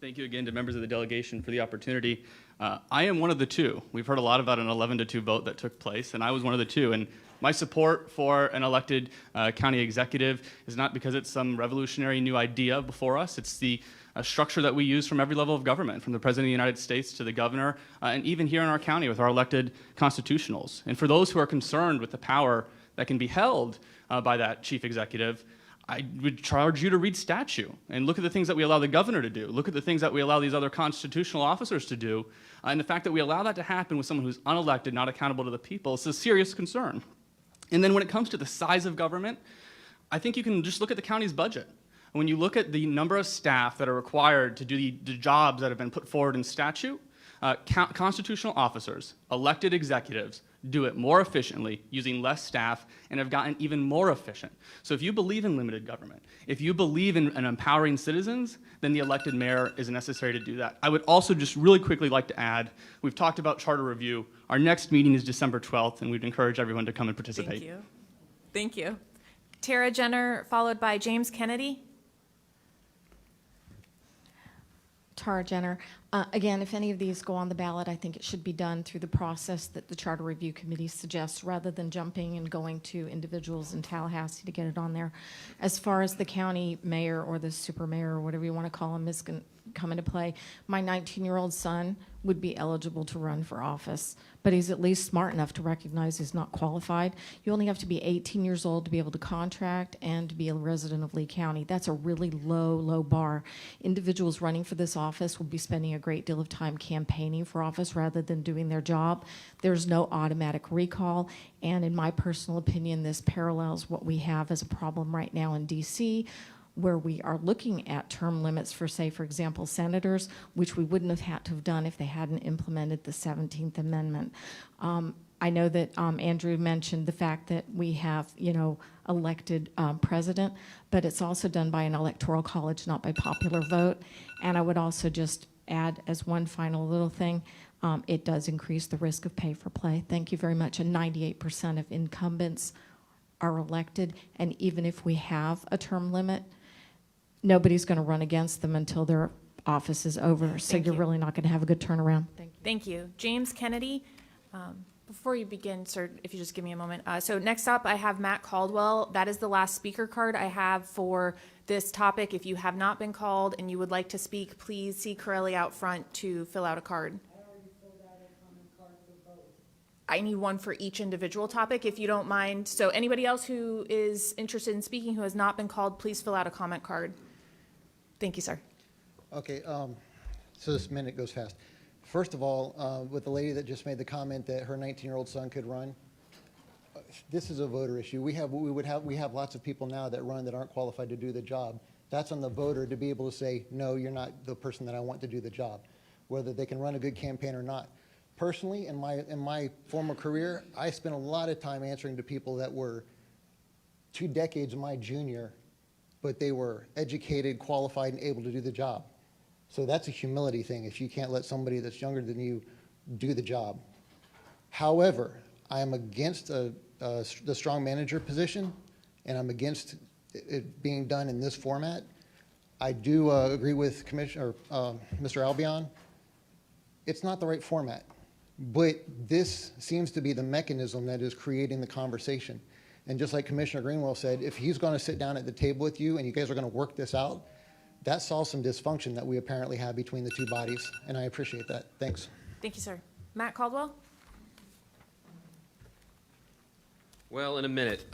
Thank you again to members of the delegation for the opportunity. I am one of the two. We've heard a lot about an 11-2 vote that took place, and I was one of the two. And my support for an elected county executive is not because it's some revolutionary new idea before us. It's the structure that we use from every level of government, from the President of the United States to the governor, and even here in our county with our elected constitutionals. And for those who are concerned with the power that can be held by that chief executive, I would charge you to read statute and look at the things that we allow the governor to do. Look at the things that we allow these other constitutional officers to do. And the fact that we allow that to happen with someone who's unelected, not accountable to the people, is a serious concern. And then when it comes to the size of government, I think you can just look at the county's budget. When you look at the number of staff that are required to do the jobs that have been put forward in statute, Constitutional officers, elected executives, do it more efficiently using less staff and have gotten even more efficient. So if you believe in limited government, if you believe in empowering citizens, then the elected mayor is necessary to do that. I would also just really quickly like to add, we've talked about charter review. Our next meeting is December 12th, and we'd encourage everyone to come and participate. Thank you. Thank you. Tara Jenner, followed by James Kennedy. Tara Jenner. Again, if any of these go on the ballot, I think it should be done through the process that the Charter Review Committee suggests, rather than jumping and going to individuals in Tallahassee to get it on there. As far as the county mayor or the super mayor or whatever you want to call him is going to come into play, my 19-year-old son would be eligible to run for office, but he's at least smart enough to recognize he's not qualified. You only have to be 18 years old to be able to contract and to be a resident of Lee County. That's a really low bar. Individuals running for this office will be spending a great deal of time campaigning for office rather than doing their job. There's no automatic recall, and in my personal opinion, this parallels what we have as a problem right now in DC, where we are looking at term limits for, say, for example, senators, which we wouldn't have had to have done if they hadn't implemented the 17th Amendment. I know that Andrew mentioned the fact that we have, elected president, but it's also done by an electoral college, not by popular vote. And I would also just add as one final little thing, it does increase the risk of pay for play. Thank you very much. And 98% of incumbents are elected, and even if we have a term limit, nobody's going to run against them until their office is over. So you're really not going to have a good turnaround. Thank you. Thank you. James Kennedy. Before you begin, sir, if you just give me a moment. So next up, I have Matt Caldwell. That is the last speaker card I have for this topic. If you have not been called and you would like to speak, please see Corelli out front to fill out a card. I need one for each individual topic, if you don't mind. So anybody else who is interested in speaking who has not been called, please fill out a comment card. Thank you, sir. Okay, so this minute goes fast. First of all, with the lady that just made the comment that her 19-year-old son could run, this is a voter issue. We have lots of people now that run that aren't qualified to do the job. That's on the voter to be able to say, no, you're not the person that I want to do the job, whether they can run a good campaign or not. Personally, in my former career, I spent a lot of time answering to people that were 2 decades my junior, but they were educated, qualified, and able to do the job. So that's a humility thing if you can't let somebody that's younger than you do the job. However, I am against the strong manager position, and I'm against it being done in this format. I do agree with Commissioner Mr. Albion. It's not the right format. But this seems to be the mechanism that is creating the conversation. And just like Commissioner Greenwell said, if he's going to sit down at the table with you and you guys are going to work this out, that solves some dysfunction that we apparently have between the two bodies. And I appreciate that. Thanks. Thank you, sir. Matt Caldwell? Well, in a minute.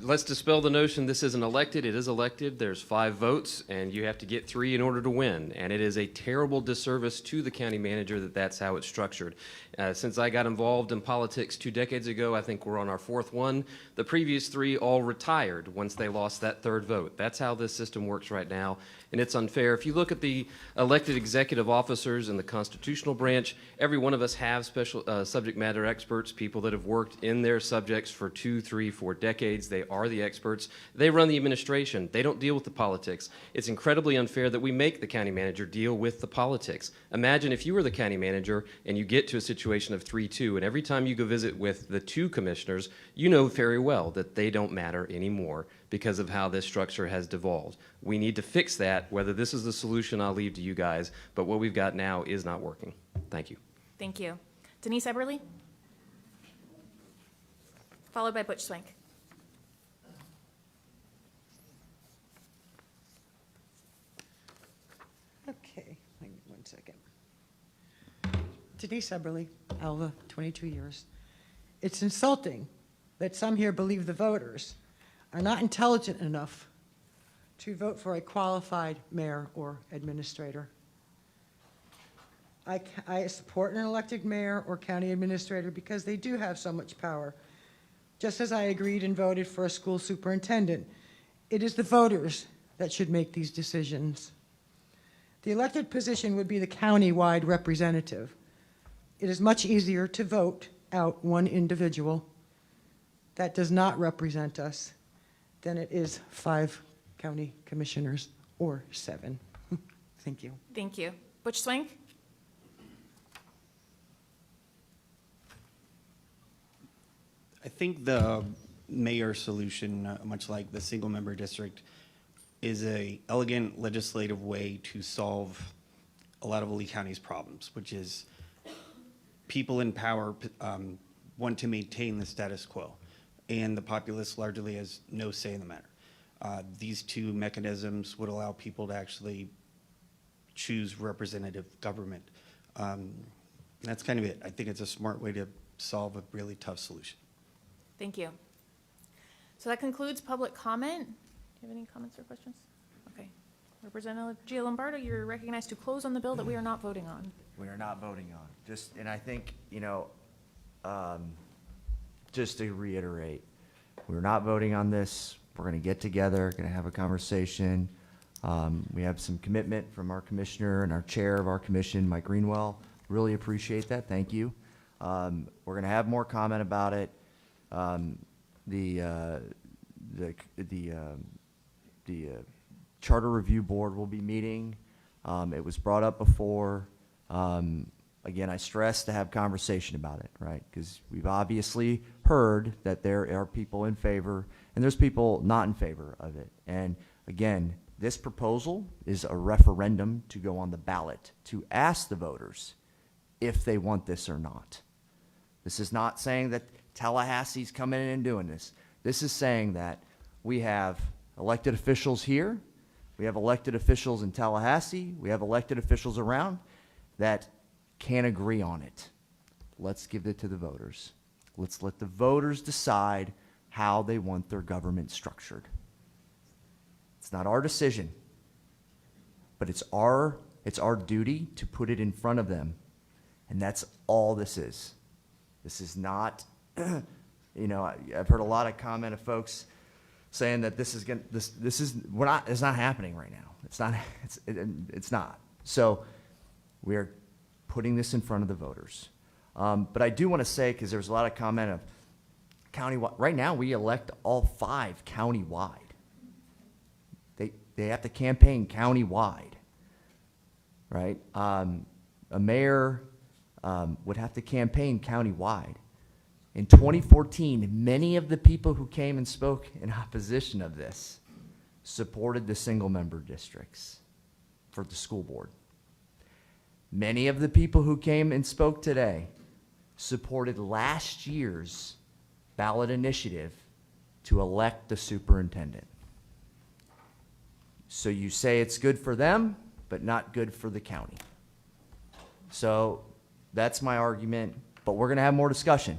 Let's dispel the notion this isn't elected. It is elected. There's 5 votes, and you have to get 3 in order to win. And it is a terrible disservice to the county manager that that's how it's structured. Since I got involved in politics 2 decades ago, I think we're on our 4th one. The previous 3 all retired once they lost that 3rd vote. That's how this system works right now, and it's unfair. If you look at the elected executive officers in the constitutional branch, every one of us have special subject matter experts, people that have worked in their subjects for 2, 3, 4 decades. They are the experts. They run the administration. They don't deal with the politics. It's incredibly unfair that we make the county manager deal with the politics. Imagine if you were the county manager and you get to a situation of 3-2, and every time you go visit with the 2 commissioners, you know very well that they don't matter anymore because of how this structure has devolved. We need to fix that. Whether this is the solution, I'll leave to you guys, but what we've got now is not working. Thank you. Thank you. Denise Eberly? Followed by Butch Swank. Okay, hang on 1 second. Denise Eberly, Alva, 22 years. It's insulting that some here believe the voters are not intelligent enough to vote for a qualified mayor or administrator. I support an elected mayor or county administrator because they do have so much power. Just as I agreed and voted for a school superintendent, it is the voters that should make these decisions. The elected position would be the county-wide representative. it is much easier to vote out one individual that does not represent us than it is 5 county commissioners or 7. Thank you. Thank you. Butch Swank? I think the mayor solution, much like the single-member district, is a elegant legislative way to solve a lot of Lee County's problems, which is people in power want to maintain the status quo, and the populace largely has no say in the matter. These two mechanisms would allow people to actually choose representative government. That's kind of it. I think it's a smart way to solve a really tough solution. Thank you. So that concludes public comment. Do you have any comments or questions? Okay. Representative Gianlombardo, you're recognized to close on the bill that we are not voting on. We are not voting on. And I think, just to reiterate, we're not voting on this. We're going to get together, going to have a conversation. We have some commitment from our commissioner and our chair of our commission, Mike Greenwell. Really appreciate that. Thank you. We're going to have more comment about it. The Charter Review Board will be meeting. It was brought up before. Again, I stress to have conversation about it, right? Because we've obviously heard that there are people in favor and there's people not in favor of it. And again, this proposal is a referendum to go on the ballot to ask the voters if they want this or not. This is not saying that Tallahassee's coming in and doing this. This is saying that we have elected officials here, we have elected officials in Tallahassee, we have elected officials around that can't agree on it. Let's give it to the voters. Let's let the voters decide how they want their government structured. It's not our decision, but it's our duty to put it in front of them. And that's all this is. This is not, I've heard a lot of comment of folks saying that it's not happening right now. It's not. So we're putting this in front of the voters. But I do want to say, because there's a lot of comment of countywide, right now we elect all 5 countywide. They have to campaign countywide, right? A mayor would have to campaign countywide. In 2014, many of the people who came and spoke in opposition of this supported the single-member districts for the school board. Many of the people who came and spoke today supported last year's ballot initiative to elect the superintendent. So you say it's good for them, but not good for the county. So that's my argument, but we're going to have more discussion.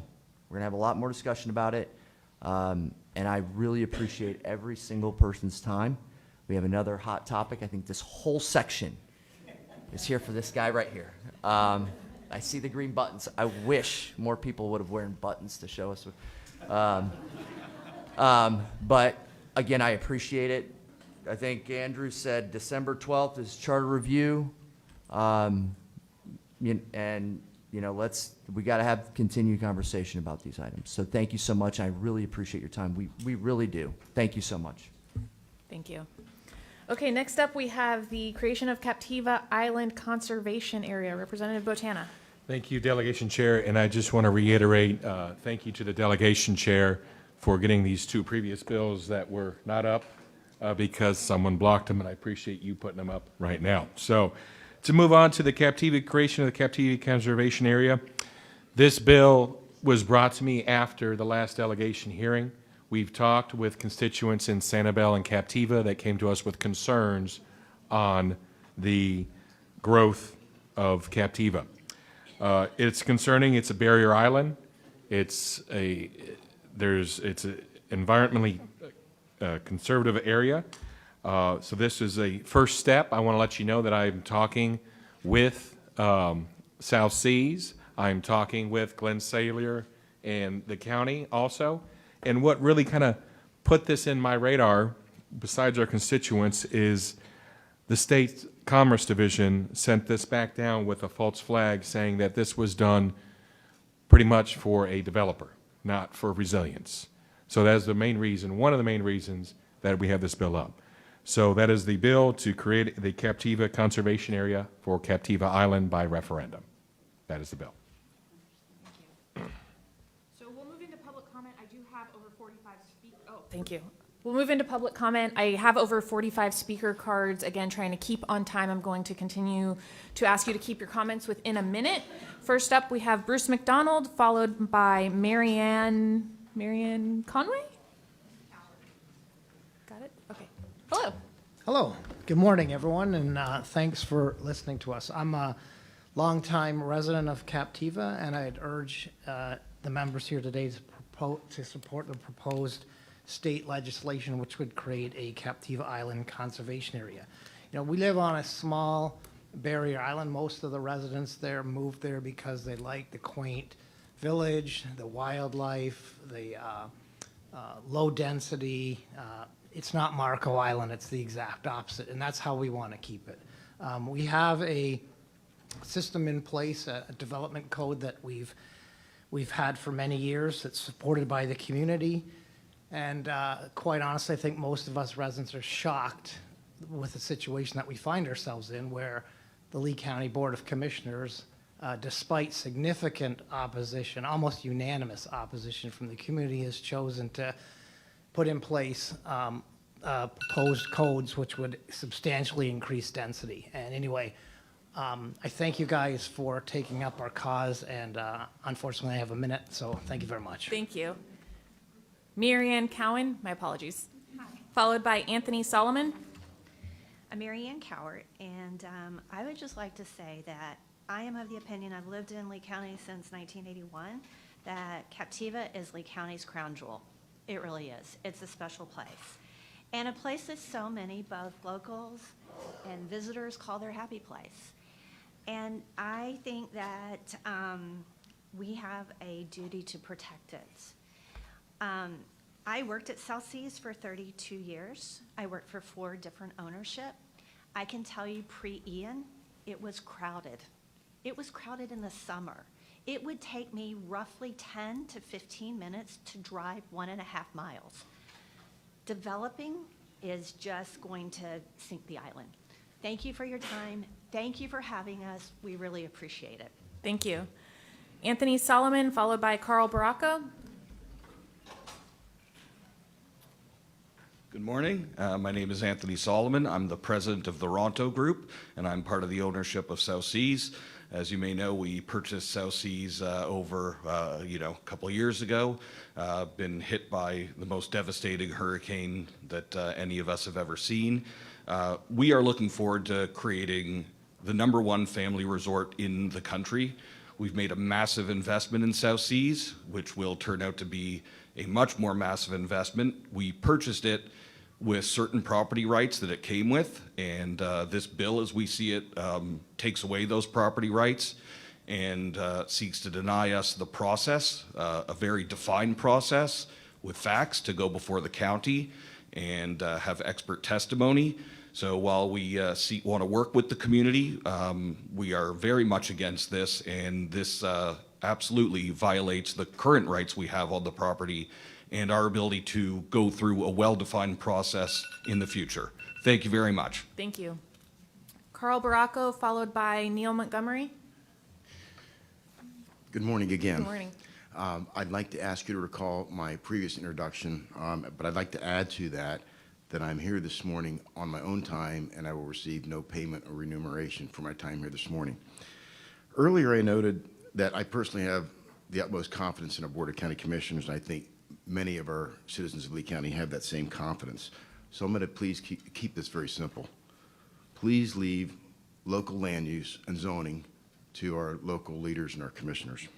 We're going to have a lot more discussion about it, and I really appreciate every single person's time. We have another hot topic. I think this whole section is here for this guy right here. I see the green buttons. I wish more people would have wearing buttons to show us. But again, I appreciate it. I think Andrew said December 12th is charter review. We got to have continued conversation about these items. So thank you so much. I really appreciate your time. We really do. Thank you so much. Thank you. Okay, next up we have the creation of Captiva Island Conservation Area. Representative Botana. Thank you, Delegation Chair, and I just want to reiterate, thank you to the Delegation Chair for getting these 2 previous bills that were not up because someone blocked them, and I appreciate you putting them up right now. So to move on to the creation of the Captiva Conservation Area, this bill was brought to me after the last delegation hearing. We've talked with constituents in Sanibel and Captiva that came to us with concerns on the growth of Captiva. It's concerning. It's a barrier island. It's an environmentally conservative area. So this is a first step. I want to let you know that I'm talking with South Seas. I'm talking with Glenn Saylor and the county also. And what really kind of put this in my radar, besides our constituents, is the state Commerce Division sent this back down with a false flag saying that this was done pretty much for a developer, not for resilience. So that's the main reason, one of the main reasons that we have this bill up. So that is the bill to create the Captiva Conservation Area for Captiva Island by referendum. That is the bill. So we'll move into public comment. I do have over 45 thank you. We'll move into public comment. I have over 45 speaker cards. Again, trying to keep on time. I'm going to continue to ask you to keep your comments within a minute. First up, we have Bruce McDonald, followed by Marianne Conway? Got it? Okay. Hello. Hello. Good morning, everyone, and thanks for listening to us. I'm a longtime resident of Captiva, and I'd urge the members here today to support the proposed state legislation which would create a Captiva Island conservation area. You know, we live on a small barrier island. Most of the residents there moved there because they like the quaint village, the wildlife, the low density. It's not Marco Island, it's the exact opposite, and that's how we want to keep it. We have a system in place, a development code that we've had for many years that's supported by the community. And quite honestly, I think most of us residents are shocked with the situation that we find ourselves in, where the Lee County Board of Commissioners, despite significant opposition, almost unanimous opposition from the community, has chosen to put in place proposed codes which would substantially increase density. And anyway, I thank you guys for taking up our cause, and unfortunately I have a minute, so thank you very much. Thank you. Marianne Cowan, my apologies. Hi. Followed by Anthony Solomon. I'm Marianne Cowart, and I would just like to say that I am of the opinion, I've lived in Lee County since 1981, that Captiva is Lee County's crown jewel. It really is. It's a special place. And a place that so many, both locals and visitors, call their happy place. And I think that we have a duty to protect it. I worked at South Seas for 32 years. I worked for 4 different ownership. I can tell you pre-Ian, it was crowded. It was crowded in the summer. It would take me roughly 10 to 15 minutes to drive 1.5 miles. Developing is just going to sink the island. Thank you for your time. Thank you for having us. We really appreciate it. Thank you. Anthony Solomon, followed by Carl Baraka. Good morning. My name is Anthony Solomon. I'm the president of the Ronto Group, and I'm part of the ownership of South Seas. As you may know, we purchased South Seas over a couple of years ago. Been hit by the most devastating hurricane that any of us have ever seen. We are looking forward to creating the #1 family resort in the country. We've made a massive investment in South Seas, which will turn out to be a much more massive investment. We purchased it with certain property rights that it came with, and this bill, as we see it, takes away those property rights and seeks to deny us the process, a very defined process with facts to go before the county and have expert testimony. So while we want to work with the community, we are very much against this, and this absolutely violates the current rights we have on the property and our ability to go through a well-defined process in the future. Thank you very much. Thank you. Carl Baraka, followed by Neil Montgomery. Good morning again. Good morning. I'd like to ask you to recall my previous introduction, but I'd like to add to that I'm here this morning on my own time, and I will receive no payment or remuneration for my time here this morning. Earlier, I noted that I personally have the utmost confidence in our Board of County Commissioners, and I think many of our citizens of Lee County have that same confidence. So I'm going to please keep this very simple. Please leave local land use and zoning to our local leaders and our commissioners.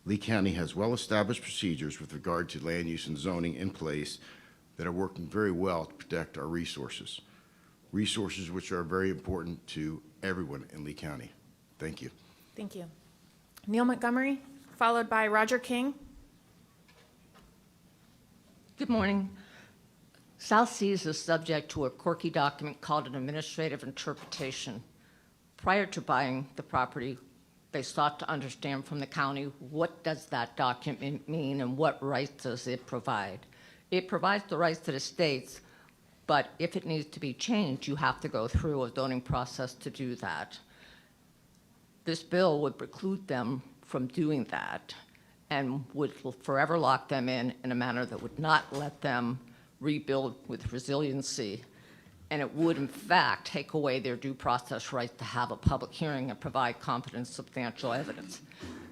Lee County has well-established procedures with regard to land use and zoning in place that are working very well to protect our resources which are very important to everyone in Lee County. Thank you. Thank you. Neil Montgomery, followed by Roger King. Good morning. South Seas is subject to a quirky document called an administrative interpretation. Prior to buying the property, they sought to understand from the county, what does that document mean and what rights does it provide? It provides the rights to the states, but if it needs to be changed, you have to go through a zoning process to do that. This bill would preclude them from doing that and would forever lock them in a manner that would not let them rebuild with resiliency. And it would, in fact, take away their due process right to have a public hearing and provide competent, substantial evidence.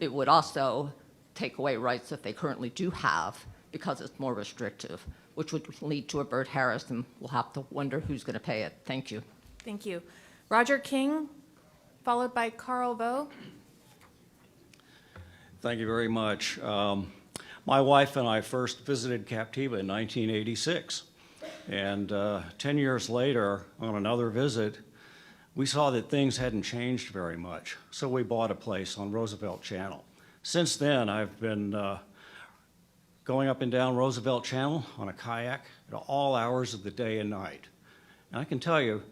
It would also take away rights that they currently do have because it's more restrictive, which would lead to a Bert Harris, and we'll have to wonder who's going to pay it. Thank you. Thank you. Roger King, followed by Carl Vo. Thank you very much. My wife and I first visited Captiva in 1986. And 10 years later, on another visit, we saw that things hadn't changed very much. So we bought a place on Roosevelt Channel. Since then, I've been going up and down Roosevelt Channel on a kayak at all hours of the day and night. And I can tell you,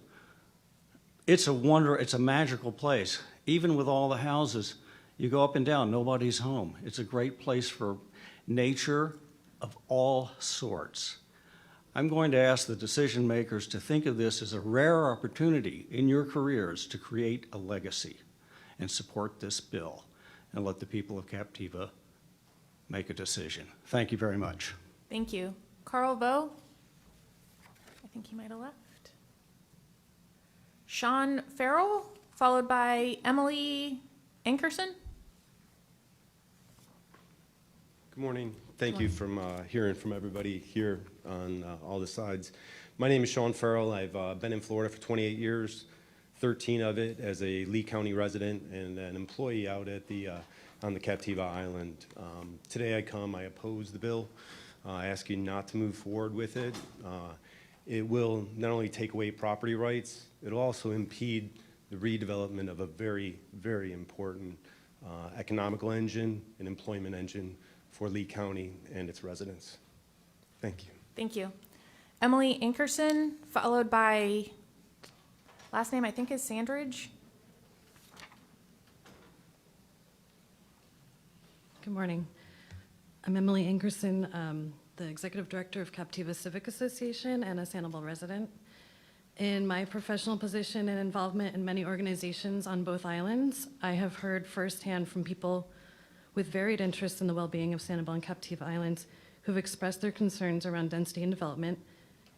it's a magical place. Even with all the houses, you go up and down, nobody's home. It's a great place for nature of all sorts. I'm going to ask the decision makers to think of this as a rare opportunity in your careers to create a legacy and support this bill and let the people of Captiva make a decision. Thank you very much. Thank you. Carl Vo. I think he might have left. Sean Farrell, followed by Emily Ankerson. Good morning. Thank you from hearing from everybody here on all the sides. My name is Sean Farrell. I've been in Florida for 28 years, 13 of it as a Lee County resident and an employee out at on the Captiva Island. Today I oppose the bill. I ask you not to move forward with it. It will not only take away property rights, it'll also impede the redevelopment of a very, very important economical engine and employment engine for Lee County and its residents. Thank you. Thank you. Emily Ankerson, followed by, last name I think is Sandridge. Good morning. I'm Emily Ankerson, the Executive Director of Captiva Civic Association and a Sanibel resident. In my professional position and involvement in many organizations on both islands, I have heard firsthand from people with varied interests in the well-being of Sanibel and Captiva Islands who've expressed their concerns around density and development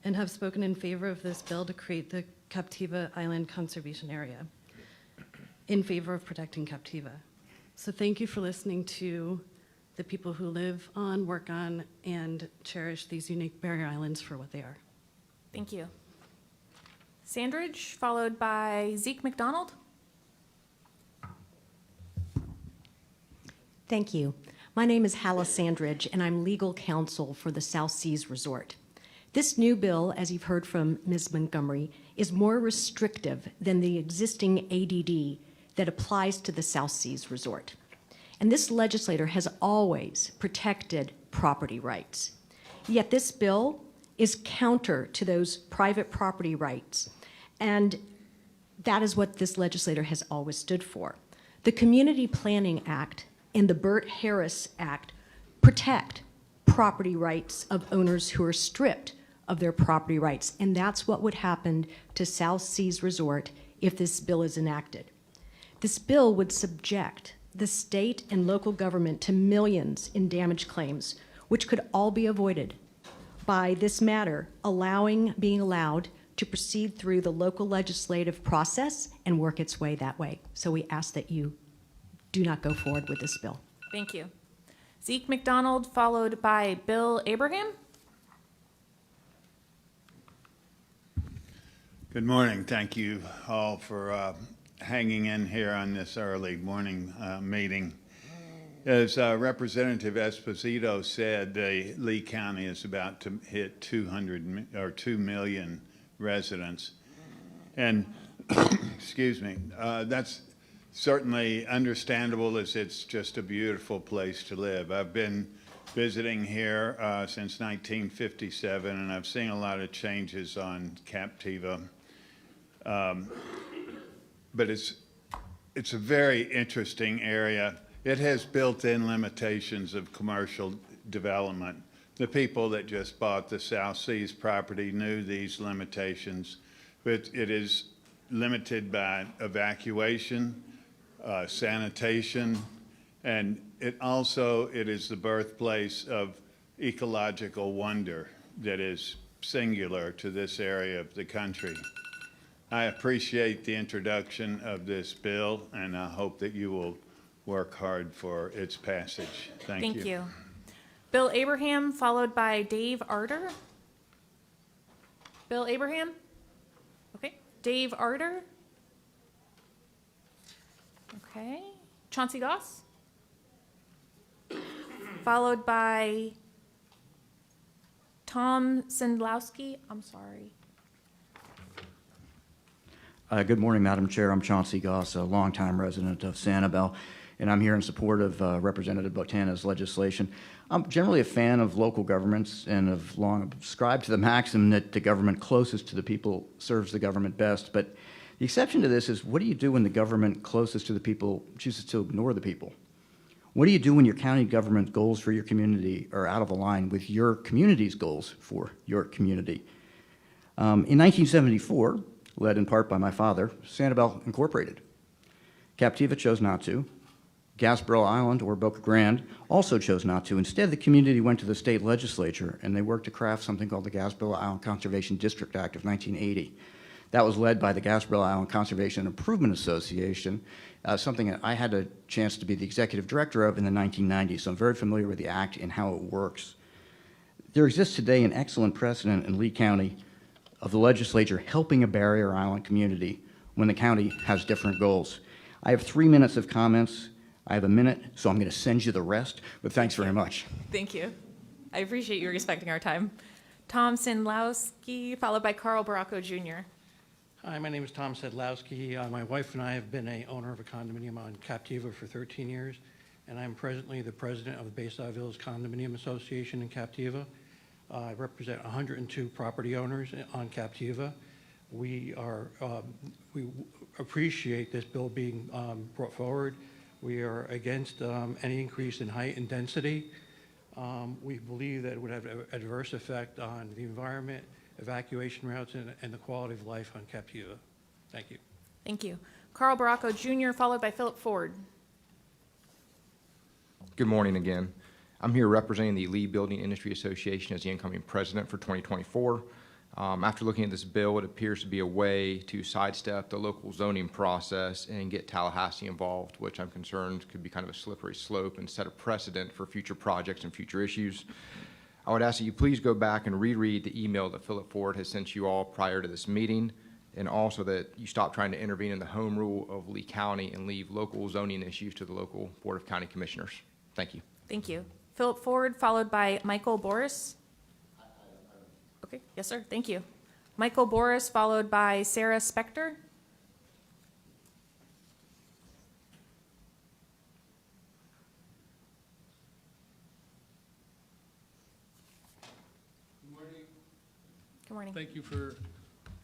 and have spoken in favor of this bill to create the Captiva Island Conservation Area in favor of protecting Captiva. So thank you for listening to the people who live on, work on, and cherish these unique barrier islands for what they are. Thank you. Sandridge, followed by Zeke McDonald. Thank you. My name is Halla Sandridge, and I'm legal counsel for the South Seas Resort. This new bill, as you've heard from Ms. Montgomery, is more restrictive than the existing ADD that applies to the South Seas Resort. And this legislator has always protected property rights. Yet this bill is counter to those private property rights, and that is what this legislator has always stood for. The Community Planning Act and the Bert Harris Act protect property rights of owners who are stripped of their property rights, and that's what would happen to South Seas Resort if this bill is enacted. This bill would subject the state and local government to millions in damage claims, which could all be avoided by this matter being allowed to proceed through the local legislative process and work its way that way. So we ask that you do not go forward with this bill. Thank you. Zeke McDonald, followed by Bill Abraham. Good morning. Thank you all for hanging in here on this early morning meeting. As Representative Esposito said, Lee County is about to hit 2 million residents. And, excuse me, that's certainly understandable, as it's just a beautiful place to live. I've been visiting here since 1957, and I've seen a lot of changes on Captiva. But it's a very interesting area. It has built-in limitations of commercial development. The people that just bought the South Seas property knew these limitations, but it is limited by evacuation, sanitation, and it is the birthplace of ecological wonder that is singular to this area of the country. I appreciate the introduction of this bill, and I hope that you will work hard for its passage. Thank you. Thank you. Bill Abraham, followed by Dave Arter. Bill Abraham? Okay. Dave Arter? Okay. Chauncey Goss? Followed by Tom Sendlowski. I'm sorry. Good morning, Madam Chair. I'm Chauncey Goss, a longtime resident of Sanibel, and I'm here in support of Representative Botana's legislation. I'm generally a fan of local governments and have long subscribed to the maxim that the government closest to the people serves the government best. But the exception to this is, what do you do when the government closest to the people chooses to ignore the people? What do you do when your county government goals for your community are out of line with your community's goals for your community? In 1974, led in part by my father, Sanibel incorporated. Captiva chose not to. Gasparilla Island, or Boca Grande, also chose not to. Instead, the community went to the state legislature, and they worked to craft something called the Gasparilla Island Conservation District Act of 1980. That was led by the Gasparilla Island Conservation Improvement Association, something that I had a chance to be the executive director of in the 1990s, so I'm very familiar with the act and how it works. There exists today an excellent precedent in Lee County of the legislature helping a barrier island community when the county has different goals. I have 3 minutes of comments. I have a minute, so I'm going to send you the rest, but thanks very much. Thank you. I appreciate you respecting our time. Tom Sendlowski, followed by Carl Baracco Jr. Hi, my name is Tom Sedlowski. My wife and I have been a owner of a condominium on Captiva for 13 years, and I'm presently the president of the Bayside Villas Condominium Association in Captiva. I represent 102 property owners on Captiva. We appreciate this bill being brought forward. We are against any increase in height and density. We believe that it would have an adverse effect on the environment, evacuation routes, and the quality of life on Captiva. Thank you. Thank you. Carl Baracco Jr., followed by Philip Ford. Good morning again. I'm here representing the Lee Building Industry Association as the incoming president for 2024. After looking at this bill, it appears to be a way to sidestep the local zoning process and get Tallahassee involved, which I'm concerned could be kind of a slippery slope and set a precedent for future projects and future issues. I would ask that you please go back and reread the email that Philip Ford has sent you all prior to this meeting, and also that you stop trying to intervene in the home rule of Lee County and leave local zoning issues to the local Board of County Commissioners. Thank you. Thank you. Philip Ford, followed by Michael Boris. Okay, yes, sir. Thank you. Michael Boris, followed by Sarah Spector. Good morning. Thank you for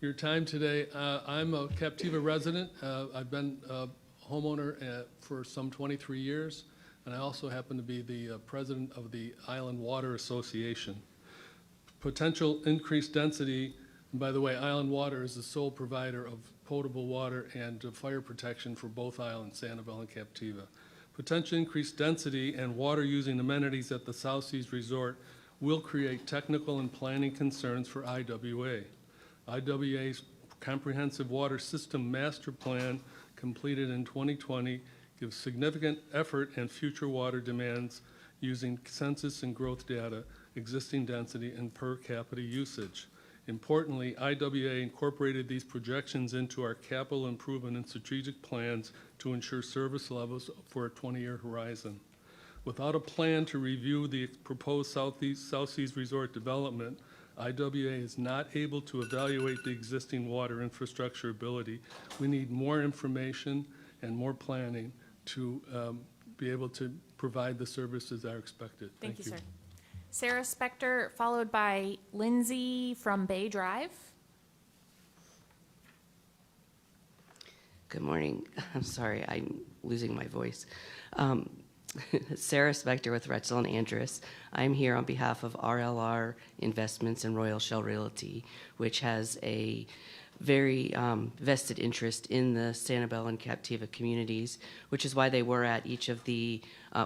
your time today. I'm a Captiva resident. I've been a homeowner for some 23 years, and I also happen to be the president of the Island Water Association. Potential increased density, and by the way, Island Water is the sole provider of potable water and fire protection for both islands, Sanibel and Captiva. Potential increased density and water-using amenities at the South Seas Resort will create technical and planning concerns for IWA. IWA's Comprehensive Water System Master Plan, completed in 2020, gives significant effort and future water demands using census and growth data, existing density, and per capita usage. Importantly, IWA incorporated these projections into our capital improvement and strategic plans to ensure service levels for a 20-year horizon. Without a plan to review the proposed South Seas Resort development, IWA is not able to evaluate the existing water infrastructure ability. We need more information and more planning to be able to provide the services that are expected. Thank you, sir. Sarah Spector, followed by Lindsay from Bay Drive. Good morning. I'm sorry, I'm losing my voice. Sarah Spector with Retzel and Andrus. I'm here on behalf of RLR Investments and Royal Shell Realty, which has a very vested interest in the Sanibel and Captiva communities, which is why they were at each of the,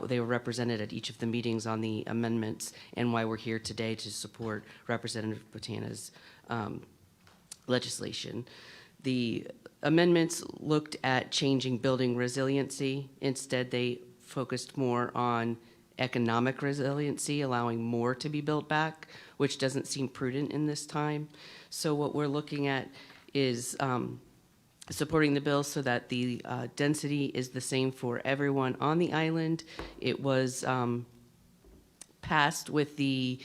they were represented at each of the meetings on the amendments, and why we're here today to support Representative Botana's legislation. The amendments looked at changing building resiliency. Instead, they focused more on economic resiliency, allowing more to be built back, which doesn't seem prudent in this time. So what we're looking at is supporting the bill so that the density is the same for everyone on the island. It was passed with the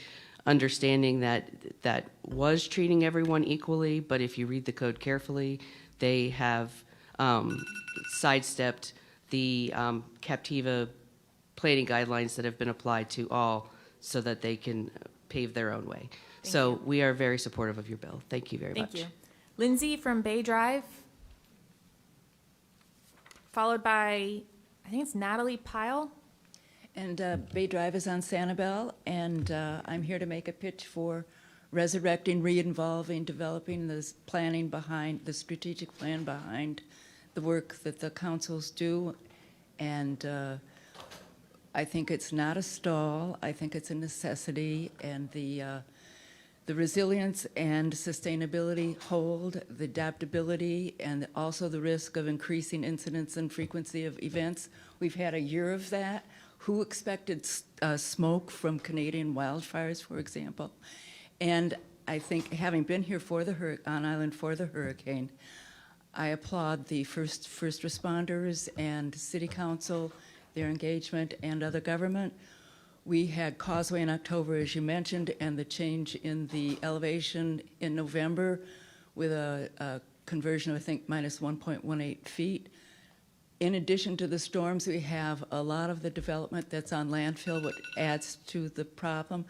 understanding that that was treating everyone equally, but if you read the code carefully, they have sidestepped the Captiva planning guidelines that have been applied to all so that they can pave their own way. So we are very supportive of your bill. Thank you very much. Thank you. Lindsay from Bay Drive, followed by, I think it's Natalie Pyle. And Bay Drive is on Sanibel, and I'm here to make a pitch for resurrecting, re-involving, developing the planning behind, the strategic plan behind the work that the councils do. And I think it's not a stall. I think it's a necessity, and the resilience and sustainability hold, the adaptability, and also the risk of increasing incidence and frequency of events. We've had a year of that. Who expected smoke from Canadian wildfires, for example? And I think, having been here for the on island for the hurricane, I applaud the first responders and city council, their engagement, and other government. We had Causeway in October, as you mentioned, and the change in the elevation in November with a conversion of, I think, minus 1.18 feet. In addition to the storms, we have a lot of the development that's on landfill, which adds to the problem.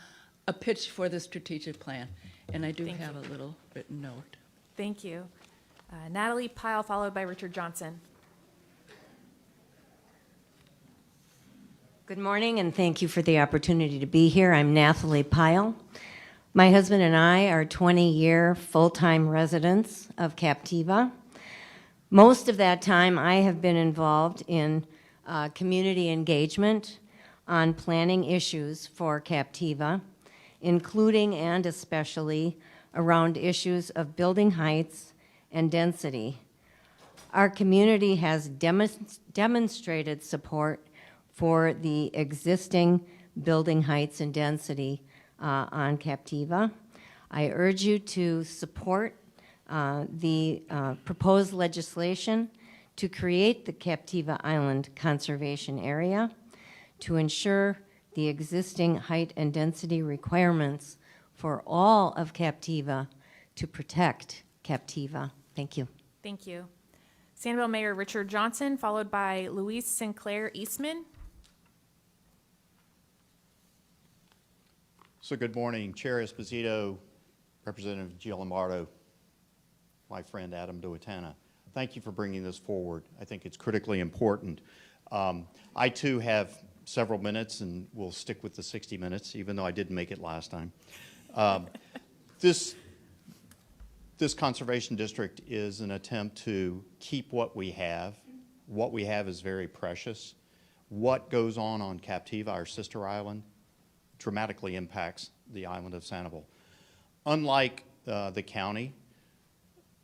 A pitch for the strategic plan. And I do have a little written note. Thank you. Natalie Pyle, followed by Richard Johnson. Good morning, and thank you for the opportunity to be here. I'm Nathalie Pyle. My husband and I are 20-year full-time residents of Captiva. Most of that time, I have been involved in community engagement on planning issues for Captiva, including and especially around issues of building heights and density. Our community has demonstrated support for the existing building heights and density on Captiva. I urge you to support the proposed legislation to create the Captiva Island Conservation Area to ensure the existing height and density requirements for all of Captiva to protect Captiva. Thank you. Thank you. Sanibel Mayor Richard Johnson, followed by Louise Sinclair Eastman. So good morning, Chair Esposito, Representative Gianlombardo, my friend Adam Duatana. Thank you for bringing this forward. I think it's critically important. I too have several minutes, and we'll stick with the 60 minutes, even though I didn't make it last time. This conservation district is an attempt to keep what we have. What we have is very precious. What goes on Captiva, our sister island, dramatically impacts the island of Sanibel. Unlike the county,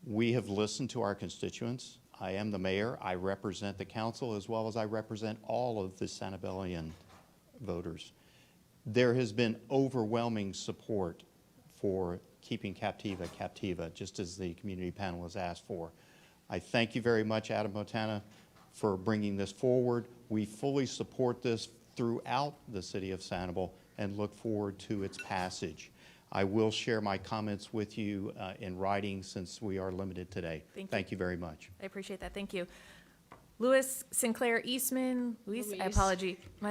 we have listened to our constituents. I am the mayor. I represent the council as well as I represent all of the Sanibelian voters. There has been overwhelming support for keeping Captiva Captiva, just as the community panel has asked for. I thank you very much, Adam Botana, for bringing this forward. We fully support this throughout the city of Sanibel and look forward to its passage. I will share my comments with you in writing since we are limited today. Thank you very much. I appreciate that. Thank you. Louis Sinclair Eastman. Luis, my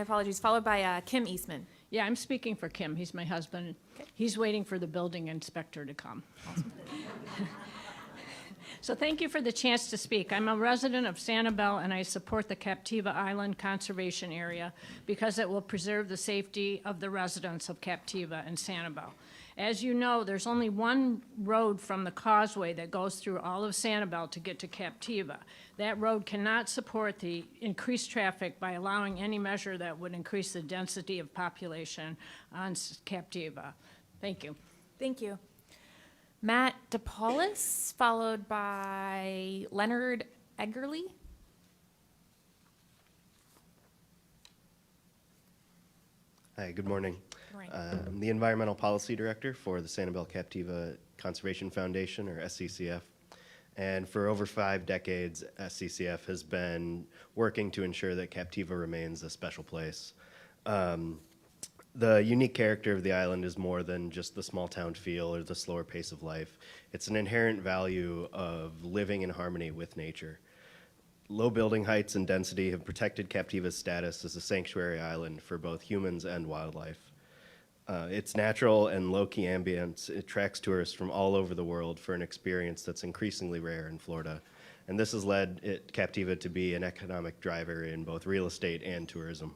apologies. Followed by Kim Eastman. Yeah, I'm speaking for Kim. He's my husband. He's waiting for the building inspector to come. Awesome. So thank you for the chance to speak. I'm a resident of Sanibel, and I support the Captiva Island Conservation Area because it will preserve the safety of the residents of Captiva and Sanibel. As you know, there's only one road from the causeway that goes through all of Sanibel to get to Captiva. That road cannot support the increased traffic by allowing any measure that would increase the density of population on Captiva. Thank you. Thank you. Matt DePaulis, followed by Leonard Eggerly. Hi, good morning. Good morning. I'm the Environmental Policy Director for the Sanibel Captiva Conservation Foundation, or SCCF. And for over 5 decades, SCCF has been working to ensure that Captiva remains a special place. The unique character of the island is more than just the small town feel or the slower pace of life. It's an inherent value of living in harmony with nature. Low building heights and density have protected Captiva's status as a sanctuary island for both humans and wildlife. Its natural and low-key ambience attracts tourists from all over the world for an experience that's increasingly rare in Florida. And this has led Captiva to be an economic driver in both real estate and tourism.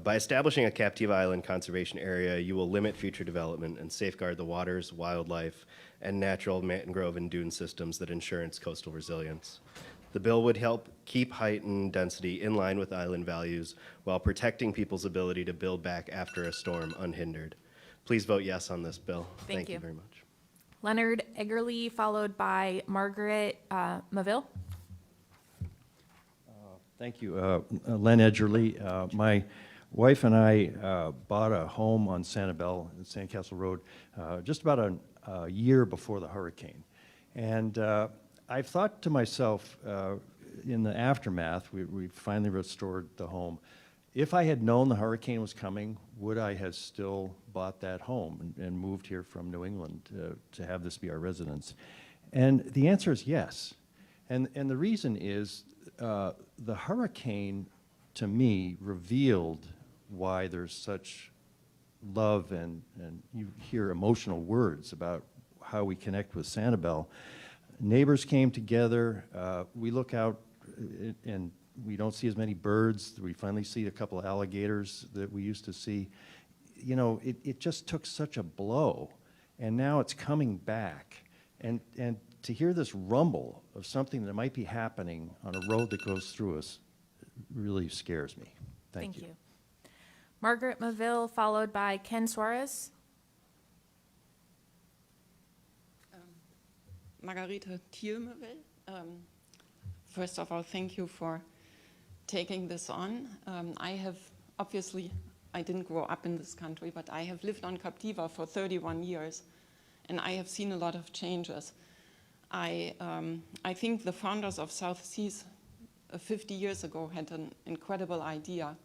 By establishing a Captiva Island conservation area, you will limit future development and safeguard the waters, wildlife, and natural mangrove and dune systems that ensure its coastal resilience. The bill would help keep height and density in line with island values while protecting people's ability to build back after a storm unhindered. Please vote yes on this bill. Thank you very much. Leonard Eggerly, followed by Margaret Maville. Thank you. Len Edgerly. My wife and I bought a home on Sanibel, Sandcastle Road, just about a year before the hurricane. And I've thought to myself, in the aftermath, we finally restored the home. If I had known the hurricane was coming, would I have still bought that home and moved here from New England to have this be our residence? And the answer is yes. And the reason is the hurricane, to me, revealed why there's such love and you hear emotional words about how we connect with Sanibel. Neighbors came together. We look out and we don't see as many birds. We finally see a couple of alligators that we used to see. You know, it just took such a blow, and now it's coming back. And to hear this rumble of something that might be happening on a road that goes through us really scares me. Thank you. Margaret Maville, followed by Ken Suarez. Margarita Thielmewel. First of all, thank you for taking this on. I have, obviously, I didn't grow up in this country, but I have lived on Captiva for 31 years, and I have seen a lot of changes. I think the founders of South Seas 50 years ago had an incredible idea.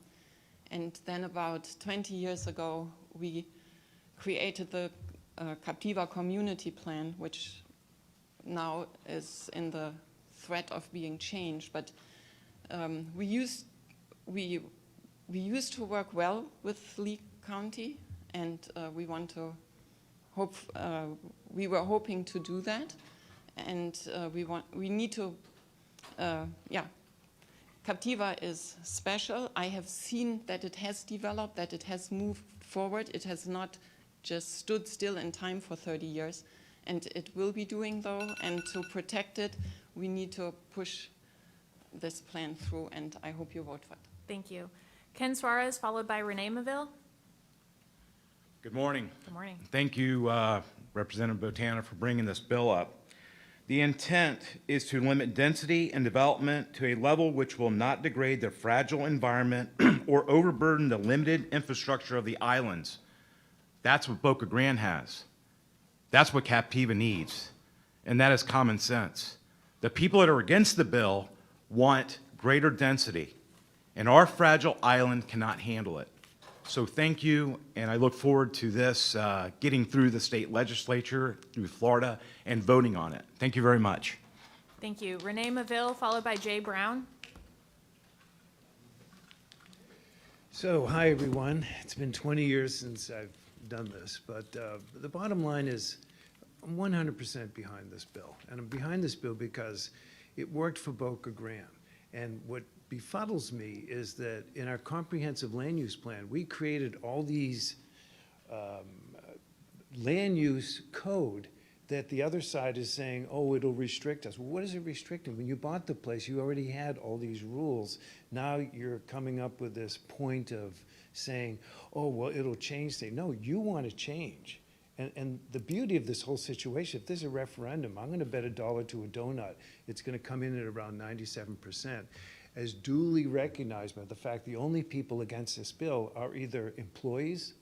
And then about 20 years ago, we created the Captiva Community Plan, which now is in the threat of being changed. But we used to work well with Lee County, and we were hoping to do that. And we need to, Captiva is special. I have seen that it has developed, that it has moved forward. It has not just stood still in time for 30 years. And it will be doing though, and to protect it, we need to push this plan through, and I hope you vote for it. Thank you. Ken Suarez, followed by Renee Maville. Good morning. Good morning. Thank you, Representative Botana, for bringing this bill up. The intent is to limit density and development to a level which will not degrade the fragile environment or overburden the limited infrastructure of the islands. That's what Boca Grande has. That's what Captiva needs, and that is common sense. The people that are against the bill want greater density, and our fragile island cannot handle it. So thank you, and I look forward to this getting through the state legislature, through Florida, and voting on it. Thank you very much. Thank you. Renee Maville, followed by Jay Brown. So, hi everyone. It's been 20 years since I've done this, but the bottom line is I'm 100% behind this bill. And I'm behind this bill because it worked for Boca Graham. And what befuddles me is that in our comprehensive land use plan, we created all these land use code that the other side is saying, oh, it'll restrict us. Well, what is it restricting? When you bought the place, you already had all these rules. Now you're coming up with this point of saying, oh, well, it'll change things. No, you want to change. And the beauty of this whole situation, if there's a referendum, I'm going to bet $1 to a donut, it's going to come in at around 97%, as duly recognized by the fact the only people against this bill are either employees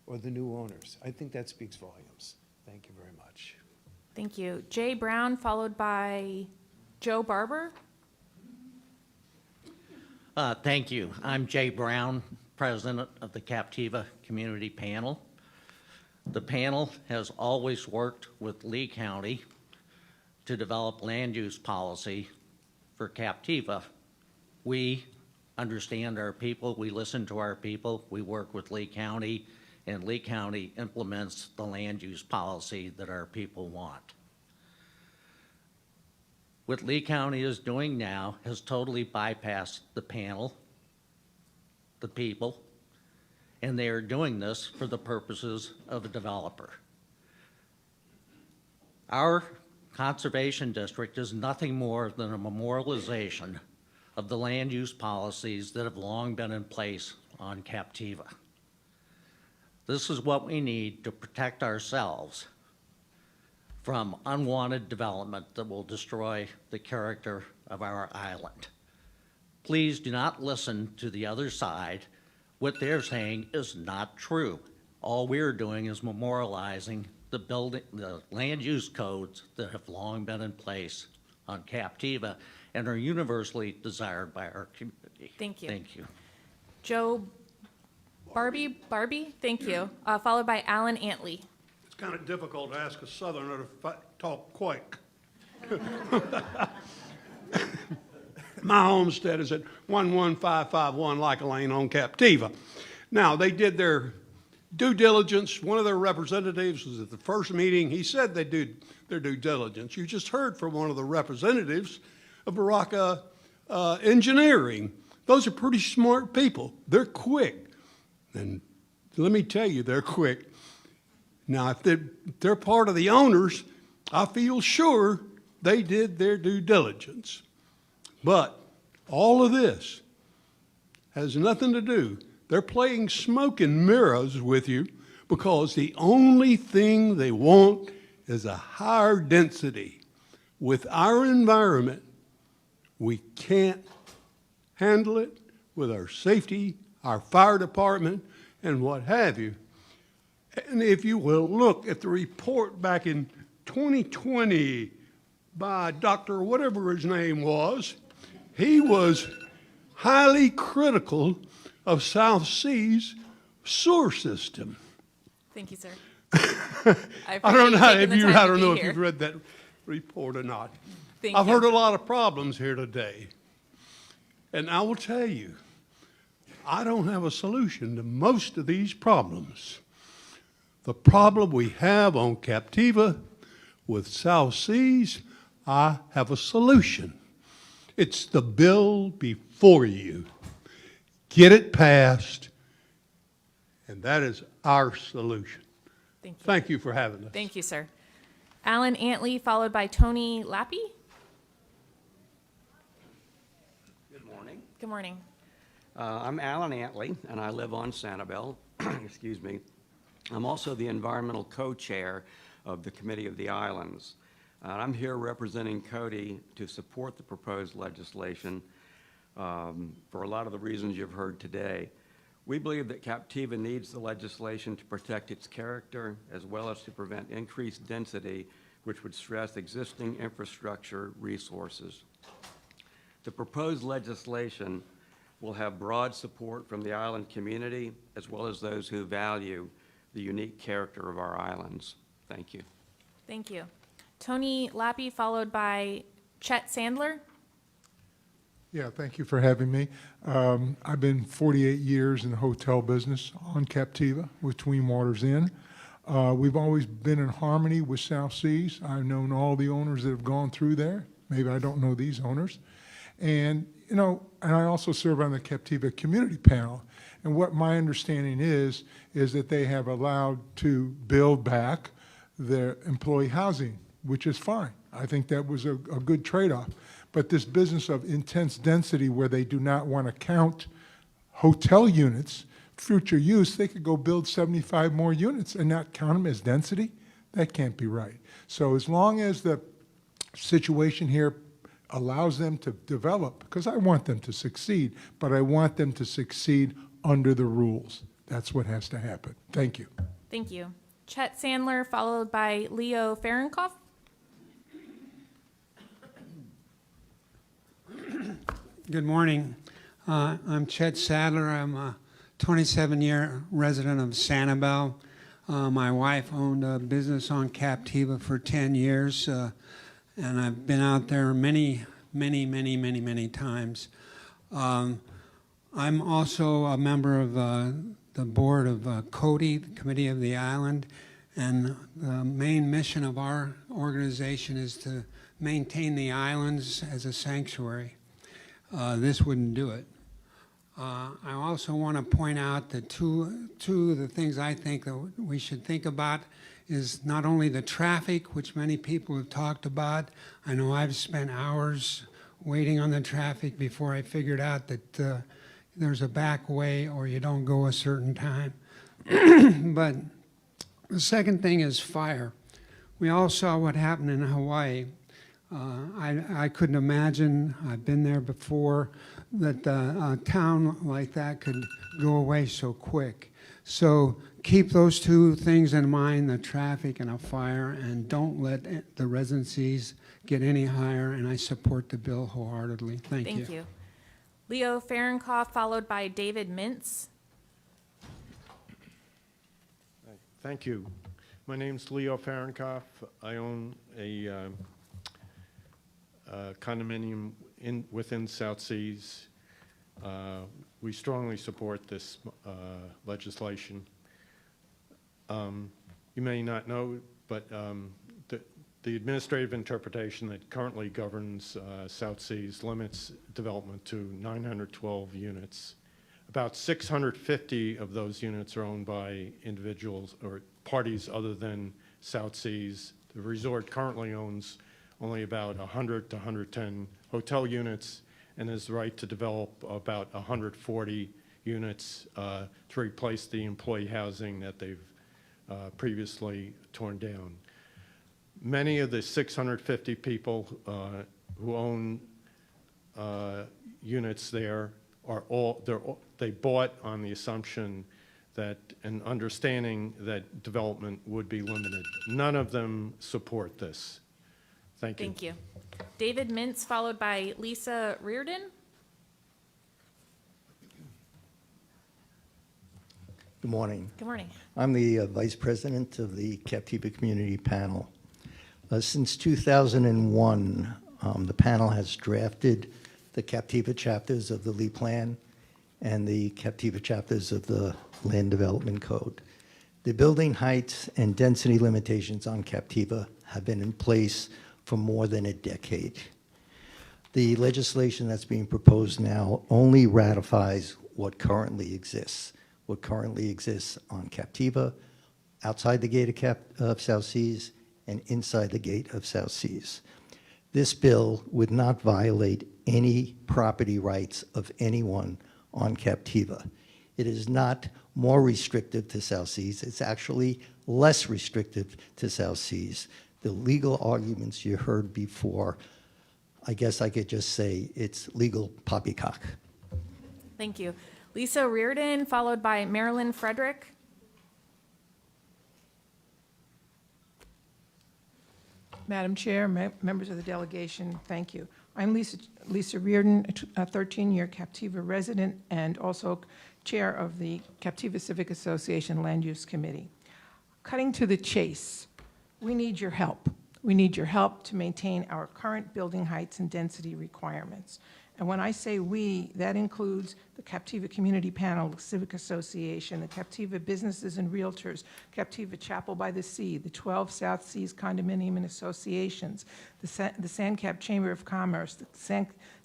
or the new owners. I think that speaks volumes. Thank you very much. Thank you. Jay Brown, followed by Joe Barber. Thank you. I'm Jay Brown, president of the Captiva Community Panel. The panel has always worked with Lee County to develop land use policy for Captiva. We understand our people, we listen to our people, we work with Lee County, and Lee County implements the land use policy that our people want. What Lee County is doing now has totally bypassed the panel, the people, and they are doing this for the purposes of a developer. Our conservation district is nothing more than a memorialization of the land use policies that have long been in place on Captiva. This is what we need to protect ourselves from unwanted development that will destroy the character of our island. Please do not listen to the other side. What they're saying is not true. All we're doing is memorializing the land use codes that have long been in place on Captiva and are universally desired by our community. Thank you. Thank you. Joe Barbie, thank you. Followed by Alan Antley. It's kind of difficult to ask a Southerner to talk quick. My homestead is at 11551 Like Lane on Captiva. Now, they did their due diligence. One of their representatives was at the first meeting. He said they did their due diligence. You just heard from one of the representatives of Baraka Engineering. Those are pretty smart people. They're quick. And let me tell you, they're quick. Now, if they're part of the owners, I feel sure they did their due diligence. But all of this has nothing to do. They're playing smoke and mirrors with you because the only thing they want is a higher density. With our environment, we can't handle it with our safety, our fire department, and what have you. And if you will look at the report back in 2020 by Dr. whatever his name was, he was highly critical of South Sea's sewer system. Thank you, sir. I don't know if you've read that report or not. I've heard a lot of problems here today. And I will tell you, I don't have a solution to most of these problems. The problem we have on Captiva with South Seas, I have a solution. It's the bill before you. Get it passed, and that is our solution. Thank you. Thank you for having us. Thank you, sir. Alan Antley, followed by Tony Lappy. Good morning. Good morning. I'm Alan Antley, and I live on Sanibel. Excuse me. I'm also the environmental co-chair of the Committee of the Islands. I'm here representing Cody to support the proposed legislation for a lot of the reasons you've heard today. We believe that Captiva needs the legislation to protect its character as well as to prevent increased density, which would stress existing infrastructure resources. The proposed legislation will have broad support from the island community as well as those who value the unique character of our islands. Thank you. Thank you. Tony Lappy, followed by Chet Sandler. Yeah, thank you for having me. I've been 48 years in the hotel business on Captiva with Twin Waters Inn. We've always been in harmony with South Seas. I've known all the owners that have gone through there. Maybe I don't know these owners. And, you know, and I also serve on the Captiva Community Panel. And what my understanding is that they have allowed to build back their employee housing, which is fine. I think that was a good trade-off. But this business of intense density where they do not want to count hotel units, future use, they could go build 75 more units and not count them as density. That can't be right. So as long as the situation here allows them to develop, because I want them to succeed, but I want them to succeed under the rules. That's what has to happen. Thank you. Thank you. Chet Sandler, followed by Leo Fahrenkopf. Good morning. I'm Chet Sadler. I'm a 27-year resident of Sanibel. My wife owned a business on Captiva for 10 years, and I've been out there many times. I'm also a member of the board of CODI, the Committee of the Island, and the main mission of our organization is to maintain the islands as a sanctuary. This wouldn't do it. I also want to point out that two of the things I think that we should think about is not only the traffic, which many people have talked about. I know I've spent hours waiting on the traffic before I figured out that there's a back way or you don't go a certain time. But the second thing is fire. We all saw what happened in Hawaii. I couldn't imagine, I've been there before, that a town like that could go away so quick. So keep those two things in mind, the traffic and a fire, and don't let the residencies get any higher, and I support the bill wholeheartedly. Thank you. Thank you. Leo Fahrenkopf, followed by David Mintz. Thank you. My name's Leo Fahrenkopf. I own a condominium within South Seas. We strongly support this legislation. You may not know, but the administrative interpretation that currently governs South Seas limits development to 912 units. About 650 of those units are owned by individuals or parties other than South Seas. The resort currently owns only about 100 to 110 hotel units and has the right to develop about 140 units to replace the employee housing that they've previously torn down. Many of the 650 people who own units there are they bought on the assumption that and understanding that development would be limited. None of them support this. Thank you. Thank you. David Mintz, followed by Lisa Reardon. Good morning. Good morning. I'm the Vice President of the Captiva Community Panel. Since 2001, the panel has drafted the Captiva chapters of the Lee Plan and the Captiva chapters of the Land Development Code. The building heights and density limitations on Captiva have been in place for more than a decade. The legislation that's being proposed now only ratifies what currently exists. What currently exists on Captiva, outside the gate of South Seas, and inside the gate of South Seas. This bill would not violate any property rights of anyone on Captiva. It is not more restrictive to South Seas. It's actually less restrictive to South Seas. The legal arguments you heard before, I guess I could just say it's legal poppycock. Thank you. Lisa Reardon, followed by Marilyn Frederick. Madam Chair, members of the delegation, thank you. I'm Lisa Reardon, a 13-year Captiva resident and also chair of the Captiva Civic Association Land Use Committee. Cutting to the chase, we need your help. We need your help to maintain our current building heights and density requirements. And when I say we, that includes the Captiva Community Panel, Civic Association, the Captiva Businesses and Realtors, Captiva Chapel by the Sea, the 12 South Seas Condominium and Associations, the Sandcap Chamber of Commerce, the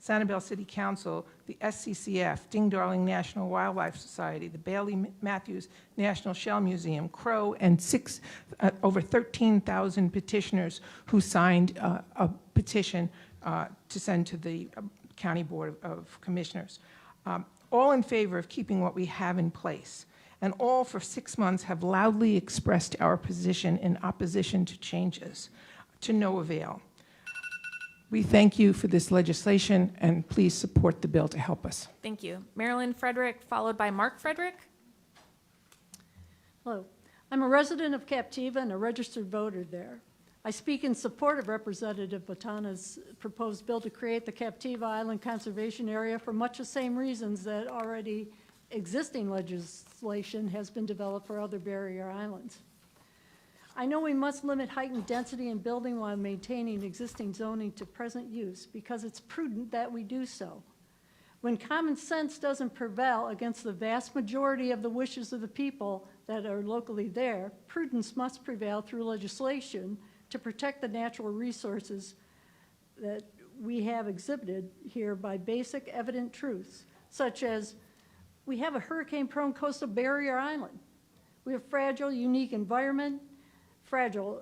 Sanibel City Council, the SCCF, Ding Darling National Wildlife Society, the Bailey Matthews National Shell Museum, Crow, and over 13,000 petitioners who signed a petition to send to the County Board of Commissioners. All in favor of keeping what we have in place, and all for 6 months have loudly expressed our position in opposition to changes, to no avail. We thank you for this legislation, and please support the bill to help us. Thank you. Marilyn Frederick, followed by Mark Frederick. Hello. I'm a resident of Captiva and a registered voter there. I speak in support of Representative Botana's proposed bill to create the Captiva Island Conservation Area for much the same reasons that already existing legislation has been developed for other barrier islands. I know we must limit height and density in building while maintaining existing zoning to present use because it's prudent that we do so. When common sense doesn't prevail against the vast majority of the wishes of the people that are locally there, prudence must prevail through legislation to protect the natural resources that we have exhibited here by basic evident truths, such as we have a hurricane-prone coastal barrier island. We have fragile, unique environment, fragile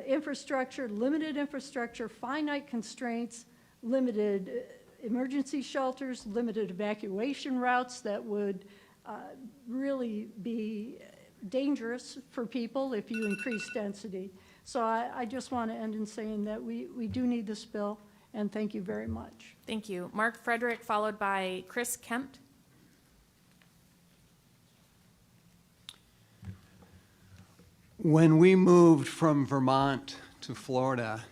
infrastructure, limited infrastructure, finite constraints, limited emergency shelters, limited evacuation routes that would really be dangerous for people if you increase density. So I just want to end in saying that we do need this bill, and thank you very much. Thank you. Mark Frederick, followed by Chris Kempt. When we moved from Vermont to Florida,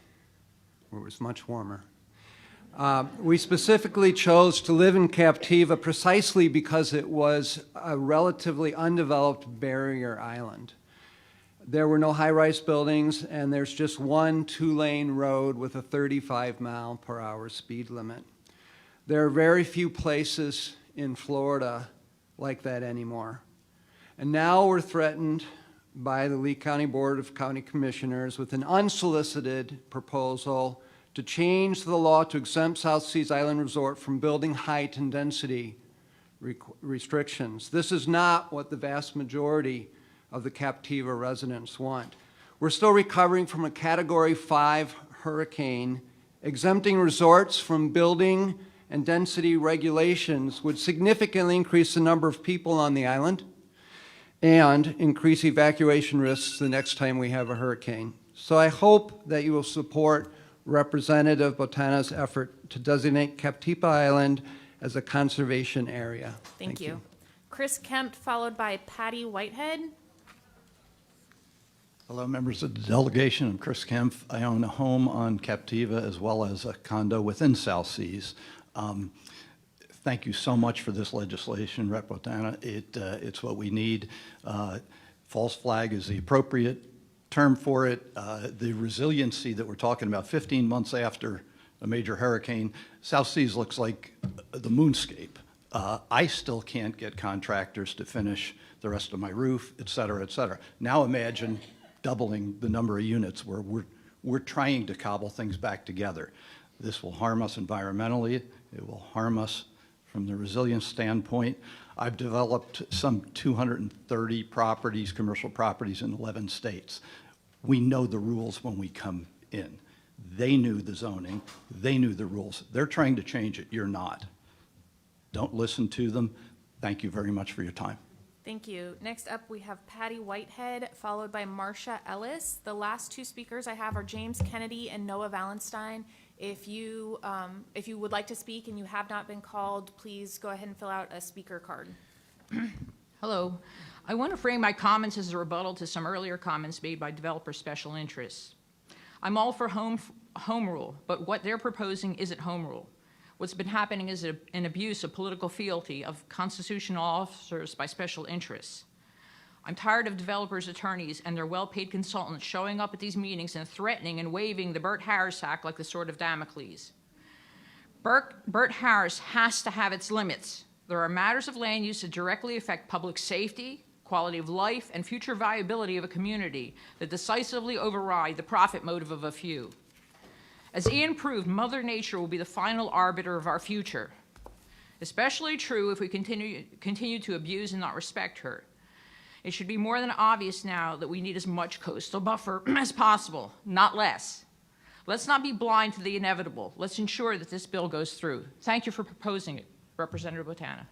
where it was much warmer, we specifically chose to live in Captiva precisely because it was a relatively undeveloped barrier island. There were no high-rise buildings, and there's just one 2-lane road with a 35-mile-per-hour speed limit. There are very few places in Florida like that anymore. And now we're threatened by the Lee County Board of County Commissioners with an unsolicited proposal to change the law to exempt South Seas Island Resort from building height and density restrictions. This is not what the vast majority of the Captiva residents want. We're still recovering from a Category 5 hurricane. Exempting resorts from building and density regulations would significantly increase the number of people on the island and increase evacuation risks the next time we have a hurricane. So I hope that you will support Representative Botana's effort to designate Captiva Island as a conservation area. Thank you. Chris Kempt, followed by Patty Whitehead. Hello, members of the delegation. I'm Chris Kempf. I own a home on Captiva as well as a condo within South Seas. Thank you so much for this legislation, Rep. Botana. It's what we need. False flag is the appropriate term for it. The resiliency that we're talking about 15 months after a major hurricane, South Seas looks like the moonscape. I still can't get contractors to finish the rest of my roof, et cetera, et cetera. Now imagine doubling the number of units where we're trying to cobble things back together. This will harm us environmentally. It will harm us from the resilience standpoint. I've developed some 230 properties, commercial properties in 11 states. We know the rules when we come in. They knew the zoning. They knew the rules. They're trying to change it. You're not. Don't listen to them. Thank you very much for your time. Thank you. Next up, we have Patty Whitehead, followed by Marcia Ellis. The last two speakers I have are James Kennedy and Noah Valenstein. If you would like to speak and you have not been called, please go ahead and fill out a speaker card. Hello. I want to frame my comments as a rebuttal to some earlier comments made by developer special interests. I'm all for home rule, but what they're proposing isn't home rule. What's been happening is an abuse of political fealty of constitutional officers by special interests. I'm tired of developers' attorneys and their well-paid consultants showing up at these meetings and threatening and waving the Bert Harris Act like the sword of Damocles. Bert Harris has to have its limits. There are matters of land use that directly affect public safety, quality of life, and future viability of a community that decisively override the profit motive of a few. As Ian proved, Mother Nature will be the final arbiter of our future. Especially true if we continue to abuse and not respect her. It should be more than obvious now that we need as much coastal buffer as possible, not less. Let's not be blind to the inevitable. Let's ensure that this bill goes through. Thank you for proposing it, Representative Botana.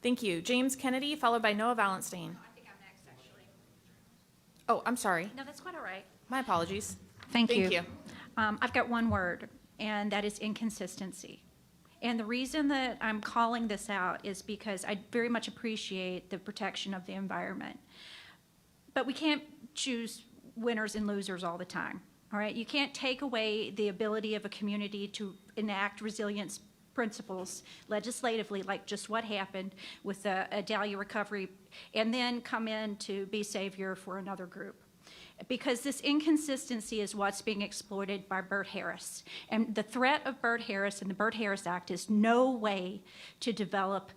Thank you. James Kennedy, followed by Noah Valenstein. I think I'm next, actually. Oh, I'm sorry. No, that's quite all right. My apologies. Thank you. Thank you. I've got one word, and that is inconsistency. And the reason that I'm calling this out is because I very much appreciate the protection of the environment. But we can't choose winners and losers all the time, all right? You can't take away the ability of a community to enact resilience principles legislatively, like just what happened with the Dahlia recovery, and then come in to be savior for another group. Because this inconsistency is what's being exploited by Bert Harris. And the threat of Bert Harris and the Bert Harris Act is no way to develop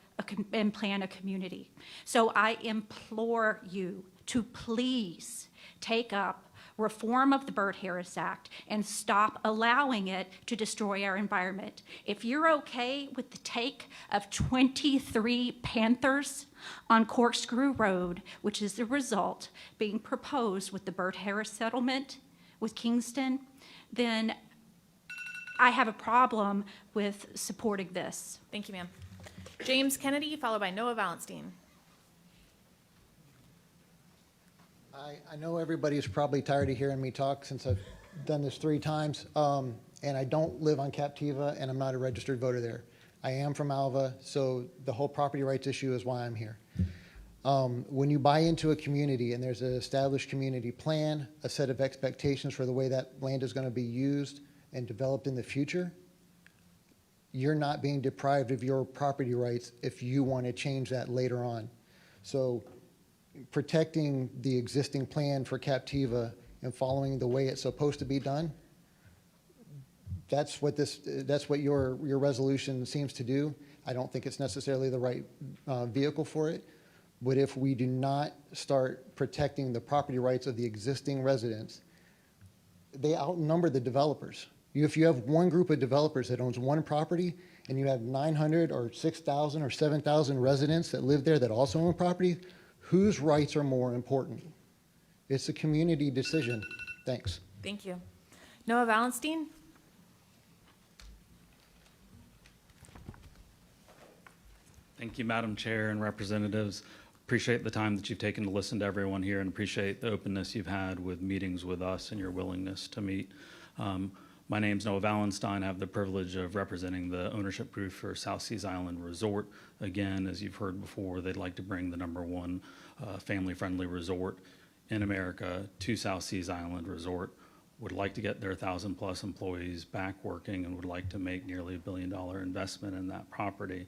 and plan a community. So I implore you to please take up reform of the Bert Harris Act and stop allowing it to destroy our environment. If you're okay with the take of 23 panthers on Corkscrew Road, which is the result being proposed with the Bert Harris settlement with Kingston, then I have a problem with supporting this. Thank you, ma'am. James Kennedy, followed by Noah Valenstein. I know everybody's probably tired of hearing me talk since I've done this 3 times, and I don't live on Captiva, and I'm not a registered voter there. I am from Alva, so the whole property rights issue is why I'm here. When you buy into a community and there's an established community plan, a set of expectations for the way that land is going to be used and developed in the future, you're not being deprived of your property rights if you want to change that later on. So protecting the existing plan for Captiva and following the way it's supposed to be done, that's what your resolution seems to do. I don't think it's necessarily the right vehicle for it. But if we do not start protecting the property rights of the existing residents, they outnumber the developers. If you have one group of developers that owns one property and you have 900 or 6,000 or 7,000 residents that live there that also own property, whose rights are more important? It's a community decision. Thanks. Thank you. Noah Valenstein. Thank you, Madam Chair and representatives. Appreciate the time that you've taken to listen to everyone here and appreciate the openness you've had with meetings with us and your willingness to meet. My name's Noah Valenstein. I have the privilege of representing the ownership group for South Seas Island Resort. Again, as you've heard before, they'd like to bring the #1 family-friendly resort in America to South Seas Island Resort. Would like to get their 1,000+ employees back working and would like to make nearly $1 billion investment in that property.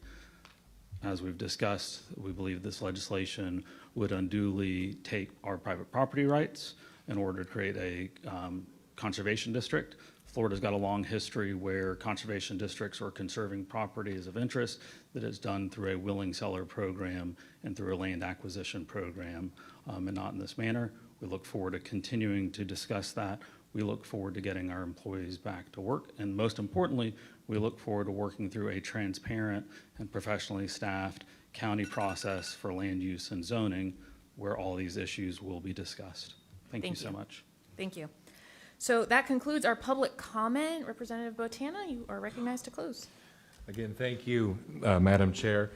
As we've discussed, we believe this legislation would unduly take our private property rights in order to create a conservation district. Florida's got a long history where conservation districts or conserving properties of interest that is done through a willing seller program and through a land acquisition program, and not in this manner. We look forward to continuing to discuss that. We look forward to getting our employees back to work, and most importantly, we look forward to working through a transparent and professionally staffed county process for land use and zoning where all these issues will be discussed. Thank you so much. Thank you. So that concludes our public comment. Representative Botana, you are recognized to close. Again, thank you, Madam Chair.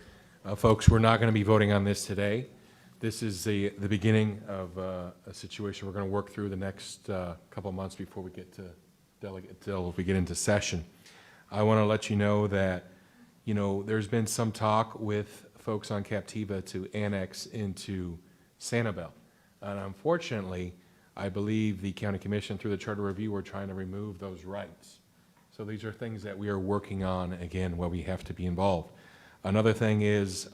Folks, we're not going to be voting on this today. This is the beginning of a situation we're going to work through the next couple of months before we get to till we get into session. I want to let you know that, there's been some talk with folks on Captiva to annex into Sanibel. And unfortunately, I believe the County Commission, through the Charter Review, are trying to remove those rights. So these are things that we are working on, again, where we have to be involved. Another thing is,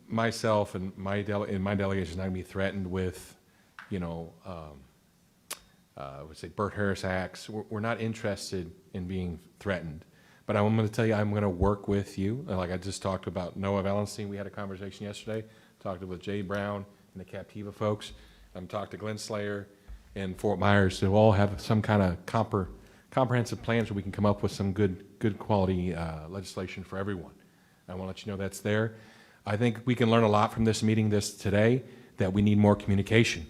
myself and my delegation is not going to be threatened with, I would say Burt Harris Acts. We're not interested in being threatened. But I'm going to tell you, I'm going to work with you. Like I just talked about Noah Valenstein. We had a conversation yesterday. Talked with Jay Brown and the Captiva folks. Talked to Glenn Slayer and Fort Myers. Who all have some kind of comprehensive plans where we can come up with some good quality legislation for everyone. I want to let you know that's there. I think we can learn a lot from this meeting today, that we need more communication.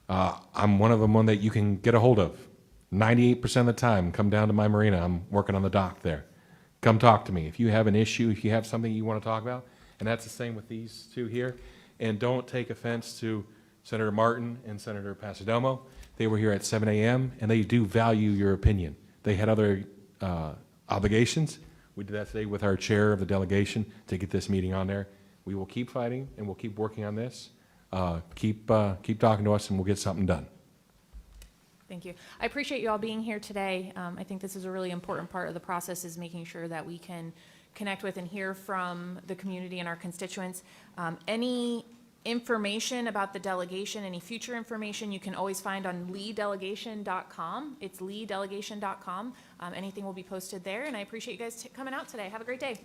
I'm one of them, one that you can get a hold of. 98% of the time, come down to my marina. I'm working on the dock there. Come talk to me. If you have an issue, if you have something you want to talk about, and that's the same with these two here. And don't take offense to Senator Martin and Senator Pasadomo. They were here at 7 a.m., and they do value your opinion. They had other obligations. We did that today with our chair of the delegation to get this meeting on there. We will keep fighting, and we'll keep working on this. Keep talking to us, and we'll get something done. Thank you. I appreciate you all being here today. I think this is a really important part of the process, is making sure that we can connect with and hear from the community and our constituents. Any information about the delegation, any future information, you can always find on leedelegation.com. It's leedelegation.com. Anything will be posted there, and I appreciate you guys coming out today. Have a great day.